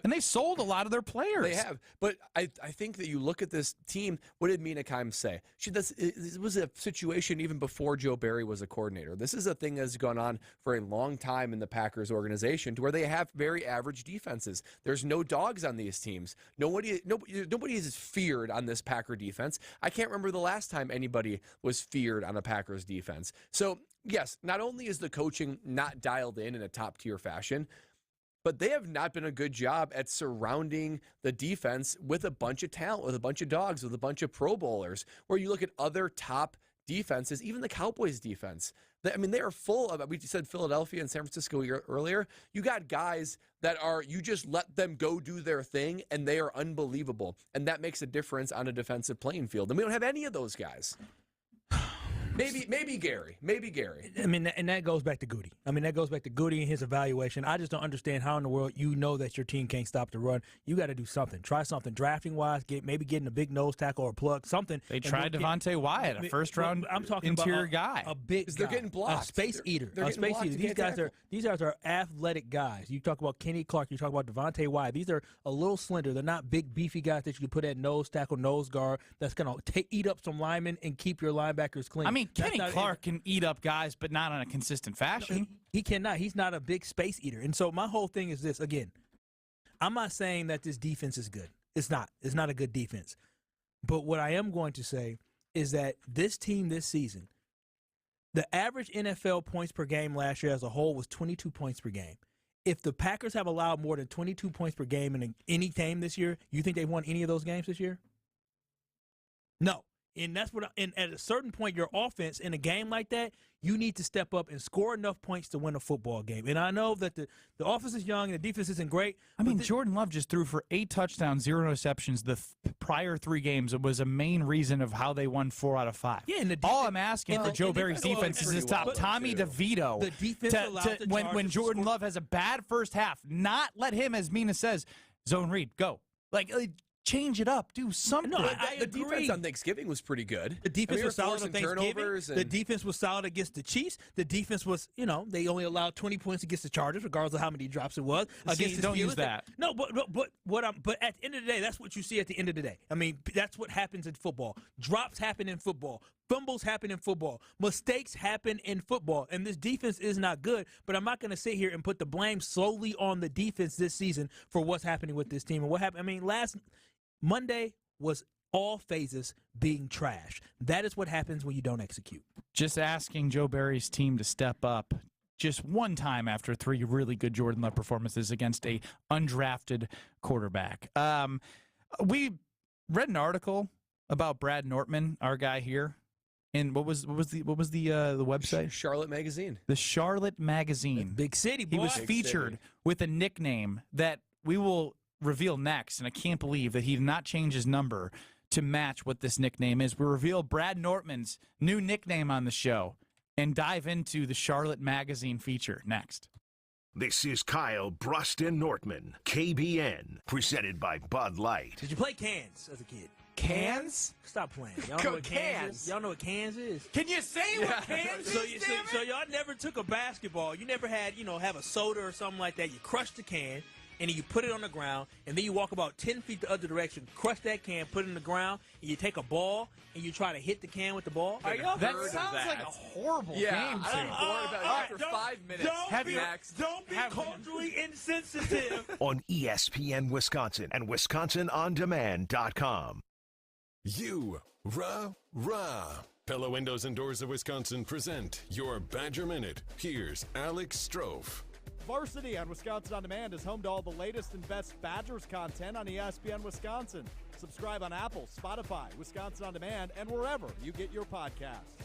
And they sold a lot of their players.
They have. But I think that you look at this team, what did Mina Kimes say? This was a situation even before Joe Barry was a coordinator. This is a thing that's gone on for a long time in the Packers organization to where they have very average defenses. There's no dogs on these teams. Nobody is feared on this Packer defense. I can't remember the last time anybody was feared on a Packers defense. So, yes, not only is the coaching not dialed in a top-tier fashion, but they have not been a good job at surrounding the defense with a bunch of talent, with a bunch of dogs, with a bunch of Pro Bowlers, where you look at other top defenses, even the Cowboys defense. They are full of, we said Philadelphia and San Francisco earlier. You got guys that you just let them go do their thing, and they are unbelievable. And that makes a difference on a defensive playing field. And we don't have any of those guys. Maybe Gary.
I mean, and that goes back to Goody. That goes back to Goody and his evaluation. I just don't understand how in the world you know that your team can't stop the run. You got to do something. Try something drafting-wise. Maybe getting a big nose tackle or plug, something.
They tried Devontae Wyatt, a first-round interior guy.
A big guy.
They're getting blocked.
A space eater. These guys are athletic guys. You talk about Kenny Clark. You talk about Devontae Wyatt. These are a little slender. They're not big, beefy guys that you can put at nose tackle, nose guard that's going to eat up some linemen and keep your linebackers clean.
Kenny Clark can eat up guys, but not on a consistent fashion.
He cannot. He's not a big space eater. And so my whole thing is this. Again, I'm not saying that this defense is good. It's not. It's not a good defense. But what I am going to say is that this team this season, the average NFL points per game last year as a whole was 22 points per game. If the Packers have allowed more than 22 points per game in any game this year, you think they've won any of those games this year? No. And that's and at a certain point, your offense in a game like that, you need to step up and score enough points to win a football game. And I know that the offense is young and the defense isn't great.
Jordan Love just threw for 8 touchdowns, 0 interceptions the prior 3 games. It was a main reason of how they won 4 out of 5.
Yeah, and
all I'm asking for Joe Barry's defense is to stop Tommy DeVito.
The defense
when Jordan Love has a bad first half, not let him, as Mina says, zone read, go. Change it up. Do something.
No,
the defense on Thanksgiving was pretty good.
The defense was solid on Thanksgiving. The defense was solid against the Chiefs. The defense was, they only allowed 20 points against the Chargers, regardless of how many drops it was.
Don't use that.
No, but at the end of the day, that's what you see at the end of the day. That's what happens in football. Drops happen in football. Fumbles happen in football. Mistakes happen in football. And this defense is not good, but I'm not going to sit here and put the blame solely on the defense this season for what's happening with this team. And what happened, last Monday was all phases being trashed. That is what happens when you don't execute.
Just asking Joe Barry's team to step up just one time after 3 really good Jordan Love performances against a undrafted quarterback. We read an article about Brad Nortman, our guy here. And what was the website?
Charlotte Magazine.
The Charlotte Magazine.
Big city, boy.
He was featured with a nickname that we will reveal next, and I can't believe that he did not change his number to match what this nickname is. We reveal Brad Nortman's new nickname on the show and dive into the Charlotte Magazine feature next.
This is Kyle, Brust, and Nortman, KBN, presented by Bud Light.
Did you play cans as a kid?
Cans?
Stop playing. Y'all know what cans is? Y'all know what cans is?
Can you say what cans is,
so y'all never took a basketball. You never had, have a soda or something like that. You crush the can, and then you put it on the ground, and then you walk about 10 feet the other direction, crush that can, put it in the ground, and you take a ball, and you try to hit the can with the ball.
That sounds like a horrible game.
I'm bored about it after 5 minutes.
Don't be culturally insensitive.
On ESPN Wisconsin and WisconsinOnDemand.com.
Pella Windows and Doors of Wisconsin present your Badger Minute. Here's Alex Strofe.
Varsity on Wisconsin On Demand is home to all the latest and best Badgers content on ESPN Wisconsin. Subscribe on Apple, Spotify, Wisconsin On Demand, and wherever you get your podcasts.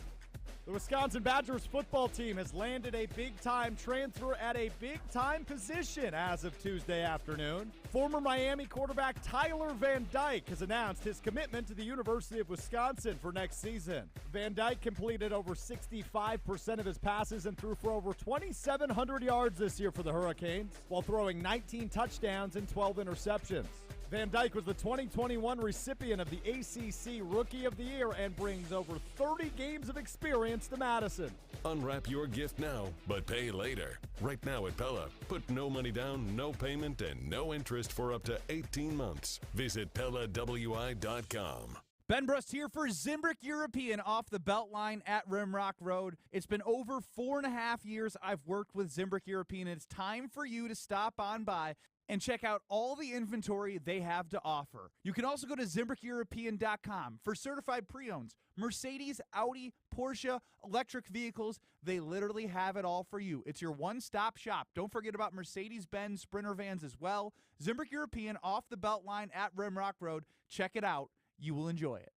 The Wisconsin Badgers football team has landed a big-time transfer at a big-time position as of Tuesday afternoon. Former Miami quarterback Tyler Van Dyke has announced his commitment to the University of Wisconsin for next season. Van Dyke completed over 65% of his passes and threw for over 2,700 yards this year for the Hurricanes, while throwing 19 touchdowns and 12 interceptions. Van Dyke was the 2021 recipient of the ACC Rookie of the Year and brings over 30 games of experience to Madison.
Unwrap your gift now, but pay later. Right now at Pella, put no money down, no payment, and no interest for up to 18 months. Visit PellaWI.com.
Ben Brust here for Zimbrick European off the Beltline at Rimrock Road. It's been over 4.5 years I've worked with Zimbrick European, and it's time for you to stop on by and check out all the inventory they have to offer. You can also go to ZimbrickEuropean.com for certified pre-owns, Mercedes, Audi, Porsche, electric vehicles. They literally have it all for you. It's your one-stop shop. Don't forget about Mercedes-Benz Sprinter vans as well. Zimbrick European off the Beltline at Rimrock Road. Check it out. You will enjoy it.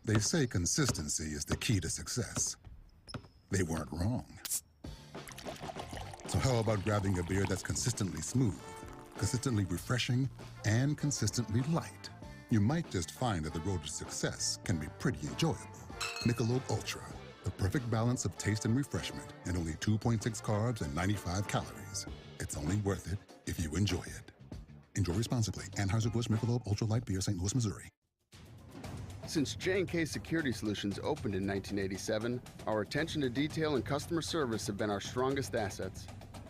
They say consistency is the key to success. They weren't wrong. So how about grabbing a beer that's consistently smooth, consistently refreshing, and consistently light? You might just find that the road to success can be pretty enjoyable. Michelob Ultra, the perfect balance of taste and refreshment, and only 2.6 carbs and 95 calories. It's only worth it if you enjoy it. Enjoy responsibly. Anheuser-Busch Michelob Ultra Light Beer, St. Louis, Missouri.
Since J&K Security Solutions opened in 1987, our attention to detail and customer service have been our strongest assets.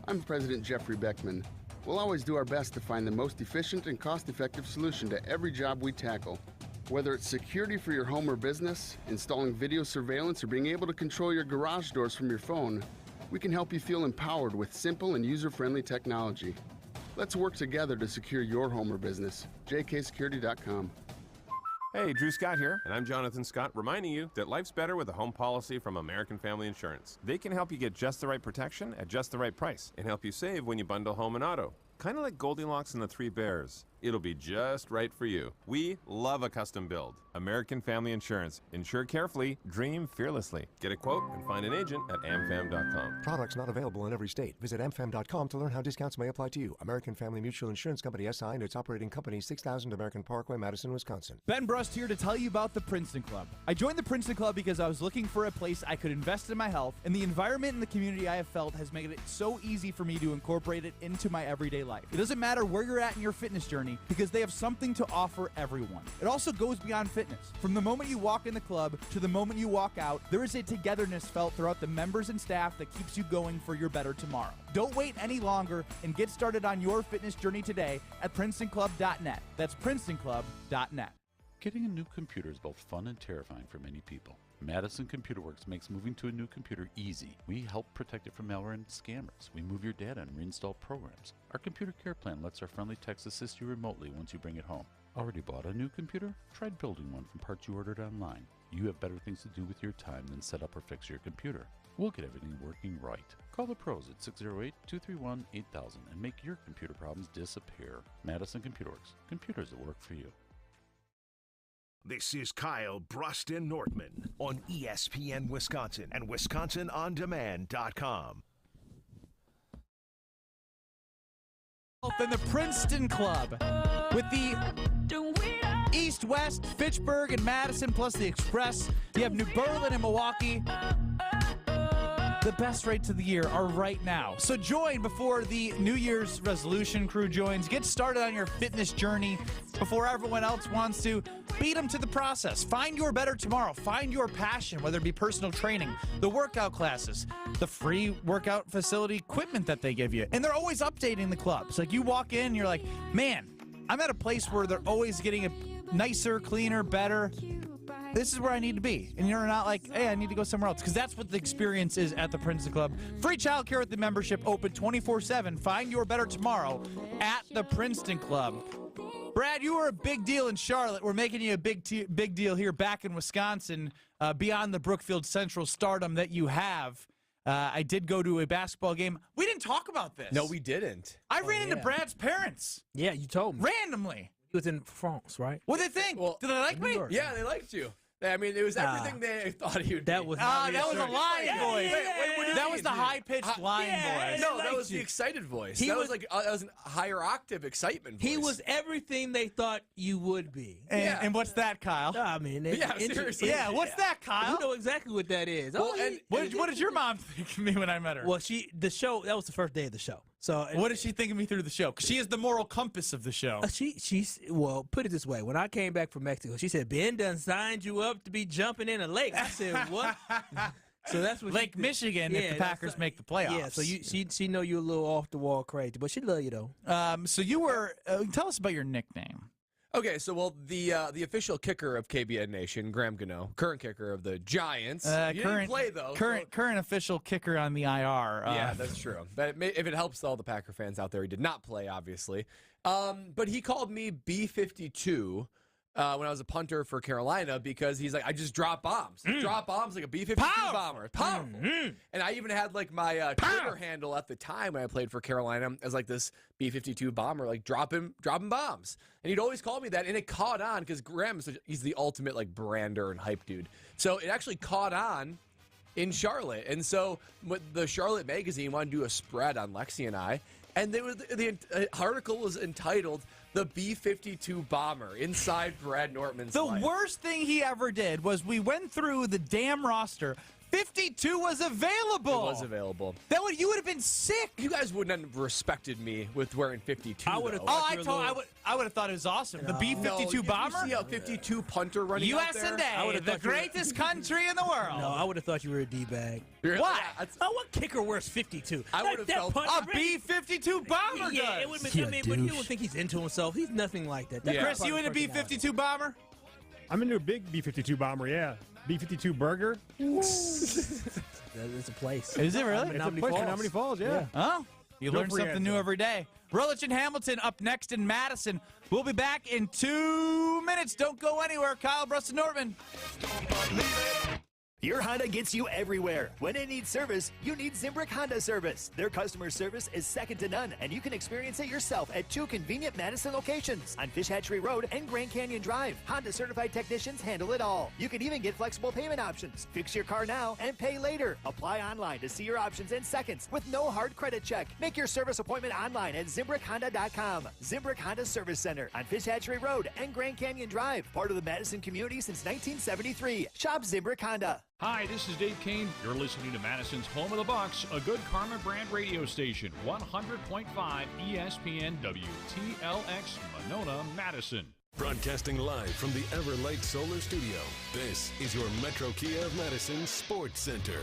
I'm President Jeffrey Beckman. We'll always do our best to find the most efficient and cost-effective solution to every job we tackle. Whether it's security for your home or business, installing video surveillance, or being able to control your garage doors from your phone, we can help you feel empowered with simple and user-friendly technology. Let's work together to secure your home or business. jksecurity.com.
Hey, Drew Scott here, and I'm Jonathan Scott, reminding you that life's better with a home policy from American Family Insurance. They can help you get just the right protection at just the right price and help you save when you bundle home and auto. Kind of like Goldilocks and the Three Bears. It'll be just right for you. We love a custom build. American Family Insurance. Insure carefully, dream fearlessly. Get a quote and find an agent at amfam.com.
Products not available in every state. Visit amfam.com to learn how discounts may apply to you. American Family Mutual Insurance Company SI and its operating company 6000 American Parkway, Madison, Wisconsin.
Ben Brust here to tell you about the Princeton Club. I joined the Princeton Club because I was looking for a place I could invest in my health, and the environment and the community I have felt has made it so easy for me to incorporate it into my everyday life. It doesn't matter where you're at in your fitness journey because they have something to offer everyone. It also goes beyond fitness. From the moment you walk in the club to the moment you walk out, there is a togetherness felt throughout the members and staff that keeps you going for your better tomorrow. Don't wait any longer and get started on your fitness journey today at PrincetonClub.net. That's PrincetonClub.net.
Getting a new computer is both fun and terrifying for many people. Madison Computer Works makes moving to a new computer easy. We help protect it from malware and scammers. We move your data and reinstall programs. Our computer care plan lets our friendly techs assist you remotely once you bring it home. Already bought a new computer? Tried building one from parts you ordered online. You have better things to do with your time than set up or fix your computer. We'll get everything working right. Call the pros at 608-231-8000 and make your computer problems disappear. Madison Computer Works. Computers that work for you.
This is Kyle, Brust, and Nortman on ESPN Wisconsin and WisconsinOnDemand.com.
Then the Princeton Club with the East, West, Fitchburg, and Madison, plus the Express. You have New Berlin and Milwaukee. The best rates of the year are right now. So join before the New Year's resolution crew joins. Get started on your fitness journey before everyone else wants to. Beat them to the process. Find your better tomorrow. Find your passion, whether it be personal training, the workout classes, the free workout facility equipment that they give you. And they're always updating the clubs. Like you walk in, you're like, man, I'm at a place where they're always getting a nicer, cleaner, better. This is where I need to be. And you're not like, hey, I need to go somewhere else. Because that's what the experience is at the Princeton Club. Free childcare with the membership, open 24/7. Find your better tomorrow at the Princeton Club. Brad, you were a big deal in Charlotte. We're making you a big deal here back in Wisconsin, beyond the Brookfield Central stardom that you have. I did go to a basketball game. We didn't talk about this.
No, we didn't.
I ran into Brad's parents.
Yeah, you told me.
Randomly.
He was in France, right?
What did they think?
Well,
did they like me?
Yeah, they liked you. I mean, it was everything they thought he would be.
That was
a lion voice. That was the high-pitched lion voice.
No, that was the excited voice. That was a higher octave excitement voice.
He was everything they thought you would be.
And what's that, Kyle?
I mean,
seriously.
Yeah, what's that, Kyle?
You know exactly what that is.
Well,
what did your mom think of me when I met her?
Well, the show, that was the first day of the show. So
what did she think of me through the show? Because she is the moral compass of the show.
Well, put it this way. When I came back from Mexico, she said, Ben done signed you up to be jumping in a lake. I said, what? So that's what
Lake Michigan if the Packers make the playoffs.
Yeah, so she know you're a little off the wall crazy, but she love you though.
So you were tell us about your nickname.
Okay, so the official kicker of KBN Nation, Graham Gano, current kicker of the Giants. You didn't play though.
Current official kicker on the IR.
Yeah, that's true. But if it helps all the Packer fans out there, he did not play, obviously. But he called me B-52 when I was a punter for Carolina because he's like, I just drop bombs. Drop bombs like a B-52 bomber. Powerful. And I even had like my Twitter handle at the time when I played for Carolina as like this B-52 bomber, like dropping bombs. And he'd always call me that, and it caught on because Graham, he's the ultimate like brander and hype dude. So it actually caught on in Charlotte. And so the Charlotte magazine wanted to do a spread on Lexi and I, and the article was entitled "The B-52 Bomber Inside Brad Nortman's Life."
The worst thing he ever did was we went through the damn roster. 52 was available.
It was available.
You would have been sick.
You guys wouldn't have respected me with wearing 52.
I would have.
I would have thought it was awesome. The B-52 bomber.
You see a 52 punter running out there?
USA, the greatest country in the world.
No, I would have thought you were a D-bag.
Really?
Why?
What kicker wears 52?
I would have felt
a B-52 bomber.
Yeah, it would have been. I mean, but you would think he's into himself. He's nothing like that.
Chris, you in a B-52 bomber?
I'm into a big B-52 bomber. Yeah. B-52 burger.
It's a place.
Is it really?
It's a place in Menominee Falls, yeah.
Oh, you learn something new every day. Rolich and Hamilton up next in Madison. We'll be back in 2 minutes. Don't go anywhere. Kyle, Brust, and Nortman.
Your Honda gets you everywhere. When it needs service, you need Zimbrick Honda service. Their customer service is second to none, and you can experience it yourself at 2 convenient Madison locations on Fish Hatchery Road and Grand Canyon Drive. Honda certified technicians handle it all. You can even get flexible payment options. Fix your car now and pay later. Apply online to see your options in seconds with no hard credit check. Make your service appointment online at ZimbrickHonda.com. Zimbrick Honda Service Center on Fish Hatchery Road and Grand Canyon Drive. Part of the Madison community since 1973. Shop Zimbrick Honda.
Hi, this is Dave Kane. You're listening to Madison's Home of the Bucks, a good Karma brand radio station, 100.5 ESPN WTLX, Monona, Madison.
Broadcasting live from the Everlight Solar Studio, this is your Metro Kia of Madison Sports Center.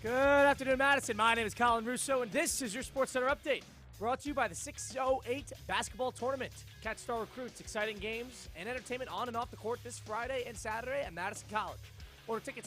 Good afternoon, Madison. My name is Colin Russo, and this is your Sports Center update. Brought to you by the 608 Basketball Tournament. Catch star recruits, exciting games, and entertainment on and off the court this Friday and Saturday at Madison College. Order tickets